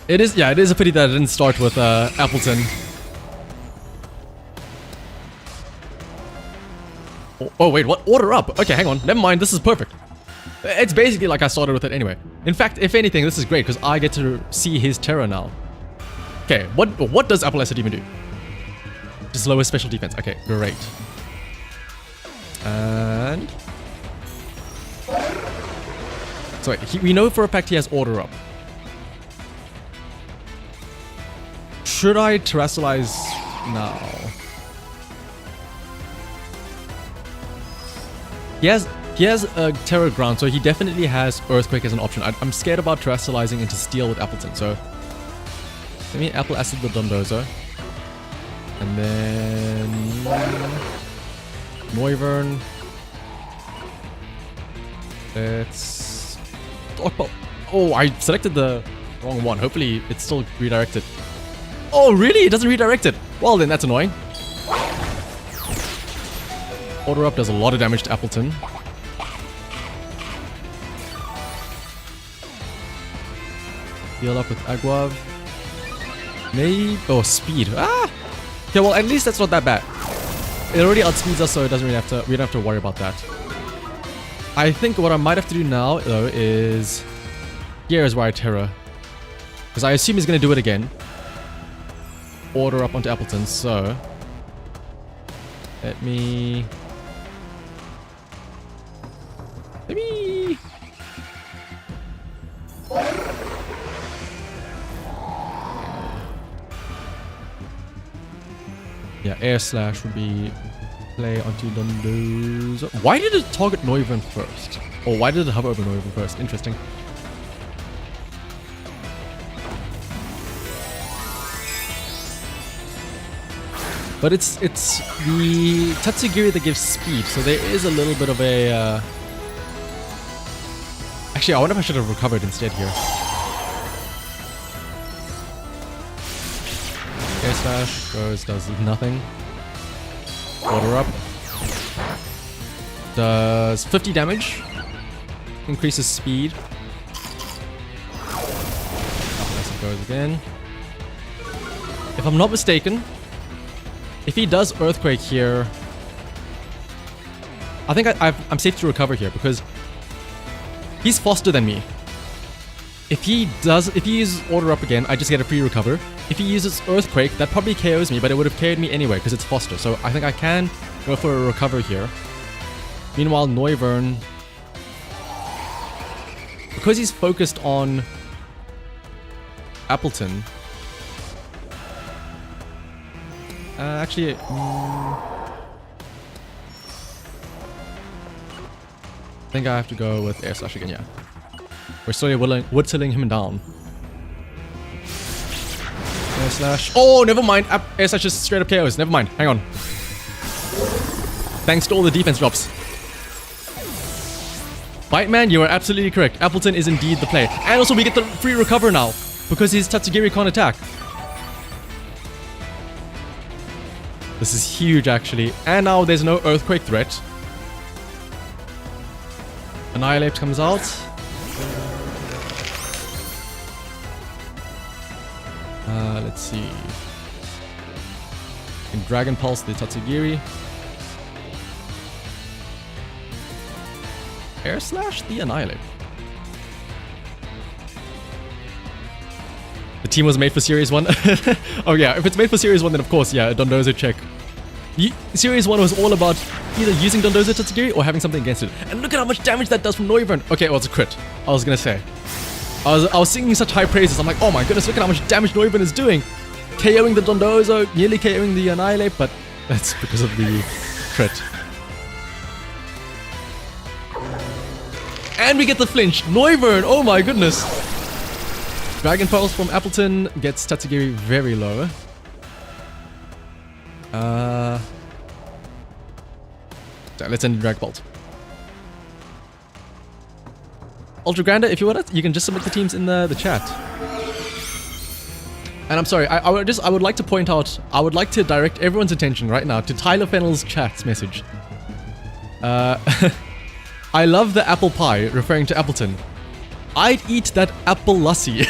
It is, yeah, it is a pity that I didn't start with Appleton. Oh wait, what? Order up! Okay, hang on, never mind, this is perfect. It's basically like I started with it anyway. In fact, if anything, this is great because I get to see his Terra now. Okay, what does Apple Acid even do? Just lower special defense. Okay, great. And... So wait, we know for a fact he has Order Up. Should I terrestrialize now? He has a Terra Ground, so he definitely has Earthquake as an option. I'm scared about terrestrializing into Steel with Appleton, so let me Apple Acid the Dondozo. And then Noivern. Let's... Oh, I selected the wrong one. Hopefully it's still redirected. Oh, really? It doesn't redirect it. Well, then that's annoying. Order Up does a lot of damage to Appleton. Heal up with Aguav. Maybe... Oh, speed. Ah! Okay, well, at least that's not that bad. It already outspeeds us, so it doesn't really have to... We don't have to worry about that. I think what I might have to do now, though, is... Here is Wire Terror. Because I assume he's going to do it again. Order Up onto Appleton, so... Let me... Yeah, Air Slash would be play onto Dondozo. Why did it target Noivern first? Or why did it hover over Noivern first? Interesting. But it's the Tatsugiri that gives speed, so there is a little bit of a... Actually, I wonder if I should have recovered instead here. Air Slash goes, does nothing. Order Up. Does 50 damage. Increases speed. As it goes again. If I'm not mistaken, if he does Earthquake here, I think I'm safe to recover here because he's faster than me. If he uses Order Up again, I just get a free recover. If he uses Earthquake, that probably KOs me, but it would have KO'd me anyway because it's faster. So I think I can go for a recover here. Meanwhile, Noivern, because he's focused on Appleton. Actually, I think I have to go with Air Slash again, yeah. We're slowly whittling him down. Air Slash. Oh, never mind. Air Slash is straight up KOs. Never mind. Hang on. Thanks to all the defense drops. Bite Man, you are absolutely correct. Appleton is indeed the play. And also we get the free recover now because his Tatsugiri can't attack. This is huge, actually. And now there's no Earthquake threat. Annihilape comes out. Let's see. And Dragon Pulse the Tatsugiri. Air Slash the Annihilape. The team was made for Series 1. Oh yeah, if it's made for Series 1, then of course, yeah, a Dondozo check. Series 1 was all about either using Dondozo Tatsugiri or having something against it. And look at how much damage that does from Noivern. Okay, well, it's a crit. I was gonna say. I was singing such high praises. I'm like, oh my goodness, look at how much damage Noivern is doing. KOing the Dondozo, nearly KOing the Annihilape, but that's because of the crit. And we get the flinch. Noivern, oh my goodness. Dragon Pulse from Appleton gets Tatsugiri very low. Let's end Drag Bolt. Ultra Grander, if you want it, you can just submit the teams in the chat. And I'm sorry, I would like to point out, I would like to direct everyone's attention right now to Tyler Fennell's chat message. I love the apple pie, referring to Appleton. I'd eat that apple lassi.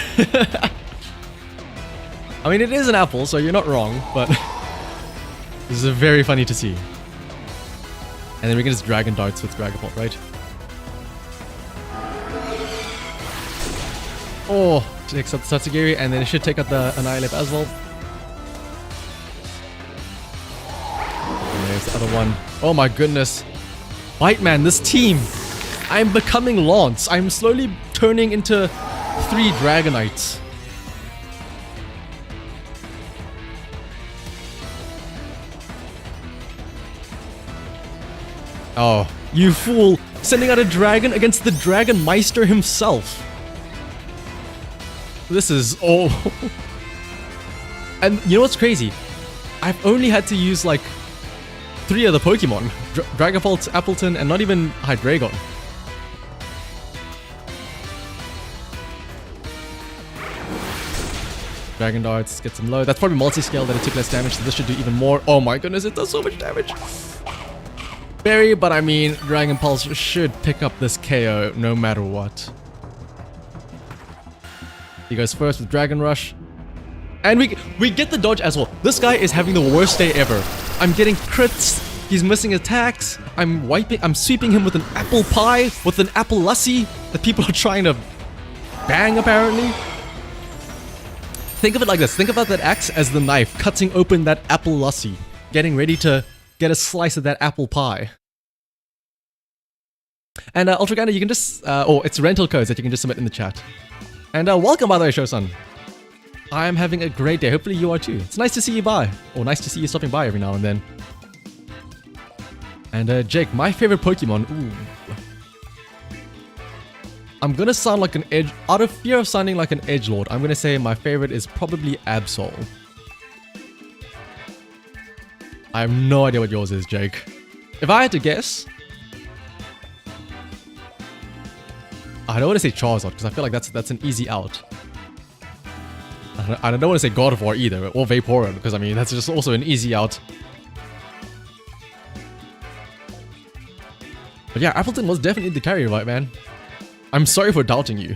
I mean, it is an apple, so you're not wrong, but this is very funny to see. And then we can just Dragon Darts with Dragon Ball, right? Oh, takes out the Tatsugiri, and then it should take out the Annihilape as well. And there's the other one. Oh my goodness. Bite Man, this team. I'm becoming Lance. I'm slowly turning into 3 Dragonites. Oh, you fool. Sending out a dragon against the Dragon Meister himself. This is... oh. And you know what's crazy? I've only had to use like 3 of the Pokemon. Dragapult, Appleton, and not even Hydreigon. Dragon Darts, get some low. That's probably multi-scale that it took less damage, so this should do even more. Oh my goodness, it does so much damage. Berry, but I mean, Dragon Pulse should pick up this KO no matter what. He goes first with Dragon Rush. And we get the dodge as well. This guy is having the worst day ever. I'm getting crits. He's missing attacks. I'm sweeping him with an apple pie, with an apple lassi that people are trying to bang apparently. Think of it like this. Think about that axe as the knife cutting open that apple lassi, getting ready to get a slice of that apple pie. And Ultra Gander, you can just, it's rental codes that you can just submit in the chat. And welcome, by the way, Shosan. I'm having a great day. Hopefully you are too. It's nice to see you by, or nice to see you stopping by every now and then. And Jake, my favorite Pokemon. Ooh. I'm gonna sound like an edge. Out of fear of sounding like an edgelord, I'm gonna say my favorite is probably Absol. I have no idea what yours is, Jake. If I had to guess, I don't want to say Charizard because I feel like that's an easy out. I don't want to say God of War either, or Vaporeon because I mean that's just also an easy out. But yeah, Appleton was definitely the carrier, right, man? I'm sorry for doubting you.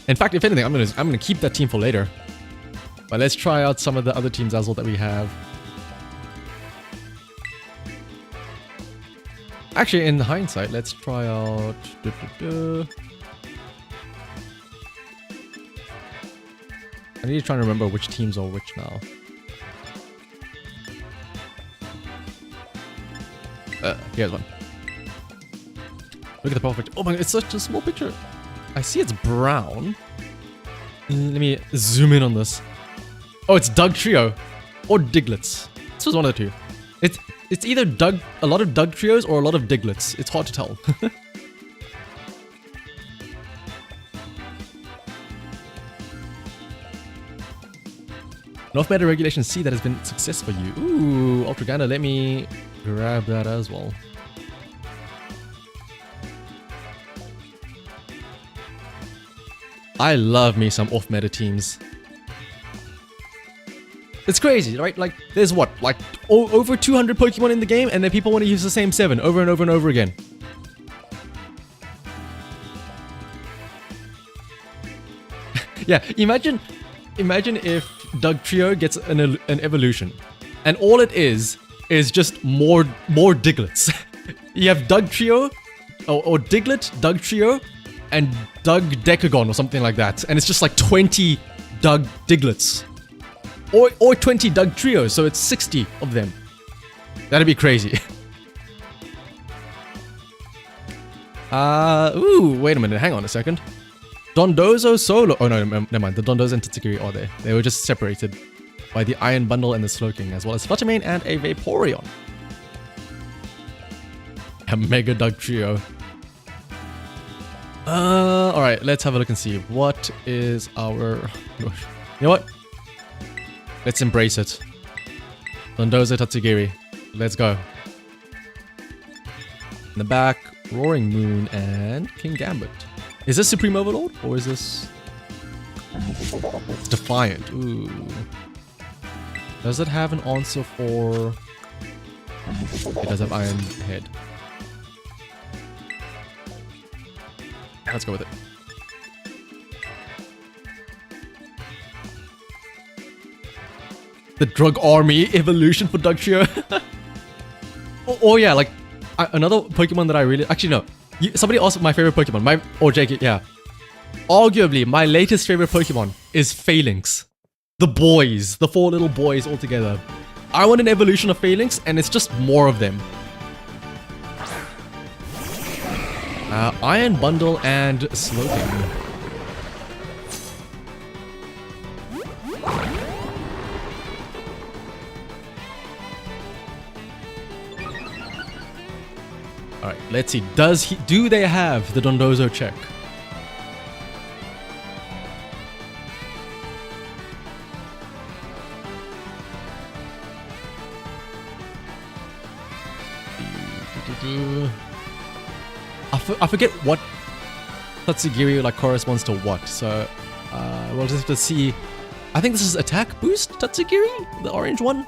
In fact, if anything, I'm gonna keep that team for later. But let's try out some of the other teams as well that we have. Actually, in hindsight, let's try out. I need to try and remember which teams are which now. Here's one. Look at the profile picture. Oh my god, it's such a small picture. I see it's brown. Let me zoom in on this. Oh, it's Doug Trio. Or Diglets. This was one of the two. It's either a lot of Doug Trios or a lot of Diglets. It's hard to tell. North Meta Regulation C that has been a success for you. Ooh, Ultra Gander, let me grab that as well. I love me some off-meta teams. It's crazy, right? Like, there's what? Like, over 200 Pokemon in the game, and then people want to use the same 7 over and over and over again. Yeah, imagine if Doug Trio gets an evolution, and all it is just more Diglets. You have Doug Trio, or Diglett, Doug Trio, and Doug Decagon or something like that, and it's just like 20 Doug Diglets. Or 20 Doug Trios, so it's 60 of them. That'd be crazy. Ooh, wait a minute, hang on a second. Dondozo Solo. Oh no, never mind. The Dondozo and Titsukiri are there. They were just separated by the Iron Bundle and the Slowking, as well as Fluttermane and a Vaporeon. A Mega Doug Trio. Alright, let's have a look and see. What is our... You know what? Let's embrace it. Dondozo Tatsugiri. Let's go. In the back, Roaring Moon and King Gambit. Is this Supreme Overlord? Or is this... Defiant. Ooh. Does it have an answer for... It does have Iron Head. Let's go with it. The Drug Army evolution for Doug Trio. Oh yeah, like another Pokemon that I really... Actually, no. Somebody asked my favorite Pokemon. Or Jake, yeah. Arguably, my latest favorite Pokemon is Phalanx. The boys. The 4 little boys all together. I want an evolution of Phalanx, and it's just more of them. Iron Bundle and Slowking. Alright, let's see. Do they have the Dondozo check? I forget what Tatsugiri like corresponds to what. So we'll just have to see. I think this is attack boost Tatsugiri, the orange one.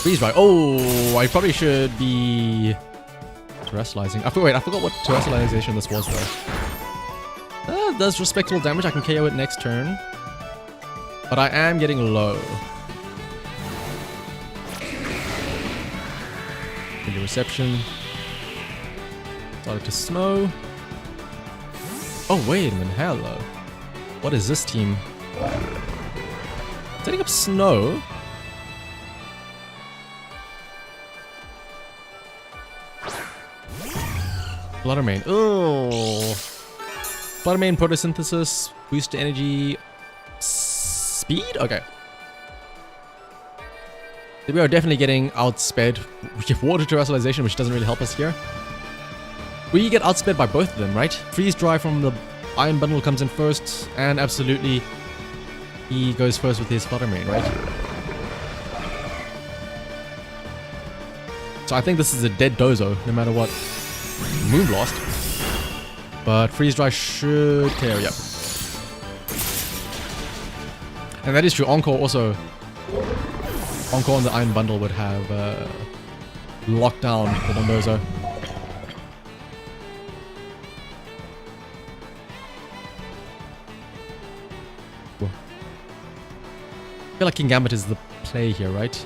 Freeze dry. Oh, I probably should be terrestrializing. I forgot what terrestrialization this was though. Does respectable damage. I can KO it next turn. But I am getting low. Into reception. Started to snow. Oh wait a minute, hello. What is this team? Setting up snow? Fluttermane. Oh. Fluttermane photosynthesis, boost energy, speed? Okay. We are definitely getting outsped. We have water terrestrialization, which doesn't really help us here. We get outsped by both of them, right? Freeze dry from the iron bundle comes in first, and absolutely he goes first with his Fluttermane, right? So I think this is a dead dozo, no matter what. Moonblast. But freeze dry should KO, yep. And that is true, Encore also. Encore on the iron bundle would have lockdown for Bondozo. I feel like King Gambit is the play here, right?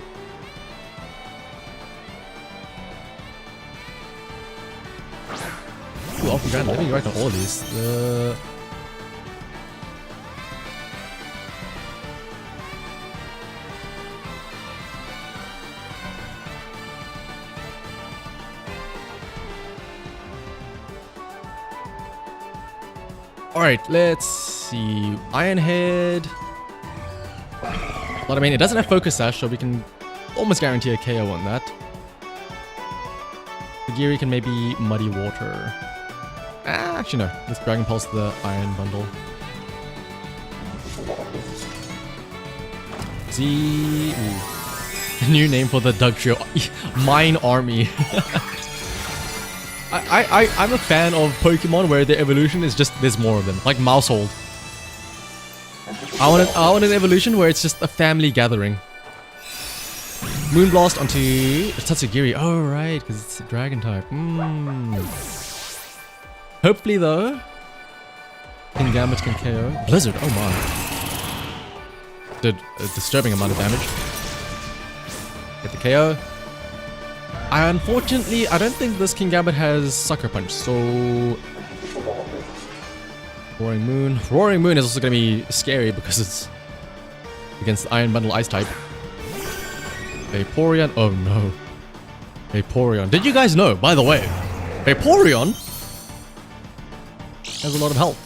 Ooh, off the ground, let me write on all of these. Alright, let's see. Iron Head. But I mean, it doesn't have Focus Sash, so we can almost guarantee a KO on that. Giri can maybe Muddy Water. Actually no, let's Dragon Pulse the Iron Bundle. Z. Ooh. New name for the Doug Trio. Mine Army. I'm a fan of Pokemon where the evolution is just there's more of them, like Mousehold. I want an evolution where it's just a family gathering. Moonblast onto Tatsugiri. Oh right, because it's a dragon type. Hopefully though, King Gambit can KO. Blizzard. Oh my. Did a disturbing amount of damage. Get the KO. Unfortunately, I don't think this King Gambit has Sucker Punch, so... Roaring Moon. Roaring Moon is also going to be scary because it's against the Iron Bundle Ice type. Vaporeon. Oh no. Vaporeon. Did you guys know, by the way, Vaporeon has a lot of health.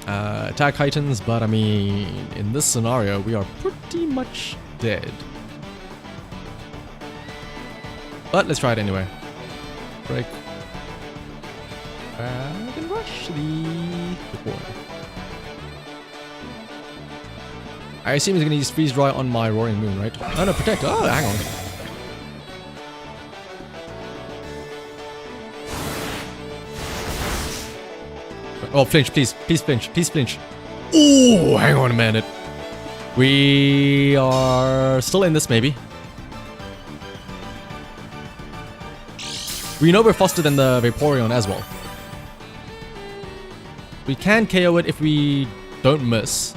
Attack heightens, but I mean, in this scenario, we are pretty much dead. But let's try it anyway. Break. Dragon Rush the water. I assume he's gonna use Freeze Dry on my Roaring Moon, right? Oh no, Protect. Oh, hang on. Oh, flinch, please. Please flinch. Please flinch. Ooh, hang on a minute. We are still in this, maybe. We know we're faster than the Vaporeon as well. We can KO it if we don't miss.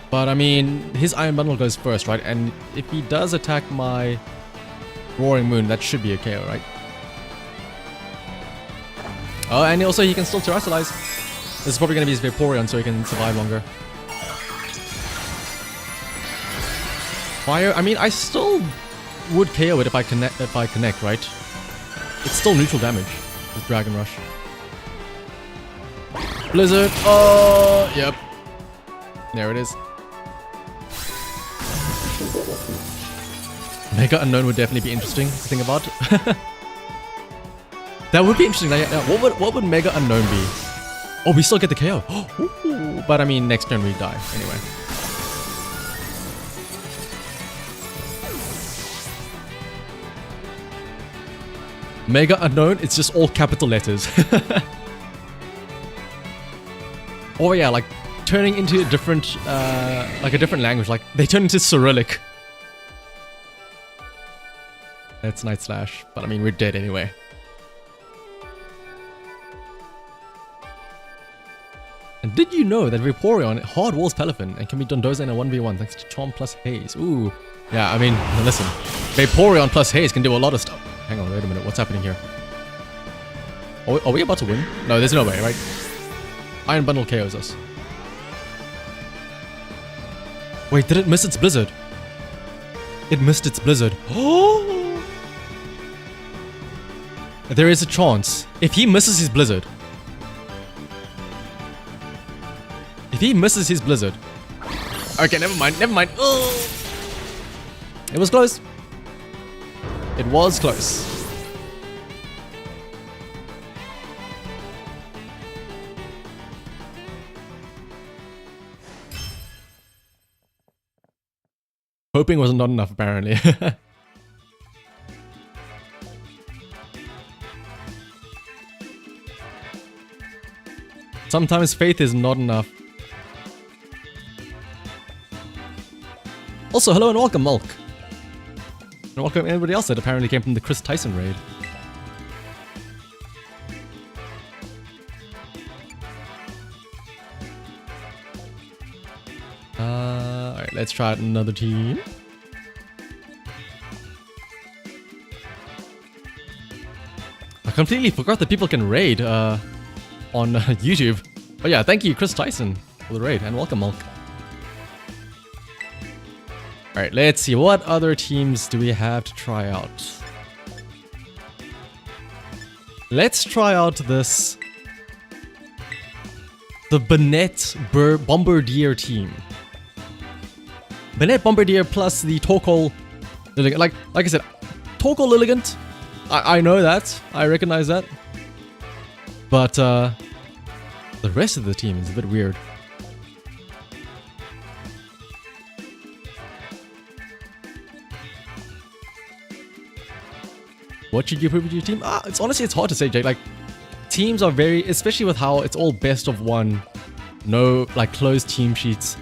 But I mean, his Iron Bundle goes first, right? And if he does attack my Roaring Moon, that should be a KO, right? Oh, and also he can still terrestrialize. This is probably going to be his Vaporeon, so he can survive longer. Fire. I mean, I still would KO it if I connect, right? It's still neutral damage with Dragon Rush. Blizzard. Oh, yep. There it is. Mega Unknown would definitely be interesting to think about. That would be interesting. What would Mega Unknown be? Oh, we still get the KO. Ooh, but I mean, next turn we die anyway. Mega unknown, it's just all capital letters. Or yeah, like turning into a different, like a different language. Like they turn into Cyrillic. That's Night Slash, but I mean we're dead anyway. And did you know that Vaporeon hard walls Peliphan and can be Dondozo in a 1v1 thanks to Charm plus Haze? Ooh. Yeah, I mean, listen. Vaporeon plus Haze can do a lot of stuff. Hang on, wait a minute. What's happening here? Are we about to win? No, there's no way, right? Iron Bundle KOs us. Wait, did it miss its Blizzard? It missed its Blizzard. Oh! There is a chance. If he misses his Blizzard. If he misses his Blizzard. Okay, never mind, never mind. Oh! It was close. It was close. Hoping was not enough, apparently. Sometimes faith is not enough. Also, hello and welcome, Mulk. And welcome everybody else that apparently came from the Chris Tyson raid. Alright, let's try out another team. I completely forgot that people can raid on YouTube. But yeah, thank you, Chris Tyson, for the raid, and welcome, Mulk. Alright, let's see. What other teams do we have to try out? Let's try out this... the Bennett Bombardier team. Bennett Bombardier plus the Torkoal Lilligant. Like I said, Torkoal Lilligant. I know that. I recognize that. But the rest of the team is a bit weird. What should you put with your team? It's honestly, it's hard to say, Jake. Like, teams are very, especially with how it's all best of one, no, like, closed team sheets.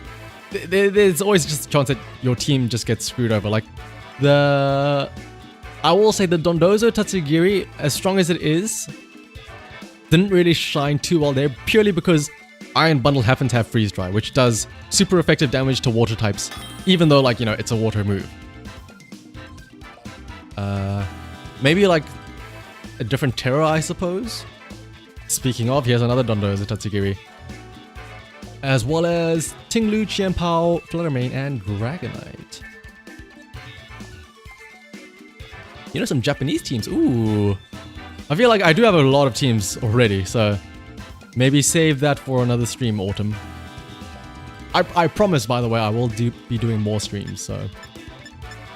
There's always just a chance that your team just gets screwed over. Like, I will say the Dondozo Tatsugiri, as strong as it is, didn't really shine too well there, purely because Iron Bundle happens to have Freeze Dry, which does super effective damage to water types, even though, like, you know, it's a water move. Maybe like a different terror, I suppose. Speaking of, here's another Dondozo Tatsugiri. As well as Tinglu, Qianpao, Fluttermane, and Dragonite. You know, some Japanese teams. Ooh. I feel like I do have a lot of teams already, so maybe save that for another stream, Autumn. I promise, by the way, I will be doing more streams, so...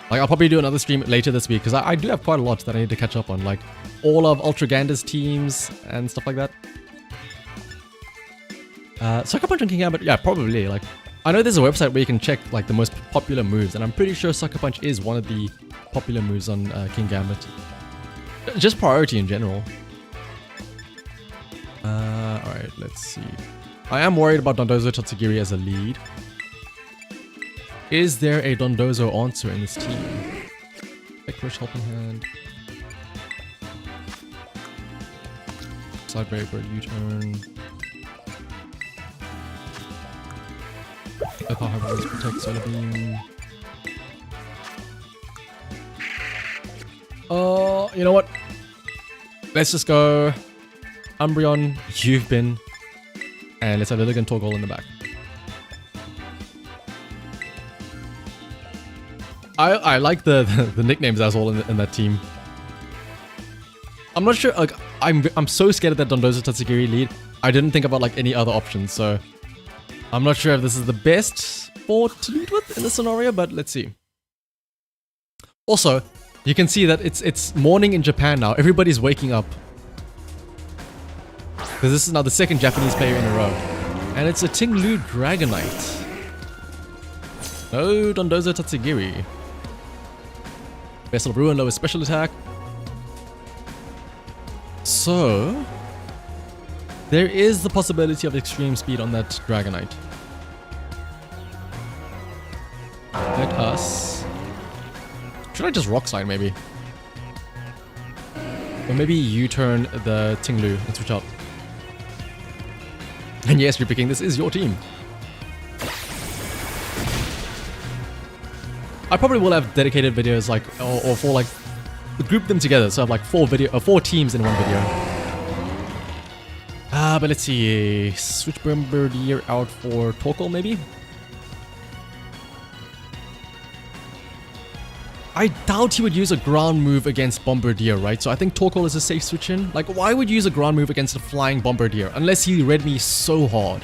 Like, I'll probably do another stream later this week, because I do have quite a lot that I need to catch up on. Like, all of Ultra Ganda's teams and stuff like that. Sucker Punch and King Gambit, yeah, probably. Like, I know there's a website where you can check, like, the most popular moves, and I'm pretty sure Sucker Punch is one of the popular moves on King Gambit. Just priority in general. Alright, let's see. I am worried about Dondozo Tatsugiri as a lead. Is there a Dondozo answer in this team? Crush, Helping Hand. Side Braver, U-turn. Power Hyper Protect, Solar Beam. Oh, you know what? Let's just go Umbreon, You've Been, and let's have Lilligant Torkoal in the back. I like the nicknames as well in that team. I'm not sure, like, I'm so scared of that Dondozo Tatsugiri lead. I didn't think about, like, any other options, so I'm not sure if this is the best board to lead with in this scenario, but let's see. Also, you can see that it's morning in Japan now. Everybody's waking up. Because this is now the second Japanese player in a row. And it's a Tinglu Dragonite. No Dondozo Tatsugiri. Vessel of Ruin, lowest special attack. So there is the possibility of extreme speed on that Dragonite. Let us... Should I just Rock Slide maybe? Or maybe U-turn the Tinglu and switch out. And yes, you're picking, this is your team. I probably will have dedicated videos like, or for like, group them together. So I have like 4 teams in one video. But let's see, switch Bombardier out for Torkoal maybe? I doubt he would use a ground move against Bombardier, right? So I think Torkoal is a safe switch in. Like, why would you use a ground move against a flying Bombardier? Unless he read me so hard.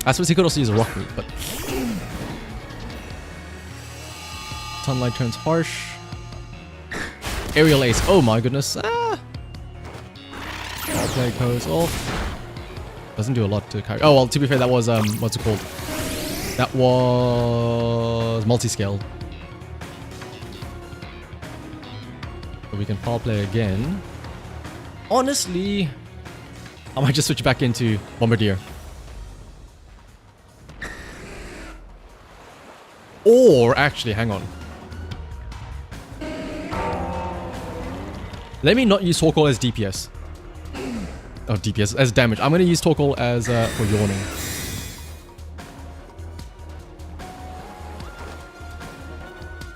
I suppose he could also use a rock move, but... Sunlight turns harsh. Aerial Ace, oh my goodness. Ah! Play goes off. Doesn't do a lot to carry. Oh, well, to be fair, that was, what's it called? That was multi-scale. So we can foul play again. Honestly, I might just switch back into Bombardier. Or, actually, hang on. Let me not use Torkoal as DPS. Oh, DPS, as damage. I'm going to use Torkoal as, for yawning.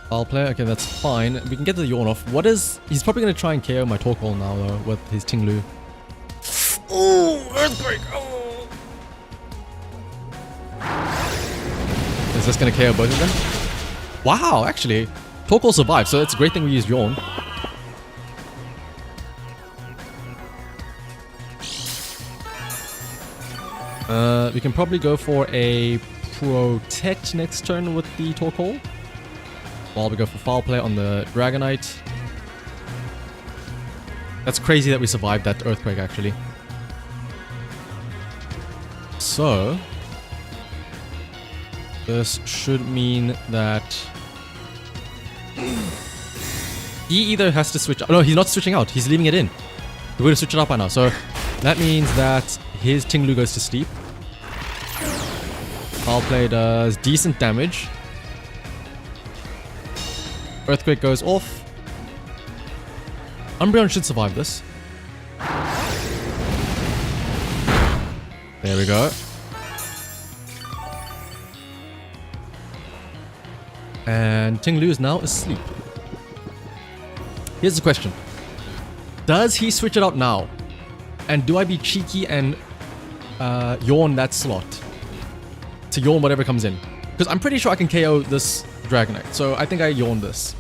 Foul play, okay, that's fine. We can get the yawn off. What is... He's probably going to try and KO my Torkoal now, though, with his Tinglu. Oh, Earthquake! Oh. Is this going to KO both of them? Wow, actually, Torkoal survived, so it's a great thing we used yawn. We can probably go for a Protect next turn with the Torkoal. While we go for foul play on the Dragonite. That's crazy that we survived that Earthquake, actually. So... this should mean that... he either has to switch... no, he's not switching out. He's leaving it in. We're going to switch it out by now. So that means that his Tinglu goes to sleep. Foul play does decent damage. Earthquake goes off. Umbreon should survive this. There we go. And Tinglu is now asleep. Here's the question. Does he switch it out now? And do I be cheeky and yawn that slot? To yawn whatever comes in. Because I'm pretty sure I can KO this Dragonite. So I think I yawn this.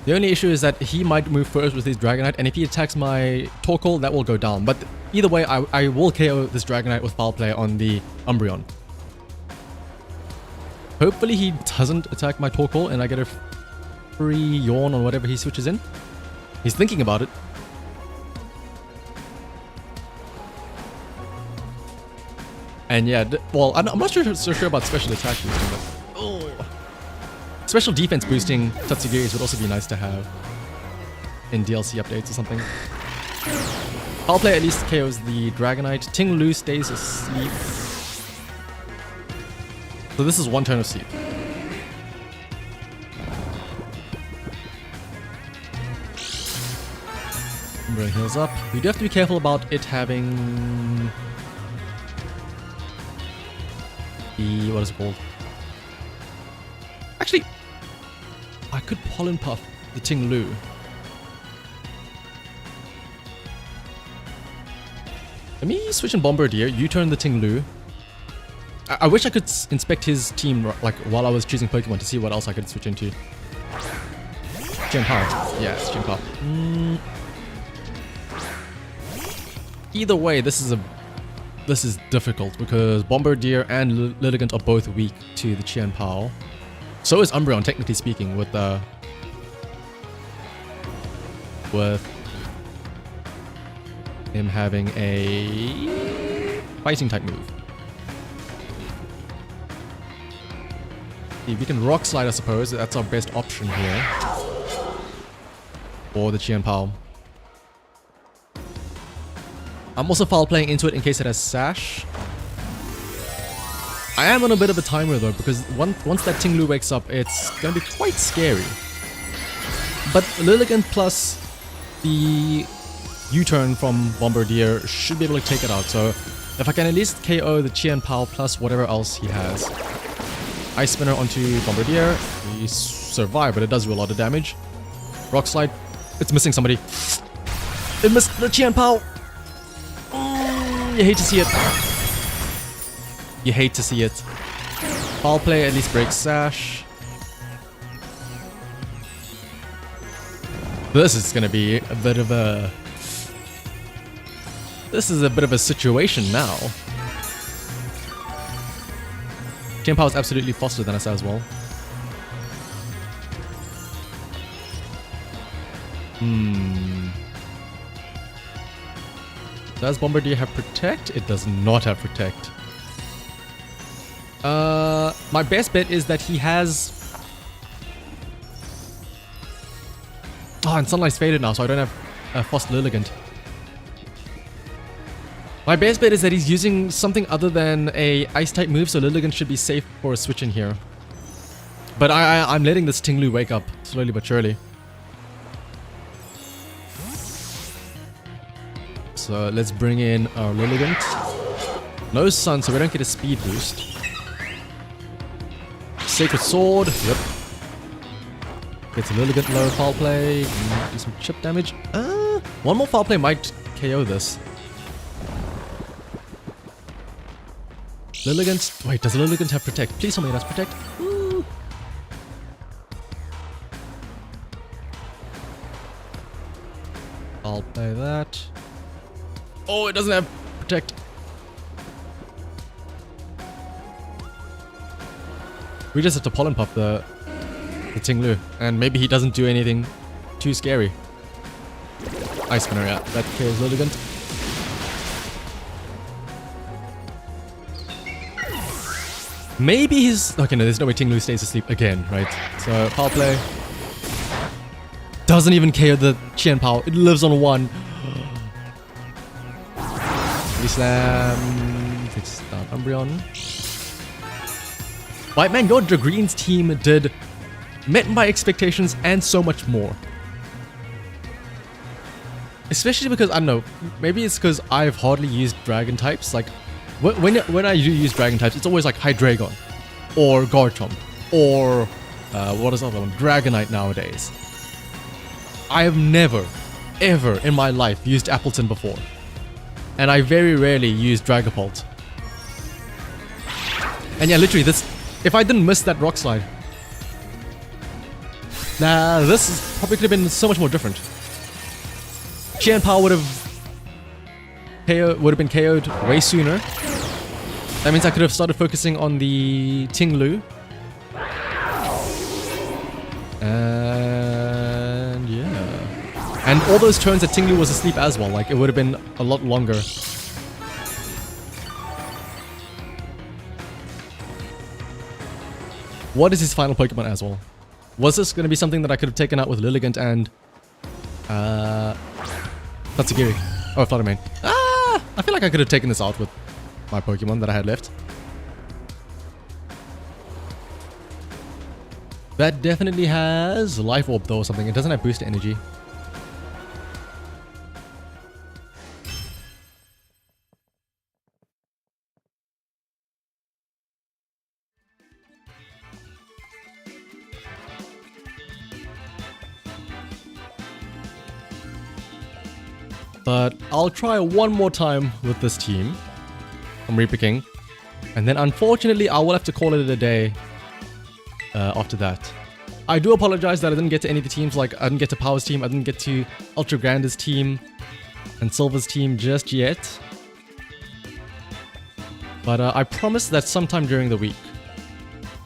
The only issue is that he might move first with his Dragonite, and if he attacks my Torkoal, that will go down. But either way, I will KO this Dragonite with foul play on the Umbreon. Hopefully he doesn't attack my Torkoal and I get a free yawn on whatever he switches in. He's thinking about it. And yeah, well, I'm not so sure about special attack boosting, but... oh. Special defense boosting Tatsugiris would also be nice to have in DLC updates or something. Foul play at least KOs the Dragonite. Tinglu stays asleep. So this is one turn of sleep. Umbreon heals up. We do have to be careful about it having... the... what is it called? Actually, I could Pollen Puff the Tinglu. Let me switch in Bombardier, U-turn the Tinglu. I wish I could inspect his team like while I was choosing Pokemon to see what else I could switch into. Shanahavt. Yeah, it's Shanahavt. Either way, this is difficult because Bombardier and Lilligant are both weak to the Qianpao. So is Umbreon, technically speaking, with him having a fighting type move. See, we can Rock Slide, I suppose. That's our best option here. Or the Qian Pao. I'm also foul playing into it in case it has Sash. I am on a bit of a timer though, because once that Tinglu wakes up, it's gonna be quite scary. But Lilligant plus the U-turn from Bombardier should be able to take it out. So if I can at least KO the Qian Pao plus whatever else he has. Ice Spinner onto Bombardier. He survived, but it does do a lot of damage. Rock Slide. It's missing somebody. It missed the Qian Pao. You hate to see it. You hate to see it. Foul play at least breaks Sash. This is gonna be a bit of a... This is a bit of a situation now. Qian Pao is absolutely faster than us as well. Does Bombardier have Protect? It does not have Protect. My best bet is that he has... Oh, and Sunlight's faded now, so I don't have Frost Lilligant. My best bet is that he's using something other than a Ice-type move, so Lilligant should be safe for a switch in here. But I'm letting this Tinglu wake up, slowly but surely. So let's bring in our Lilligant. No Sun, so we don't get a speed boost. Sacred Sword. Yep. Gets a Lilligant low foul play. Do some chip damage. One more foul play might KO this. Lilligant. Wait, does Lilligant have Protect? Please tell me it has Protect. Woo. I'll play that. Oh, it doesn't have Protect. We just have to Pollen Puff the Tinglu, and maybe he doesn't do anything too scary. Ice Spinner, yeah, that kills Lilligant. Maybe he's... Okay, no, there's no way Tinglu stays asleep again, right? So, power play. Doesn't even KO the Qian Pao. It lives on 1. Slam. Takes down Umbreon. Right, man, your Green's team met my expectations and so much more. Especially because, I don't know, maybe it's because I've hardly used Dragon types. Like, when I do use Dragon types, it's always like Hydreigon, or Garchomp, or what is the other one? Dragonite nowadays. I have never, ever in my life used Appleton before. And I very rarely use Dragapult. And yeah, literally this... If I didn't miss that Rock Slide... Nah, this probably could have been so much more different. Qian Pao would have been KO'd way sooner. That means I could have started focusing on the Tinglu. And yeah. And all those turns that Tinglu was asleep as well, like it would have been a lot longer. What is his final Pokemon as well? Was this going to be something that I could have taken out with Lilligant and... Tatsugiri. Oh, Fluttermane. I feel like I could have taken this out with my Pokemon that I had left. That definitely has Life Orb though or something. It doesn't have Boost Energy. But I'll try one more time with this team. I'm repicking. And then unfortunately, I will have to call it a day after that. I do apologize that I didn't get to any of the teams. Like, I didn't get to Power's team. I didn't get to Ultra Granda's team and Silver's team just yet. But I promise that sometime during the week,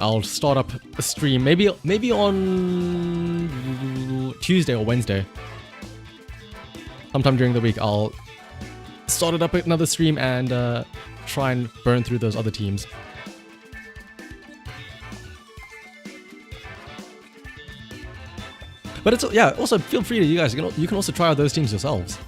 I'll start up a stream. Maybe on Tuesday or Wednesday. Sometime during the week, I'll start it up another stream and try and burn through those other teams. But it's, yeah, also feel free to, you guys, you can also try out those teams yourselves.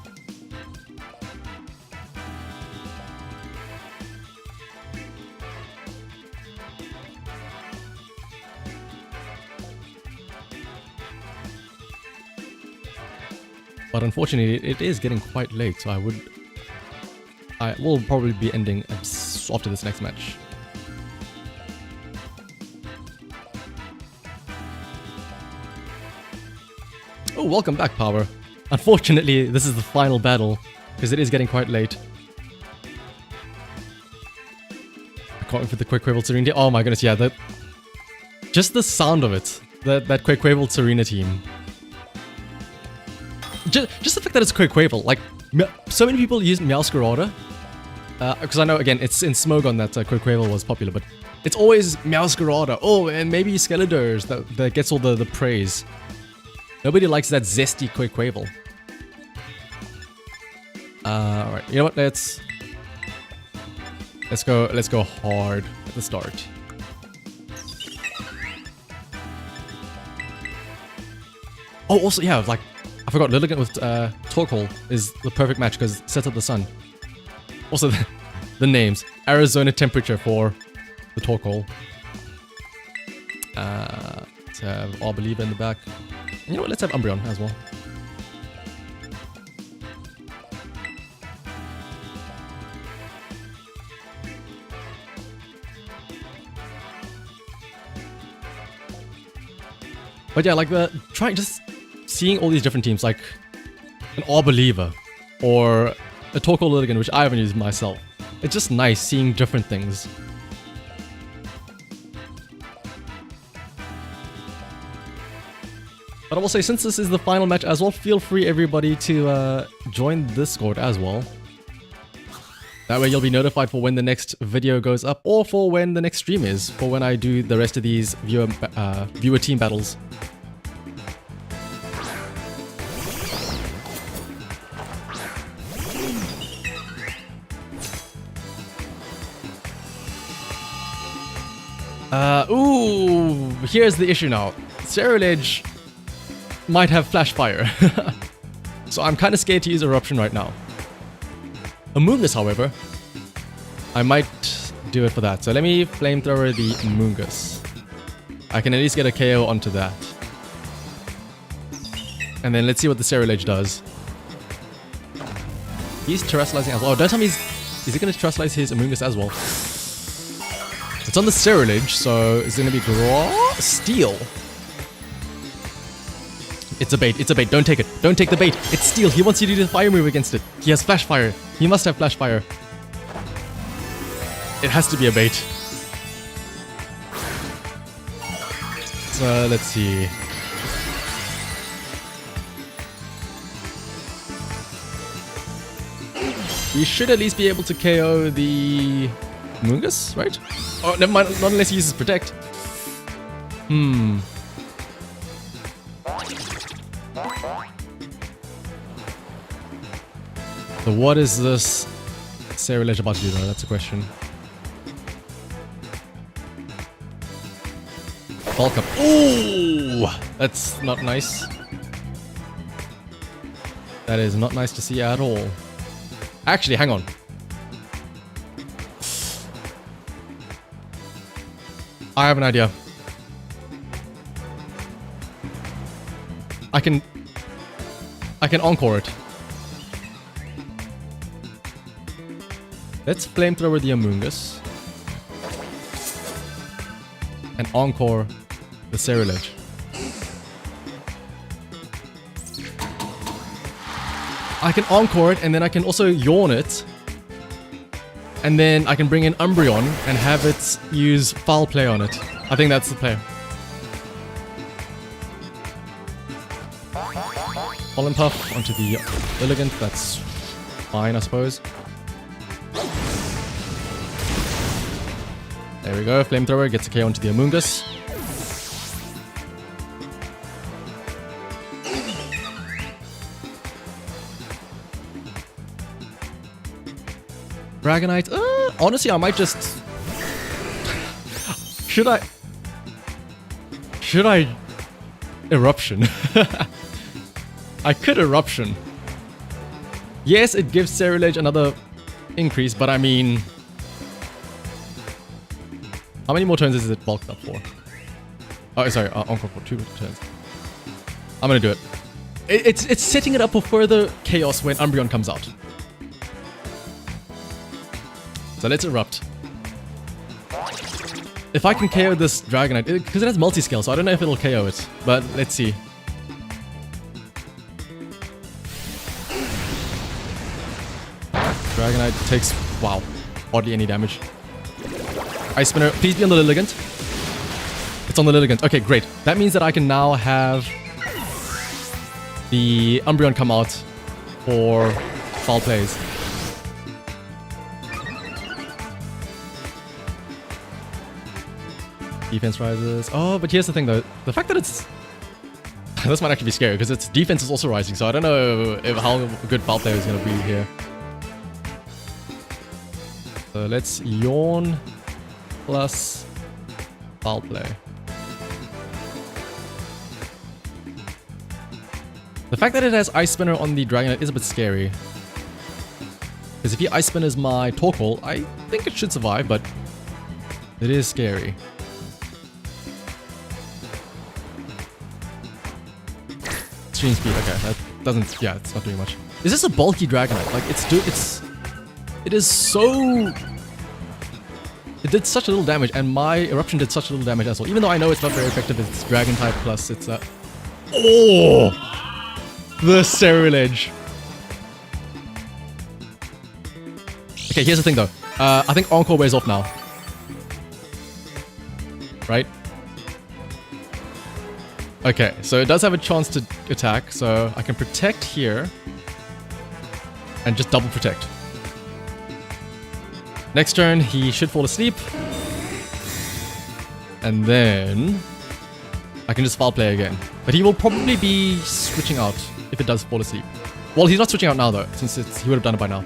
But unfortunately, it is getting quite late, so I will probably be ending after this next match. Oh, welcome back, Power. Unfortunately, this is the final battle, because it is getting quite late. I can't wait for the Quaquaval Serena. Oh my goodness, yeah, just the sound of it. That Quaquaval Serena team. Just the fact that it's Quaquaval, like, so many people use Meowscarada. Because I know, again, it's in Smogon that Quaquaval was popular, but it's always Meowscarada. Oh, and maybe Skeledurs that gets all the praise. Nobody likes that zesty Quaquaval. Alright, you know what, let's go hard at the start. Oh, also, yeah, like, I forgot, Lilligant with Torkoal is the perfect match because it sets up the sun. Also, the names. Arizona temperature for the Torkoal. Let's have Arboliva in the back. You know what, let's have Umbreon as well. But yeah, like just seeing all these different teams, like an Arboliva or a Torkoal Lilligant, which I haven't used myself. It's just nice seeing different things. But I will say, since this is the final match as well, feel free everybody to join Discord as well. That way you'll be notified for when the next video goes up, or for when the next stream is, for when I do the rest of these viewer team battles. Ooh, here's the issue now. Ceruledge might have Flash Fire. So I'm kind of scared to use Eruption right now. Amoonguss, however, I might do it for that. So let me Flamethrower the Amoonguss. I can at least get a KO onto that. And then let's see what the Ceruledge does. He's Terrestrializing as well. Oh, don't tell me is he going to Terrestrialize his Amoonguss as well? It's on the Ceruledge, so it's going to be Steel. It's a bait, it's a bait. Don't take it. Don't take the bait. It's Steel. He wants you to do the fire move against it. He has Flash Fire. He must have Flash Fire. It has to be a bait. So let's see. We should at least be able to KO the Amoonguss, right? Oh, never mind. Not unless he uses Protect. So what is this Ceruledge about to do though? That's a question. Bulk up. Ooh! That's not nice. That is not nice to see at all. Actually, hang on. I have an idea. I can Encore it. Let's Flamethrower the Amoonguss. And Encore the Ceruledge. I can Encore it, and then I can also Yawn it. And then I can bring in Umbreon and have it use Foul Play on it. I think that's the play. Pollen Puff onto the Lilligant, that's fine, I suppose. There we go, Flamethrower gets a KO onto the Amoonguss. Dragonite, honestly I might just... Should I Eruption. I could Eruption. Yes, it gives Cerulege another increase, but I mean... How many more turns is it bulked up for? Oh, sorry, Encore for 2 turns. I'm gonna do it. It's setting it up for further chaos when Umbreon comes out. So let's Erupt. If I can KO this Dragonite, because it has multi-scale, so I don't know if it'll KO it, but let's see. Dragonite takes, wow, hardly any damage. Ice Spinner, please be on the Lilligant. It's on the Lilligant. Okay, great. That means that I can now have the Umbreon come out for foul plays. Defense rises. Oh, but here's the thing though. The fact that it's... this might actually be scary because its defense is also rising, so I don't know how good foul play is going to be here. So let's Yawn plus foul play. The fact that it has Ice Spinner on the Dragonite is a bit scary. Because if he Ice Spinners my Torkoal, I think it should survive, but it is scary. Extreme speed, okay, that doesn't, yeah, it's not doing much. Is this a bulky Dragonite? Like, it is so... It did such a little damage, and my Eruption did such a little damage as well. Even though I know it's not very effective, it's Dragon type plus it's a... Oh! The Cerulege. Okay, here's the thing though. I think Encore wears off now. Right? Okay, so it does have a chance to attack, so I can protect here. And just double protect. Next turn, he should fall asleep. And then... I can just foul play again. But he will probably be switching out if it does fall asleep. Well, he's not switching out now though, since he would have done it by now.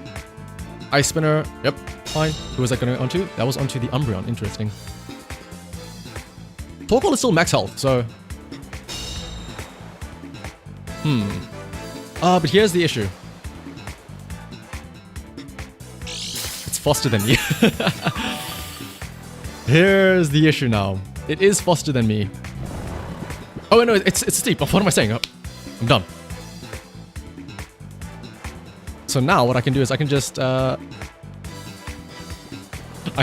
Ice Spinner, yep, fine. Who was that going onto? That was onto the Umbreon, interesting. Torkoal is still max health, so... but here's the issue. It's faster than me. Here's the issue now. It is faster than me. Oh no, it's steep. What am I saying? Oh, I'm dumb. So now what I can do is I can just... I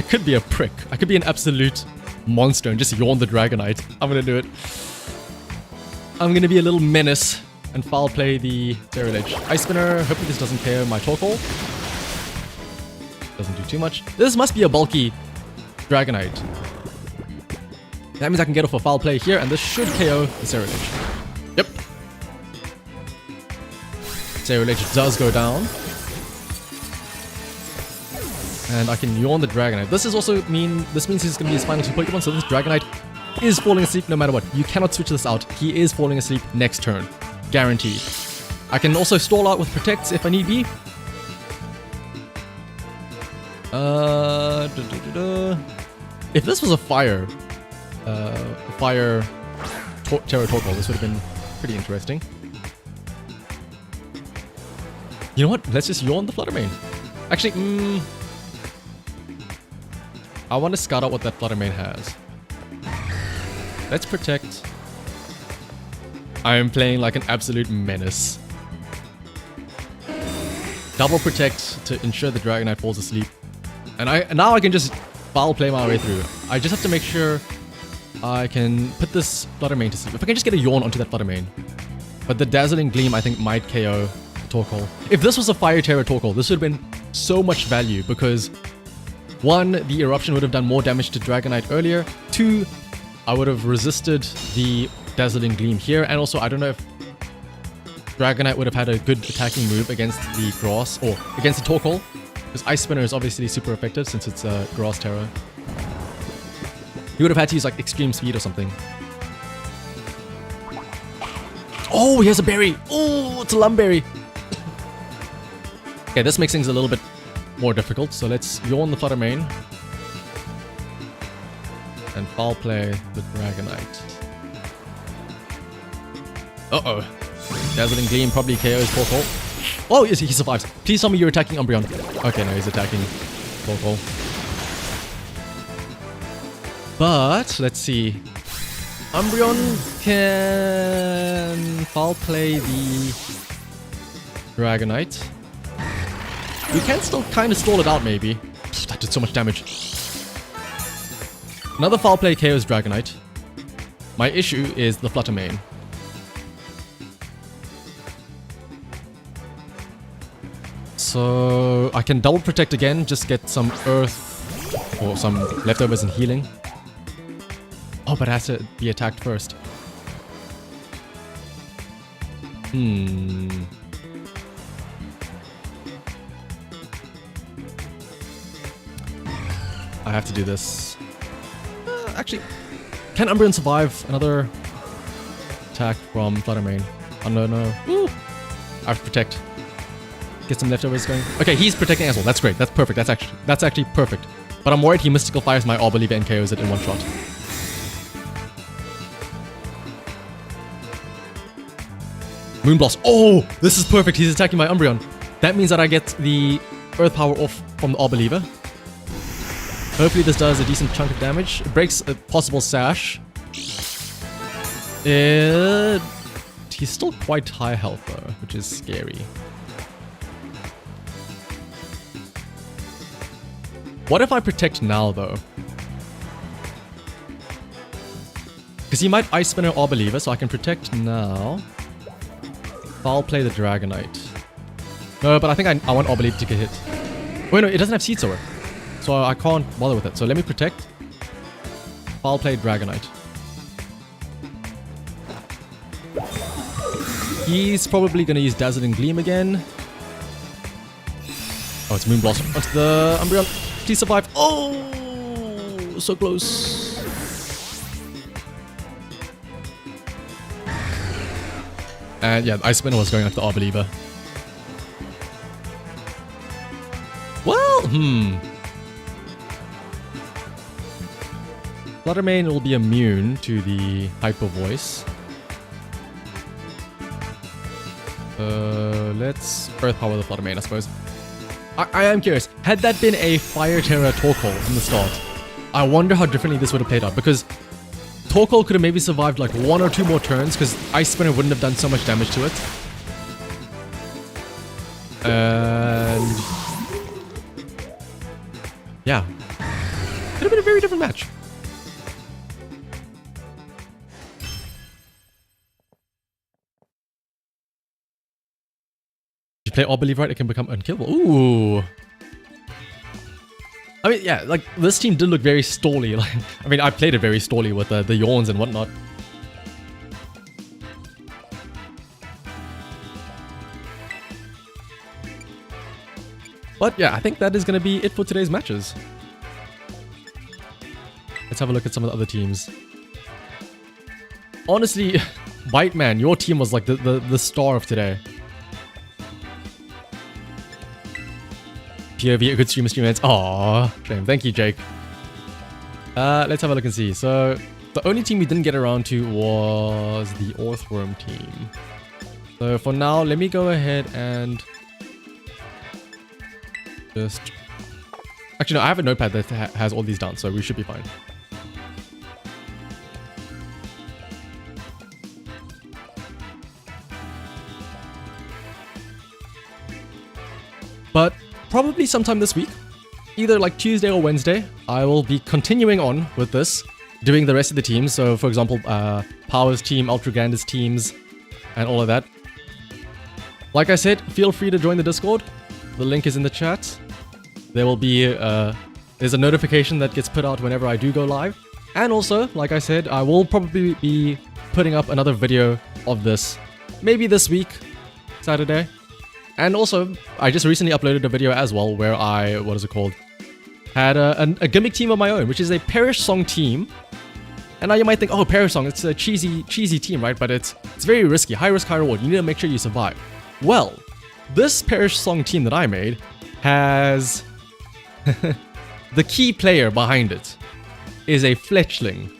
could be a prick. I could be an absolute monster and just yawn the Dragonite. I'm gonna do it. I'm gonna be a little menace and foul play the Cerulege. Ice Spinner, hopefully this doesn't KO my Torkoal. Doesn't do too much. This must be a bulky Dragonite. That means I can get off a foul play here, and this should KO the Cerulege. Yep. Cerulege does go down. And I can yawn the Dragonite. This means he's going to be his final 2 Pokemon, so this Dragonite is falling asleep no matter what. You cannot switch this out. He is falling asleep next turn. Guaranteed. I can also stall out with Protects if I need be. If this was a Fire Terra Torkoal, this would have been pretty interesting. You know what? Let's just yawn the Flutter Mane. Actually, I want to scout out what that Flutter Mane has. Let's Protect. I am playing like an absolute menace. Double Protect to ensure the Dragonite falls asleep. And now I can just foul play my way through. I just have to make sure I can put this Flutter Mane to sleep. If I can just get a yawn onto that Flutter Mane. But the Dazzling Gleam I think might KO Torkoal. If this was a Fire Terra Torkoal, this would have been so much value because 1, the Eruption would have done more damage to Dragonite earlier. 2, I would have resisted the Dazzling Gleam here, and also I don't know if Dragonite would have had a good attacking move against the Grass, or against the Torkoal, because Ice Spinner is obviously super effective since it's a Grass Terra. He would have had to use like Extreme Speed or something. Oh, he has a berry! Oh, it's a Lumberry! Okay, this makes things a little bit more difficult, so let's yawn the Flutter Mane and foul play the Dragonite. Uh-oh. Dazzling Gleam probably KOs Torkoal. Oh, yes, he survives. Please tell me you're attacking Umbreon. Okay, no, he's attacking Torkoal. But, let's see. Umbreon can foul play the Dragonite. We can still kind of stall it out, maybe. That did so much damage. Another foul play KOs Dragonite. My issue is the Flutter Mane. So I can double protect again, just get some earth or some leftovers and healing. Oh, but it has to be attacked first. I have to do this. Actually, can Umbreon survive another attack from Flutter Mane? Oh no, no. Woo! I have to protect. Get some leftovers going. Okay, he's protecting as well. That's great. That's perfect. That's actually perfect. But I'm worried he Mystical Fires my Arboliva and KOs it in one shot. Moonblast. Oh, this is perfect. He's attacking my Umbreon. That means that I get the Earth Power off from the Arboliva. Hopefully this does a decent chunk of damage. It breaks a possible sash. He's still quite high health though, which is scary. What if I protect now though? Because he might Ice Spinner Arboliva, so I can protect now. Foul play the Dragonite. No, but I think I want Arboliva to get hit. Wait, no, it doesn't have Seed Sower. So I can't bother with it. So let me protect. Foul play Dragonite. He's probably going to use Dazzling Gleam again. Oh, it's Moonblossom. Onto the Umbreon. Please survive. Oh, so close. And yeah, Ice Spinner was going after Arboliva. Well, Flutter Mane will be immune to the Hyper Voice. Let's Earth Power the Flutter Mane, I suppose. I am curious, had that been a Fire Terror Torkoal from the start, I wonder how differently this would have played out, because Torkoal could have maybe survived like 1 or 2 more turns, because Ice Spinner wouldn't have done so much damage to it. And yeah, could have been a very different match. If you play Arboliva right, it can become unkillable. Ooh. I mean, yeah, like, this team did look very stally. Like, I mean, I played it very stally with the yawns and whatnot. But yeah, I think that is going to be it for today's matches. Let's have a look at some of the other teams. Honestly, Bite Man, your team was like the star of today. POV, a good streamer, stream ends. Aww, shame. Thank you, Jake. Let's have a look and see. So, the only team we didn't get around to was the Orthworm team. So, for now, let me go ahead and just... Actually, no, I have a notepad that has all these down, so we should be fine. But probably sometime this week, either like Tuesday or Wednesday, I will be continuing on with this, doing the rest of the teams. So, for example, Power's team, Ultra Granda's teams, and all of that. Like I said, feel free to join the Discord. The link is in the chat. There will be there's a notification that gets put out whenever I do go live. And also, like I said, I will probably be putting up another video of this, maybe this week, Saturday. And also, I just recently uploaded a video as well where I, what is it called? Had a gimmick team of my own, which is a Perish Song team. And now you might think, oh, Perish Song, it's a cheesy team, right? But it's very risky, high risk, high reward. You need to make sure you survive. Well, this Perish Song team that I made has the key player behind it is a Fletchling,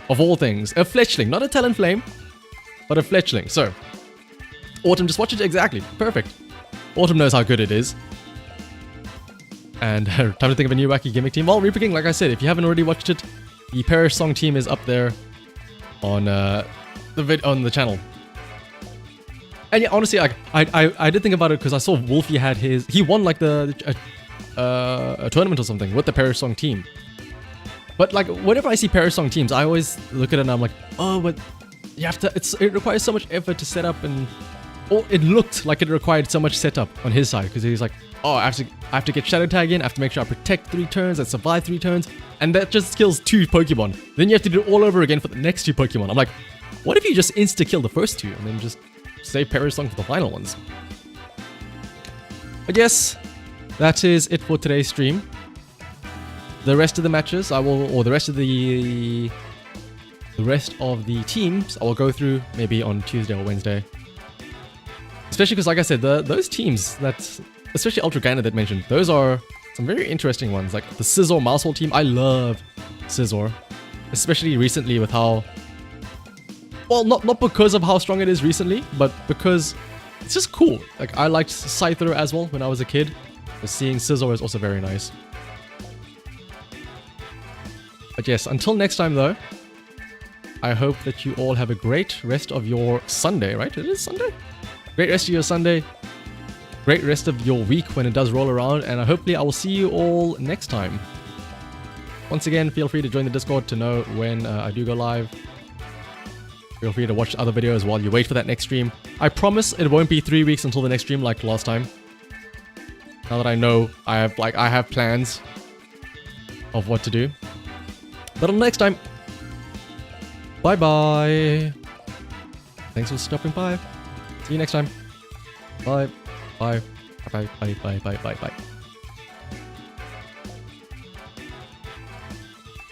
of all things. A Fletchling, not a Talonflame, but a Fletchling. So, Autumn just watched it, exactly. Perfect. Autumn knows how good it is. And time to think of a new wacky gimmick team. Well, Reaper King, like I said, if you haven't already watched it, the Perish Song team is up there on the channel. And yeah, honestly, I did think about it because I saw Wolfie had he won like a tournament or something with the Perish Song team. But like whenever I see Perish Song teams, I always look at it and I'm like, oh, but you have to. It requires so much effort to set up, and it looked like it required so much setup on his side because he's like, oh, I have to get Shadow Tag in, I have to make sure I protect 3 turns, I survive 3 turns, and that just kills 2 Pokemon. Then you have to do it all over again for the next 2 Pokemon. I'm like, what if you just insta-kill the first 2 and then just save Perish Song for the final ones? But yes, that is it for today's stream. The rest of the matches the rest of the teams I will go through maybe on Tuesday or Wednesday. Especially because, like I said, those teams especially Ultra Gainer that mentioned, those are some very interesting ones. Like the Scizor Mousehole team, I love Scizor, especially recently with how, well, not because of how strong it is recently, but because it's just cool. Like I liked Scyther as well when I was a kid, but seeing Scizor is also very nice. But yes, until next time though, I hope that you all have a great rest of your Sunday, right? It is Sunday? Great rest of your Sunday. Great rest of your week when it does roll around, and hopefully I will see you all next time. Once again, feel free to join the Discord to know when I do go live. Feel free to watch other videos while you wait for that next stream. I promise it won't be 3 weeks until the next stream like last time. Now that I know I have plans of what to do. But until next time, bye bye. Thanks for stopping by. See you next time. Bye. Bye. Bye. Bye. Bye. Bye. Bye. Bye.